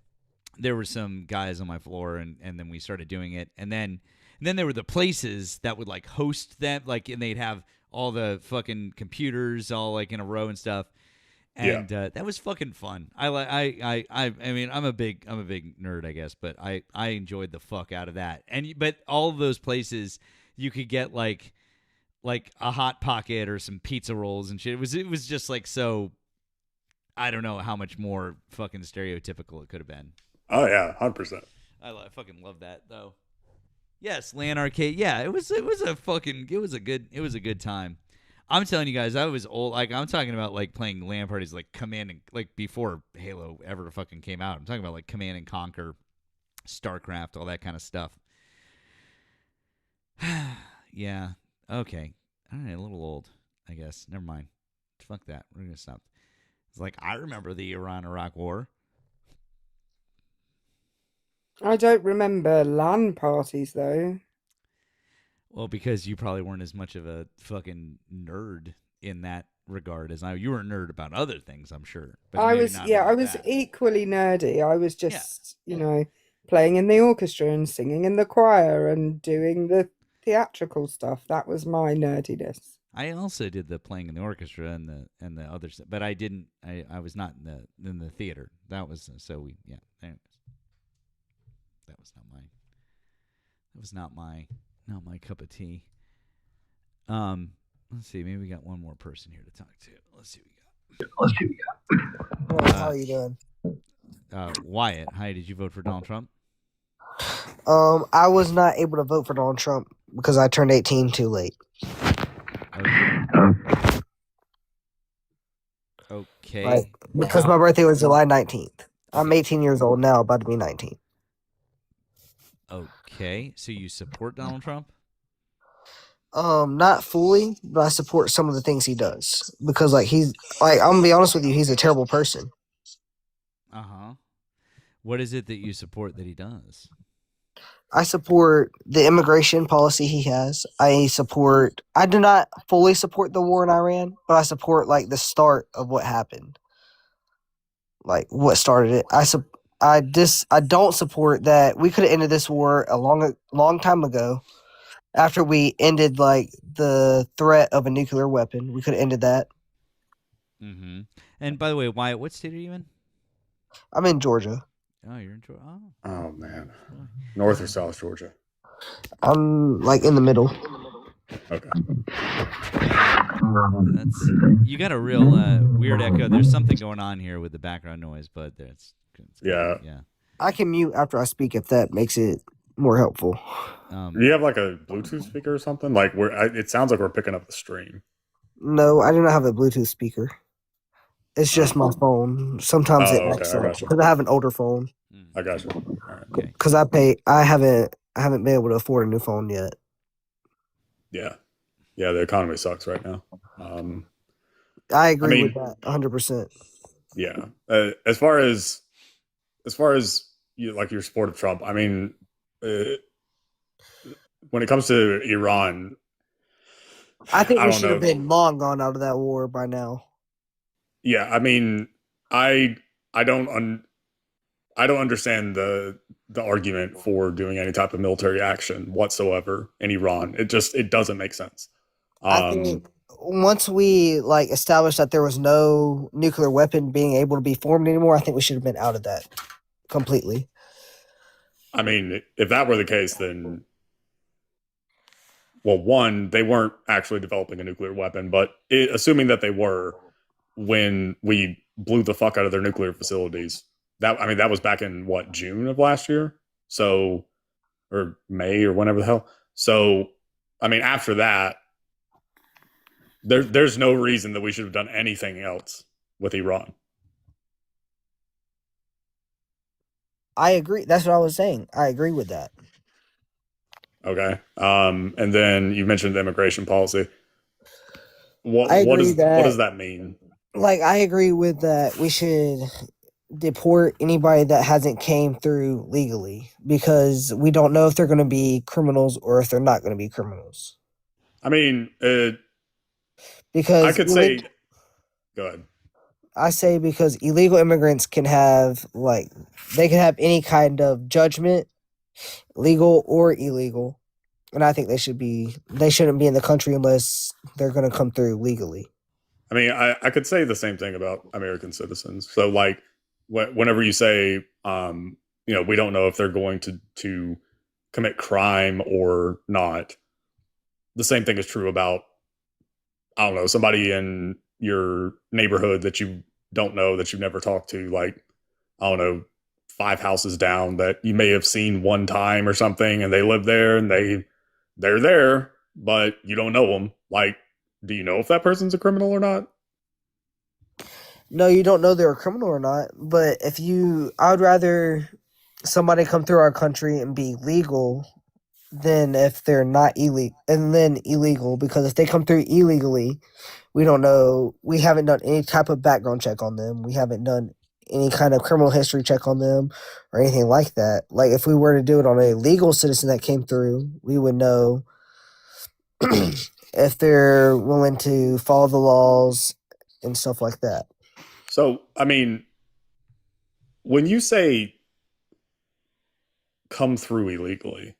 there were some guys on my floor, and then we started doing it, and then there were the places that would like host them, like, and they'd have all the fucking computers all like in a row and stuff, and that was fucking fun. I mean, I'm a big nerd, I guess, but I enjoyed the fuck out of that. But all of those places, you could get like a Hot Pocket or some pizza rolls and shit. It was just like, so I don't know how much more fucking stereotypical it could have been. Oh yeah, 100%. I fucking love that though. Yes, LAN arcade. Yeah, it was a good time. I'm telling you guys, I was old. Like, I'm talking about like playing LAN parties, like Command and like before Halo ever fucking came out. I'm talking about like Command and Conquer, StarCraft, all that kind of stuff. Yeah. Okay. All right. A little old, I guess. Never mind. Fuck that. We're gonna stop. It's like I remember the Iran-Iraq War. I don't remember LAN parties though. Well, because you probably weren't as much of a fucking nerd in that regard as I. You were a nerd about other things, I'm sure. But I maybe was, not yeah, I about was that. equally nerdy. I was just, playing in the orchestra and singing in the choir and doing the theatrical stuff. That was my nerdiness. I also did the playing in the orchestra and the other stuff, but I didn't. I was not in the theater. That was so we yeah. Anyways, that was not my cup of tea. Let's see. Maybe we got one more person here to talk to. Let's see what we got. Well, how are you doing? Wyatt, hi. Did you vote for Donald Trump? I was not able to vote for Donald Trump because I turned 18 too late. Okay. Because my birthday was July 19th. I'm 18 years old now, about to be 19. Okay. So you support Donald Trump? Not fully, but I support some of the things he does. Because I'm gonna be honest with you, he's a terrible person. Uh-huh. What is it that you support that he does? I support the immigration policy he has. I do not fully support the war in Iran, but I support the start of what happened. Like what started it. I don't support that we could have ended this war a long time ago. After we ended the threat of a nuclear weapon, we could have ended that. Mm-hmm. And by the way, Wyatt, what state are you in? I'm in Georgia. Oh, you're in Georgia. Oh man, North or South Georgia? I'm in the middle. Okay. You got a real weird echo. There's something going on here with the background noise, but it's yeah. I can mute after I speak if that makes it more helpful. Do you have a Bluetooth speaker or something? It sounds like we're picking up the stream. No, I do not have a Bluetooth speaker. It's just my phone. Sometimes it acts up because I have an older phone. I got you. Okay. Because I haven't been able to afford a new phone yet. Yeah, the economy sucks right now. I agree with that 100%. Yeah, as far as your support of Trump, I mean, when it comes to Iran, I think we should have been long gone out of that war by now. Yeah, I mean, I don't understand the argument for doing any type of military action whatsoever in Iran. It doesn't make sense. I think once we established that there was no nuclear weapon being able to be formed anymore, I think we should have been out of that completely. I mean, if that were the case, then well, one, they weren't actually developing a nuclear weapon, but assuming that they were, when we blew the fuck out of their nuclear facilities, that was back in June of last year, or May or whenever the hell. So, I mean, after that, there's no reason that we should have done anything else with Iran. I agree. That's what I was saying. I agree with that. Okay. And then you mentioned the immigration policy. What does that mean? I agree with that. We should deport anybody that hasn't came through legally because we don't know if they're going to be criminals or if they're not going to be criminals. I mean, because I could say, go ahead. I say because illegal immigrants can have they can have any kind of judgment, legal or illegal, and I think they shouldn't be in the country unless they're going to come through legally. I mean, I could say the same thing about American citizens. So whenever you say, we don't know if they're going to commit crime or not, the same thing is true about, I don't know, somebody in your neighborhood that you don't know, that you've never talked to, I don't know, 5 houses down that you may have seen one time or something, and they live there and they're there, but you don't know them. do you know if that person's a criminal or not? No, you don't know they're a criminal or not. But I would rather somebody come through our country and be legal than if they're not illegal, and then illegal, because if they come through illegally, we don't know. We haven't done any type of background check on them. We haven't done any kind of criminal history check on them or anything like that. Like if we were to do it on a legal citizen that came through, we would know if they're willing to follow the laws and stuff like that. So, I mean, when you say come through illegally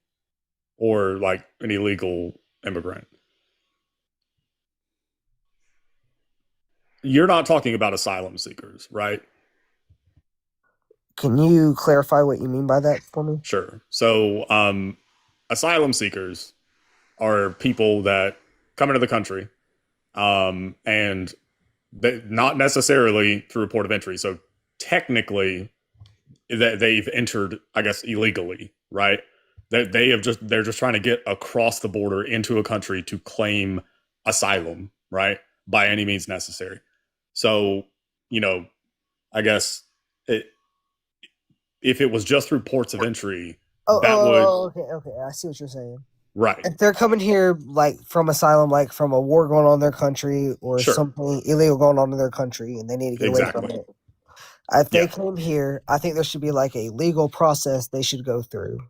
or like an illegal immigrant, you're not talking about asylum seekers, right? Can you clarify what you mean by that for me? Sure. So, asylum seekers are people that come into the country, and they, not necessarily through a port of entry. So technically, that they've entered, I guess, illegally, right? They're just trying to get across the border into a country to claim asylum, right? By any means necessary. So, I guess if it was just through ports of entry, okay. I see what you're saying. Right. If they're coming here like from asylum, like from a war going on in their country or something illegal going on in their country, and they need to get away from it. If they came here, I think there should be like a legal process they should go through.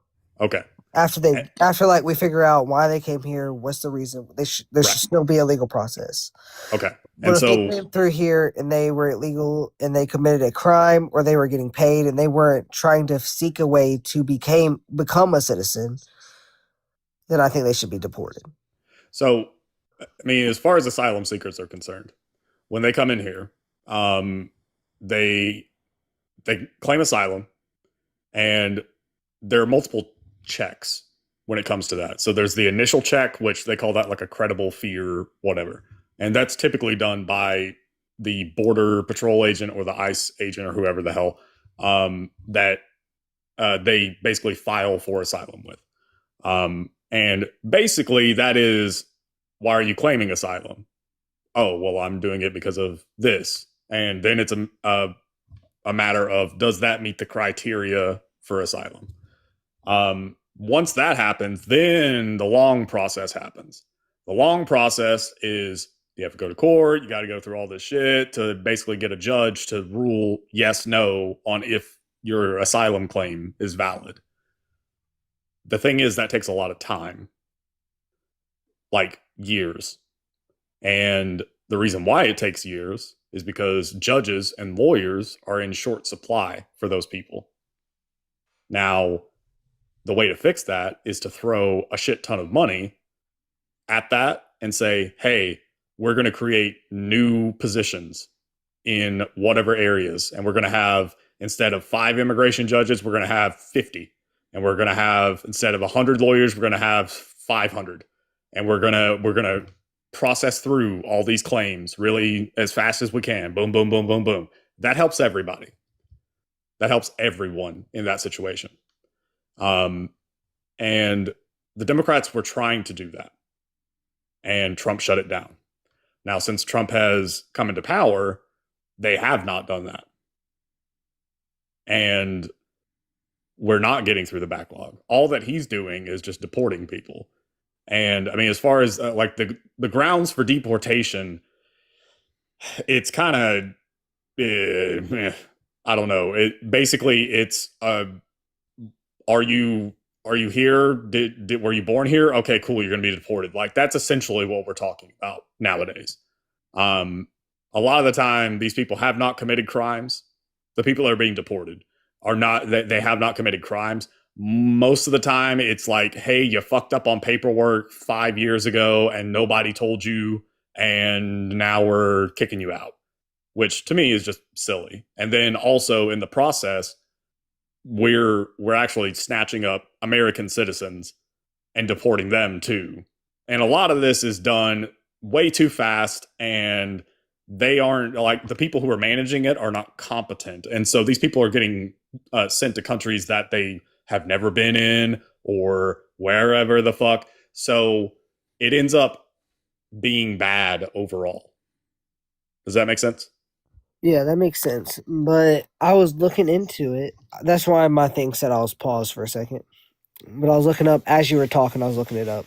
Okay. After like we figure out why they came here, what's the reason, there should still be a legal process. Okay. But if they came through here and they were illegal and they committed a crime or they were getting paid and they weren't trying to seek a way to become a citizen, then I think they should be deported. So, I mean, as far as asylum seekers are concerned, when they come in here, they claim asylum, and there are multiple checks when it comes to that. So there's the initial check, which they call that like a credible fear, whatever. And that's typically done by the border patrol agent or the ICE agent or whoever the hell that they basically file for asylum with. And basically that is, why are you claiming asylum? Oh, well, I'm doing it because of this. And then it's a matter of, does that meet the criteria for asylum? Once that happens, then the long process happens. The long process is you have to go to court. You got to go through all this shit to basically get a judge to rule yes, no on if your asylum claim is valid. The thing is, that takes a lot of time, like years. And the reason why it takes years is because judges and lawyers are in short supply for those people. Now, the way to fix that is to throw a shit ton of money at that and say, hey, we're going to create new positions in whatever areas. And we're going to have, instead of 5 immigration judges, we're going to have 50. And we're going to have, instead of 100 lawyers, we're going to have 500. And we're going to process through all these claims really as fast as we can. Boom, boom, boom, boom, boom. That helps everybody. That helps everyone in that situation. And the Democrats were trying to do that. And Trump shut it down. Now, since Trump has come into power, they have not done that. And we're not getting through the backlog. All that he's doing is just deporting people. And I mean, as far as like the grounds for deportation, it's kind of, I don't know. It's are you here? Were you born here? Okay, cool. You're going to be deported. Like, that's essentially what we're talking about nowadays. A lot of the time, these people have not committed crimes. The people that are being deported are not, they have not committed crimes. Most of the time, it's like, hey, you fucked up on paperwork 5 years ago and nobody told you, and now we're kicking you out, which to me is just silly. And then also in the process, we're actually snatching up American citizens and deporting them too. And a lot of this is done way too fast, and they aren't, like, the people who are managing it are not competent. And so these people are getting sent to countries that they have never been in or wherever the fuck. So it ends up being bad overall. Does that make sense? Yeah, that makes sense. But I was looking into it. That's why my thing said I was paused for a second. But I was looking up as you were talking. I was looking it up.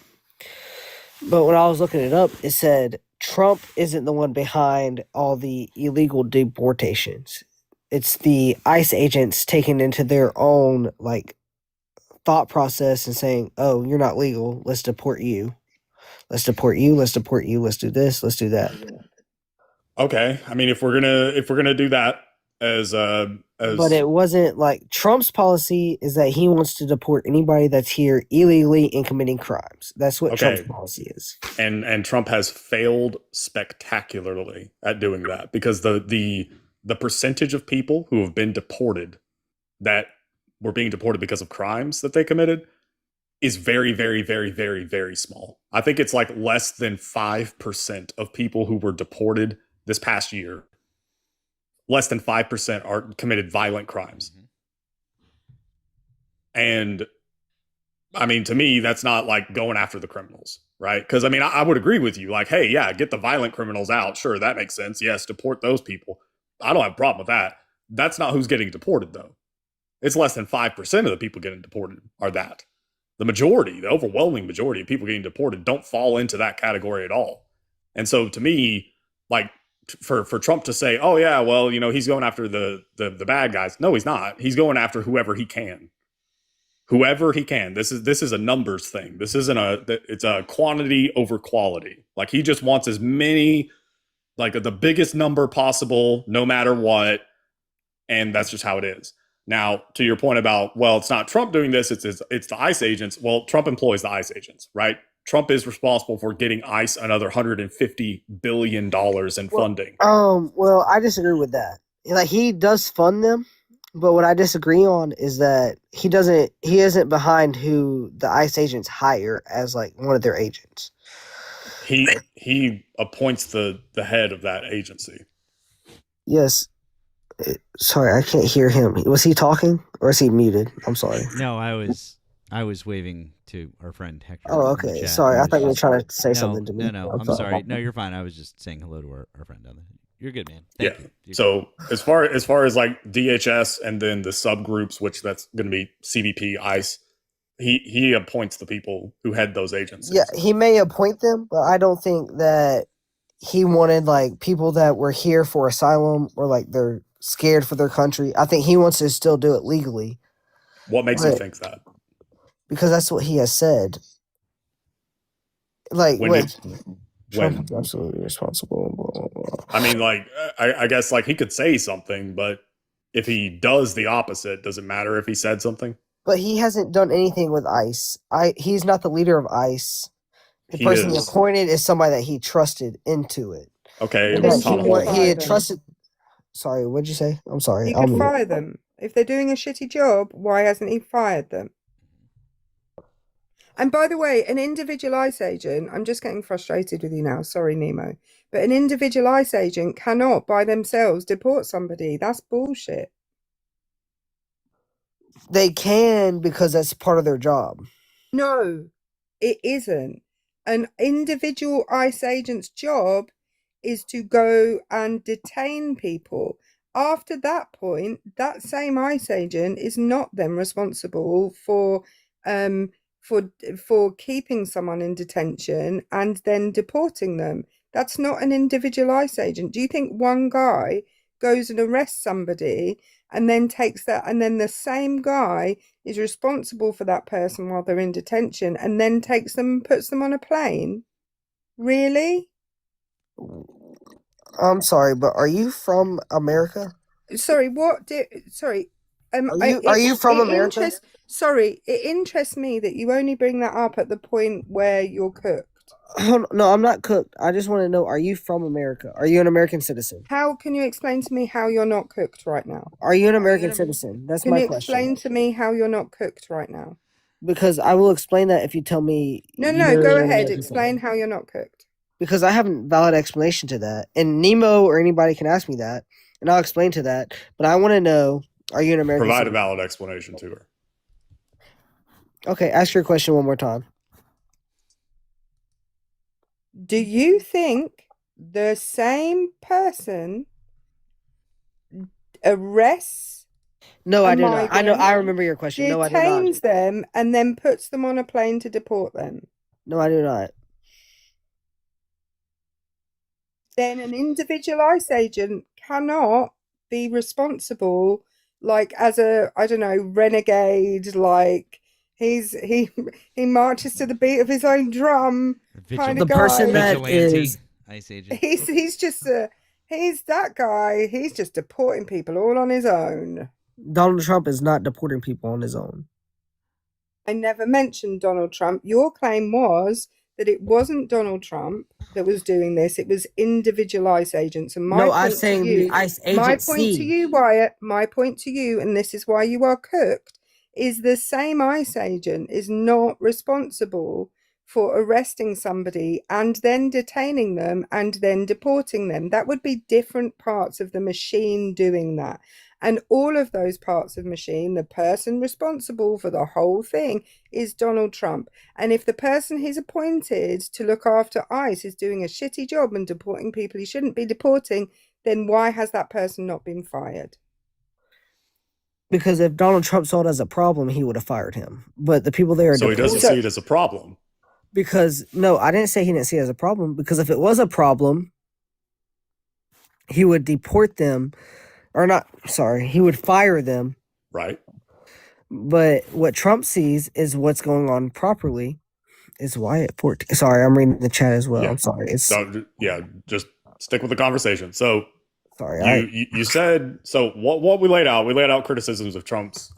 But when I was looking it up, it said Trump isn't the one behind all the illegal deportations. It's the ICE agents taking into their own like thought process and saying, "Oh, you're not legal. Let's deport you. Let's deport you. Let's deport you. Let's do this. Let's do that." Okay, I mean, if we're gonna do that as But it wasn't like Trump's policy is that he wants to deport anybody that's here illegally and committing crimes. That's what Trump's policy is. And Trump has failed spectacularly at doing that, because the percentage of people who have been deported that were being deported because of crimes that they committed is very, very, very, very, very small. I think it's like less than 5% of people who were deported this past year. Less than 5% are committed violent crimes. And I mean, to me, that's not like going after the criminals, right? Because I mean, I would agree with you. Like, hey, yeah, get the violent criminals out. Sure, that makes sense. Yes, deport those people. I don't have a problem with that. That's not who's getting deported, though. It's less than 5% of the people getting deported are that. The majority, the overwhelming majority of people getting deported don't fall into that category at all. And so to me, like, for Trump to say, oh yeah, well, you know, he's going after the bad guys. No, he's not. He's going after whoever he can. Whoever he can. This is a numbers thing. This isn't it's a quantity over quality. Like, he just wants as many, like, the biggest number possible, no matter what. And that's just how it is. Now, to your point about, well, it's not Trump doing this, it's the ICE agents. Well, Trump employs the ICE agents, right? Trump is responsible for getting ICE another $150 billion in funding. Well, I disagree with that. Like, he does fund them, but what I disagree on is that he isn't behind who the ICE agents hire as like one of their agents. He appoints the head of that agency. Yes. Sorry, I can't hear him. Was he talking or is he muted? I'm sorry. No, I was waving to our friend Hector. Oh, okay. Sorry, I thought you were trying to say something to me. No, I'm sorry. No, you're fine. I was just saying hello to our friend down there. You're good, man. Thank you. So as far as like DHS and then the subgroups, which that's going to be CBP, ICE, he appoints the people who head those agencies. Yeah, he may appoint them, but I don't think that he wanted like people that were here for asylum or like they're scared for their country. I think he wants to still do it legally. What makes you think that? Because that's what he has said. Like, Trump is absolutely responsible. Blah, blah, blah. I mean, like, I guess like he could say something, but if he does the opposite, does it matter if he said something? But he hasn't done anything with ICE. He's not the leader of ICE. The person he appointed is somebody that he trusted into it. Okay, he had trusted. Sorry, what'd you say? I'm sorry. He could fire them if they're doing a shitty job. Why hasn't he fired them? And by the way, an individual ICE agent, I'm just getting frustrated with you now. Sorry, Nemo. But an individual ICE agent cannot by themselves deport somebody. That's bullshit. They can because that's part of their job. No, it isn't. An individual ICE agent's job is to go and detain people. After that point, that same ICE agent is not then responsible for keeping someone in detention and then deporting them. That's not an individual ICE agent. Do you think one guy goes and arrests somebody and then takes that, and then the same guy is responsible for that person while they're in detention and then takes them and puts them on a plane? Really? I'm sorry, but are you from America? Sorry, what? Sorry. Are you from America? Sorry, it interests me that you only bring that up at the point where you're cooked. No, I'm not cooked. I just want to know, are you from America? Are you an American citizen? How can you explain to me how you're not cooked right now? Are you an American citizen? That's my question. Can you explain to me how you're not cooked right now? Because I will explain that if you tell me. No, go ahead. Explain how you're not cooked. Because I have a valid explanation to that. And Nemo or anybody can ask me that, and I'll explain to that. But I want to know, are you an American citizen? Provide a valid explanation to her. Okay, ask your question one more time. Do you think the same person arrests No, a I do not. I know. migrant, I remember your question. No, I do not. detains them, and then puts them on a plane to deport them? No, I do not. Then an individual ICE agent cannot be responsible, like as a, I don't know, renegade, like he marches to the beat of his own drum kind The of person guy. that is ICE agent. He's just he's that guy. He's just deporting people all on his own. Donald Trump is not deporting people on his own. I never mentioned Donald Trump. Your claim was that it wasn't Donald Trump that was doing this. It was individual ICE agents. And No, I'm saying the ICE my point to agency. you, Wyatt, my point to you, and this is why you are cooked, is the same ICE agent is not responsible for arresting somebody and then detaining them and then deporting them. That would be different parts of the machine doing that. And all of those parts of the machine, the person responsible for the whole thing is Donald Trump. And if the person he's appointed to look after ICE is doing a shitty job and deporting people he shouldn't be deporting, then why has that person not been fired? Because if Donald Trump saw it as a problem, he would have fired him. But the people there are So he doesn't see it as a problem. Because no, I didn't say he didn't see it as a problem. Because if it was a problem, he would deport them, or not. Sorry, he would fire them. Right. But what Trump sees is what's going on properly. Is Wyatt 14? Sorry, I'm reading the chat as well. Yeah. I'm sorry. It's just stick with the conversation. So sorry, you said so. What we laid out criticisms of Trump's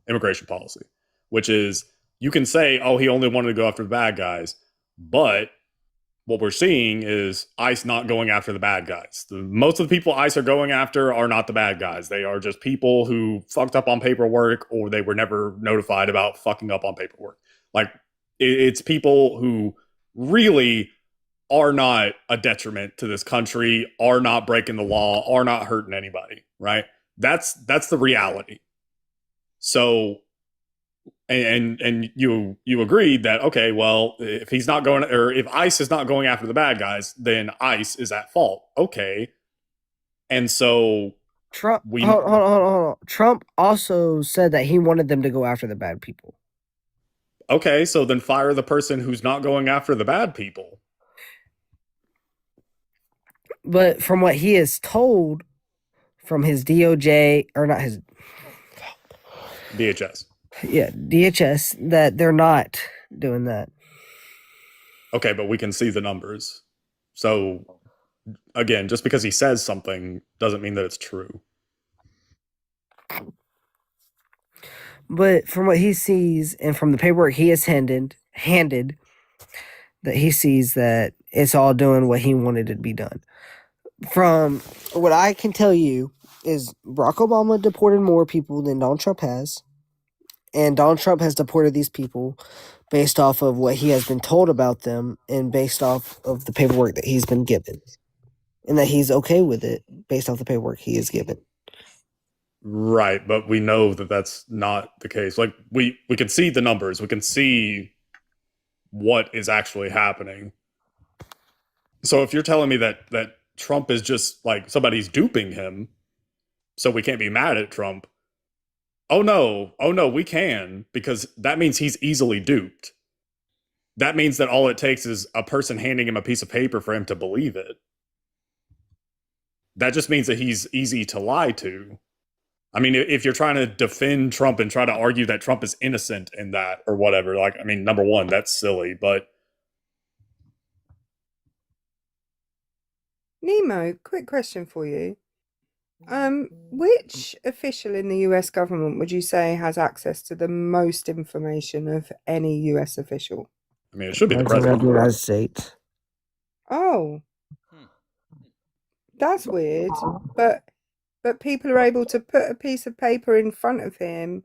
immigration policy, which is you can say, oh, he only wanted to go after the bad guys, but what we're seeing is ICE not going after the bad guys. Most of the people ICE are going after are not the bad guys. They are just people who fucked up on paperwork or they were never notified about fucking up on paperwork. Like, it's people who really are not a detriment to this country, are not breaking the law, are not hurting anybody, right? That's the reality. So and you agreed that, okay, well, if he's not going, or if ICE is not going after the bad guys, then ICE is at fault. Okay. And so Trump hold on. Trump also said that he wanted them to go after the bad people. Okay, so then fire the person who's not going after the bad people. But from what he is told from his DOJ, or not his DHS. Yeah, DHS, that they're not doing that. Okay, but we can see the numbers. So again, just because he says something doesn't mean that it's true. But from what he sees and from the paperwork he has handed, that he sees that it's all doing what he wanted it to be done. From what I can tell you is Barack Obama deported more people than Donald Trump has. And Donald Trump has deported these people based off of what he has been told about them and based off of the paperwork that he's been given. And that he's okay with it based off the paperwork he is given. Right, but we know that that's not the case. Like, we can see the numbers. We can see what is actually happening. So if you're telling me that Trump is just like somebody's duping him, so we can't be mad at Trump. Oh no, we can, because that means he's easily duped. That means that all it takes is a person handing him a piece of paper for him to believe it. That just means that he's easy to lie to. I mean, if you're trying to defend Trump and try to argue that Trump is innocent in that or whatever, like, I mean, number one, that's silly, but... Nemo, quick question for you. Which official in the US government would you say has access to the most information of any US official? I mean, it should be the president of the United States. Oh. That's weird. But people are able to put a piece of paper in front of him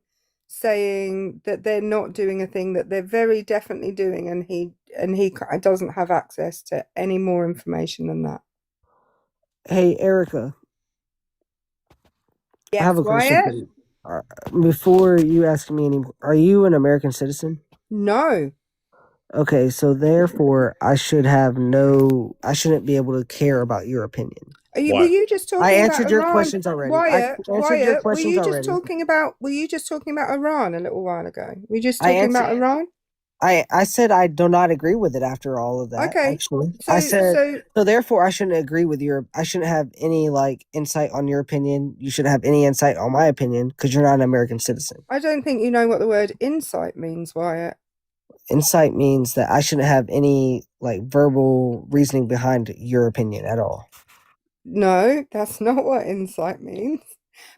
saying that they're not doing a thing that they're very definitely doing, and he doesn't have access to any more information than that. Hey, Erika. Yes, I have a question for you. Before you ask me any, are you an American citizen? No. Okay, so therefore, I shouldn't be able to care about your opinion. Were you just talking I about answered your Iran? questions already. Wyatt, your questions were you just already. talking about Iran a little while ago? Were you just I talking about answered- Iran? I said I do not agree with it after all of that. Okay. Actually, So- I said so- so. Therefore, I shouldn't agree with I shouldn't have any insight on your opinion. You shouldn't have any insight on my opinion because you're not an American citizen. I don't think you know what the word insight means, Wyatt. Insight means that I shouldn't have any verbal reasoning behind your opinion at all. No, that's not what insight means.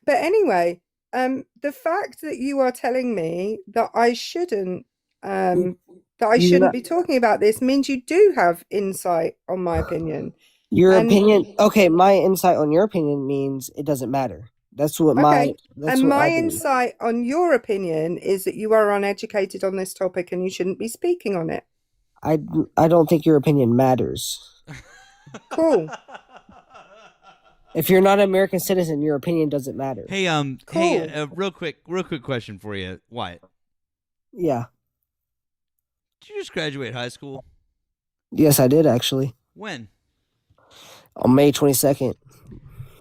But anyway, the fact that you are telling me that I shouldn't be talking about this means you do have insight on my opinion. Your opinion, okay, my insight on your opinion means it doesn't matter. That's what my insight on your opinion is that you are uneducated on this topic and you shouldn't be speaking on it. I don't think your opinion matters. Cool. If you're not an American citizen, your opinion doesn't matter. Hey, Cool. hey, real quick question for you, Wyatt. Yeah. Did you just graduate high school? Yes, I did actually. When? On May 22nd.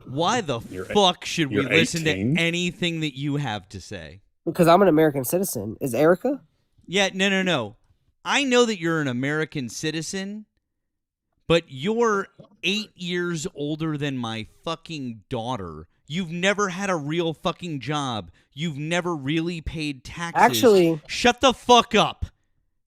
Why the fuck should we listen to anything that you have to say? Because I'm an American citizen. Is Erika? Yeah, no. I know that you're an American citizen, but you're 8 years older than my fucking daughter. You've never had a real fucking job. You've never really paid taxes. Actually, shut the fuck up.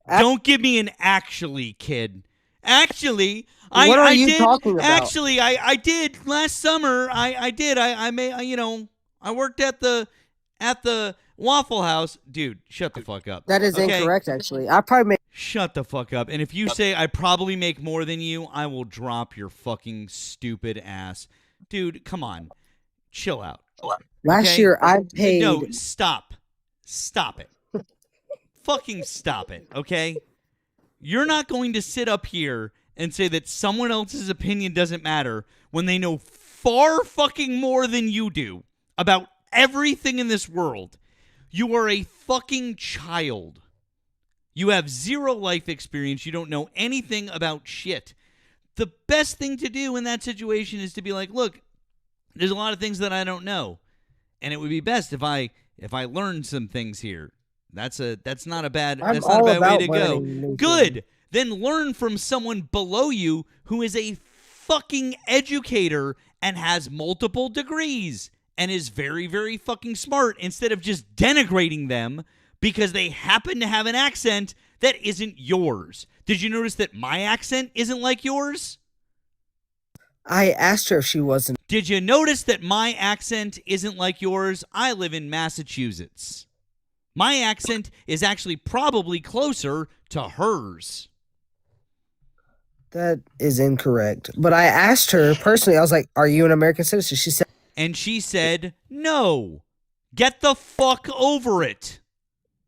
Don't give me an actually, kid. Actually, what are you did, talking about? Actually, I did last summer. I did. I worked at the Waffle House. Dude, shut the fuck up. That is incorrect, actually. I probably made. Shut the fuck up. And if you say I probably make more than you, I will drop your fucking stupid ass. Dude, come on. Chill out. Last year, I paid. No, stop. Stop it. Fucking stop it, okay? You're not going to sit up here and say that someone else's opinion doesn't matter when they know far fucking more than you do about everything in this world. You are a fucking child. You have zero life experience. You don't know anything about shit. The best thing to do in that situation is to be like, look, there's a lot of things that I don't know, and it would be best if I learned some things here. That's not a bad way to go. Good. Then learn from someone below you who is a fucking educator and has multiple degrees and is very, very fucking smart, instead of just denigrating them because they happen to have an accent that isn't yours. Did you notice that my accent isn't like yours? I asked her if she wasn't. Did you notice that my accent isn't like yours? I live in Massachusetts. My accent is actually probably closer to hers. That is incorrect. But I asked her personally, I was like, are you an American citizen? She said, no. Get the fuck over it.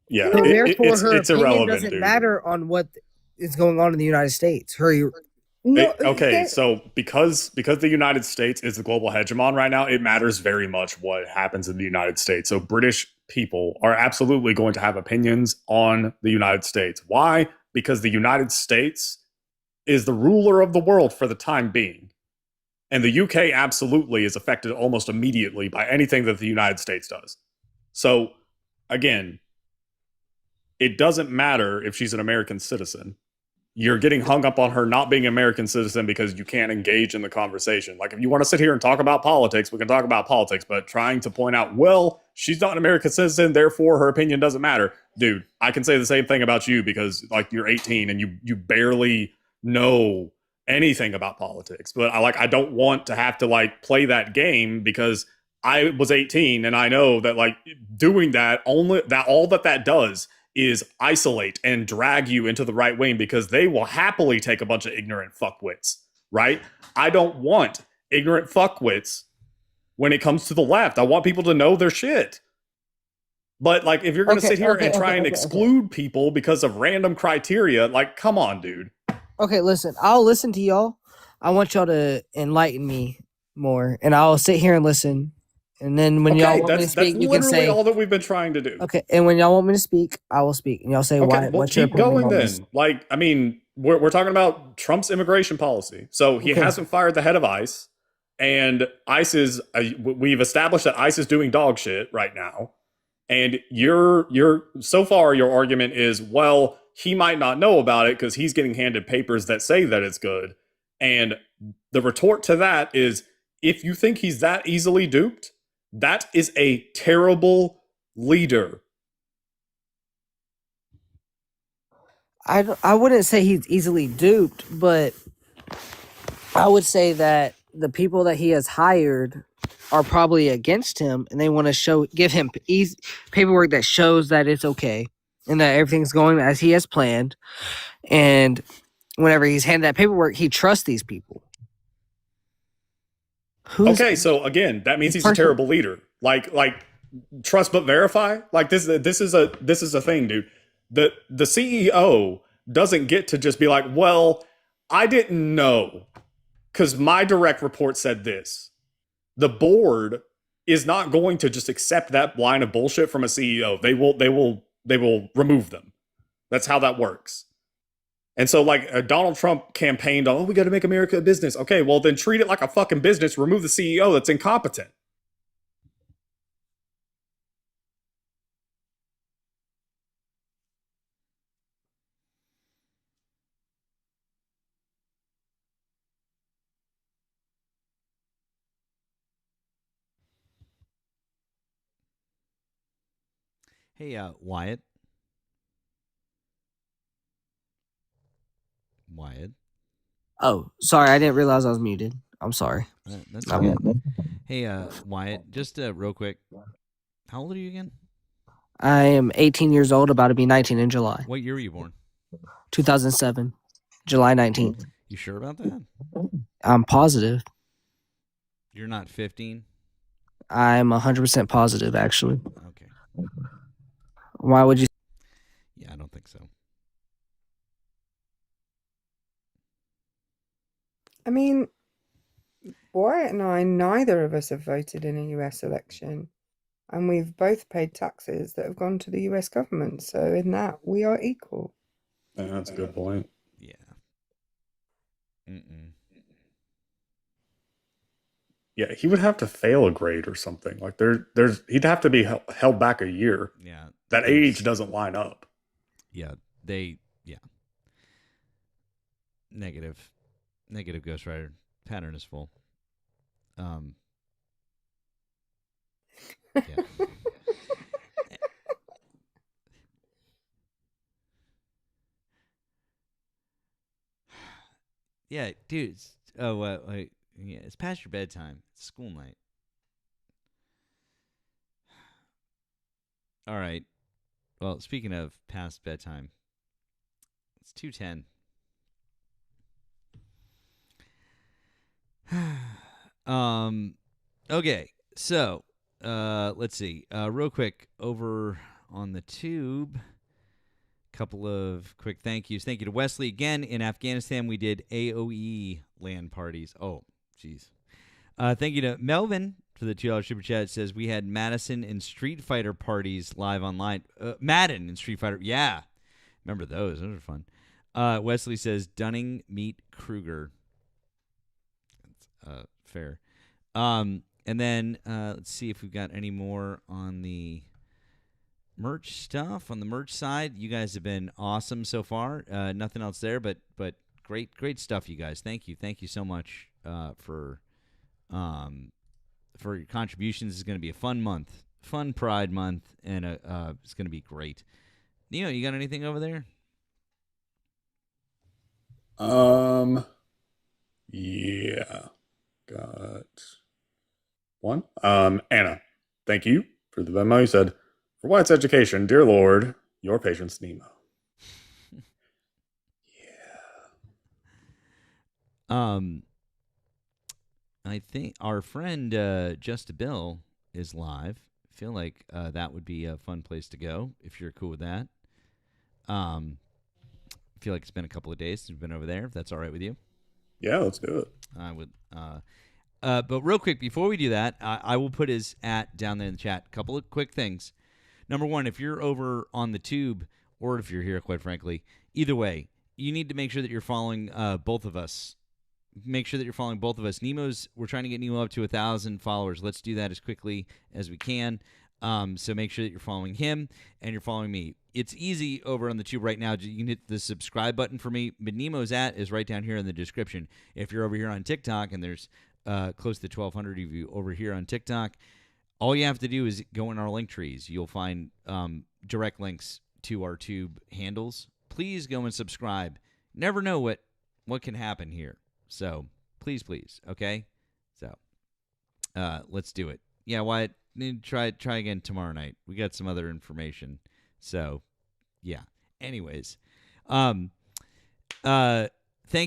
Yeah, so therefore, it's her opinion irrelevant, doesn't dude. matter on what is going on in the United States. So because the United States is the global hegemon right now, it matters very much what happens in the United States. So British people are absolutely going to have opinions on the United States. Why? Because the United States is the ruler of the world for the time being. And the UK absolutely is affected almost immediately by anything that the United States does. So, again, it doesn't matter if she's an American citizen. You're getting hung up on her not being an American citizen because you can't engage in the conversation. Like, if you want to sit here and talk about politics, we can talk about politics, but trying to point out, well, she's not an American citizen, therefore her opinion doesn't matter. Dude, I can say the same thing about you because, like, you're 18 and you barely know anything about politics. But I don't want to have to, play that game because I was 18 and I know that, doing that, all that does is isolate and drag you into the right wing because they will happily take a bunch of ignorant fuckwits, right? I don't want ignorant fuckwits when it comes to the left. I want people to know their shit. But, if you're going to sit here and try and exclude people because of random criteria, come on, dude. Okay, listen, I'll listen to y'all. I want y'all to enlighten me more, and I'll sit here and listen And then when y'all want me to speak, you can literally say all that we've been trying to do. Okay, and when y'all want me to speak, I will speak, and y'all say why. Well, What's your keep opinion going on this? then. Like, I mean, we're talking about Trump's immigration policy. So he hasn't fired the head of ICE, and ICE is. We've established that ICE is doing dog shit right now, and you're so far your argument is, well, he might not know about it because he's getting handed papers that say that it's good, and the retort to that is, if you think he's that easily duped, that is a terrible leader. I wouldn't say he's easily duped, but I would say that the people that he has hired are probably against him, and they want to give him paperwork that shows that it's okay and that everything's going as he has planned. And whenever he's handed that paperwork, he trusts these people. Okay, so again, that means he's a terrible leader. Like trust but verify. Like this is a thing, dude. The CEO doesn't get to just be like, well, I didn't know because my direct report said this. The board is not going to just accept that line of bullshit from a CEO. They will remove them. That's how that works. And so, like, Donald Trump campaigned on, we got to make America a business. Okay, well, then treat it like a fucking business. Remove the CEO that's incompetent. Hey, Wyatt. Wyatt. Oh, sorry, I didn't realize I was muted. I'm sorry. That's okay. Hey, Wyatt, just real quick. How old are you again? I am 18 years old, about to be 19 in July. What year were you born? 2007, July 19th. You sure about that? I'm positive. You're not 15? I'm 100% positive, actually. Okay. Why would you? Yeah, I don't think so. I mean, Wyatt and I, neither of us have voted in a US election. And we've both paid taxes that have gone to the US government. So in that, we are equal. Yeah, that's a good point. Yeah. Mm-mm. Yeah, he would have to fail a grade or something. Like he'd have to be held back a year. Yeah. That age doesn't line up. Yeah, Negative Ghost Rider. Pattern is full. Yeah. Yeah, dude. Yeah, it's past your bedtime. It's school night. All right. Well, speaking of past bedtime, it's 2:10. Okay. So, let's see. Real quick over on the tube. Couple of quick thank yous. Thank you to Wesley again. In Afghanistan, we did AOE LAN parties. Oh, jeez. Thank you to Melvin for the $2 super chat. It says we had Madison and Street Fighter parties live online. Madden and Street Fighter. Yeah. Remember those. Those are fun. Wesley says Dunning meet Kruger. That's fair. And then let's see if we've got any more on the merch stuff. On the merch side, you guys have been awesome so far. Nothing else there, but great stuff, you guys. Thank you so much for your contributions. It's going to be a fun month, fun Pride Month, and it's going to be great. Nemo, you got anything over there? Yeah, got one. Anna, thank you for the memo. You said, for Wyatt's education, dear Lord, your patience, Nemo. I think our friend Just Bill is live. I feel like that would be a fun place to go if you're cool with that. I feel like it's been a couple of days since we've been over there. If that's all right with you. Yeah, let's do it. I would. But real quick, before we do that, I will put his @ down there in the chat. A couple of quick things. Number one, if you're over on the tube, or if you're here, quite frankly, either way, you need to make sure that you're following both of us. Make sure that you're following both of us. We're trying to get Nemo up to 1,000 followers. Let's do that as quickly as we can. So make sure that you're following him and you're following me. It's easy over on the tube right now. You can hit the subscribe button for me. But Nemo's @ is right down here in the description. If you're over here on TikTok, and there's close to 1,200 of you over here on TikTok, all you have to do is go in our link trees. You'll find direct links to our tube handles. Please go and subscribe. Never know what can happen here. So please, okay? So let's do it. Yeah, Wyatt, try again tomorrow night. We got some other information. So yeah. Anyways, thank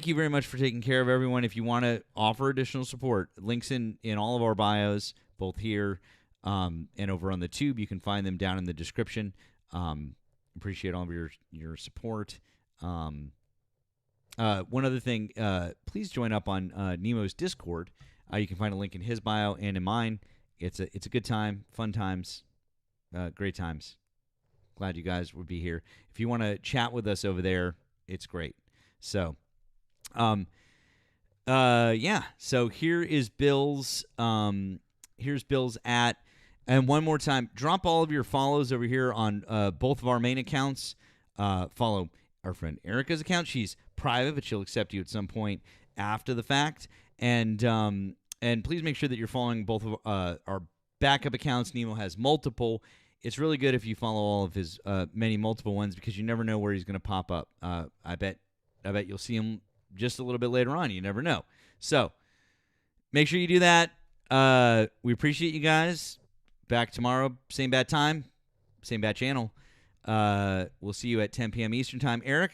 you very much for taking care of everyone. If you want to offer additional support, links in all of our bios, both here and over on the tube. You can find them down in the description. Appreciate all of your support. One other thing, please join up on Nemo's Discord. You can find a link in his bio and in mine. It's a good time, fun times, great times. Glad you guys would be here. If you want to chat with us over there, it's great. So, yeah. So here is Bill's. Here's Bill's @ and one more time, drop all of your follows over here on both of our main accounts. Follow our friend Erika's account. She's private, but she'll accept you at some point after the fact. And please make sure that you're following both of our backup accounts. Nemo has multiple. It's really good if you follow all of his many multiple ones, because you never know where he's going to pop up. I bet you'll see him just a little bit later on. You never know. So make sure you do that. We appreciate you guys. Back tomorrow, same bad time, same bad channel. We'll see you at 10 p.m. Eastern time. Eric?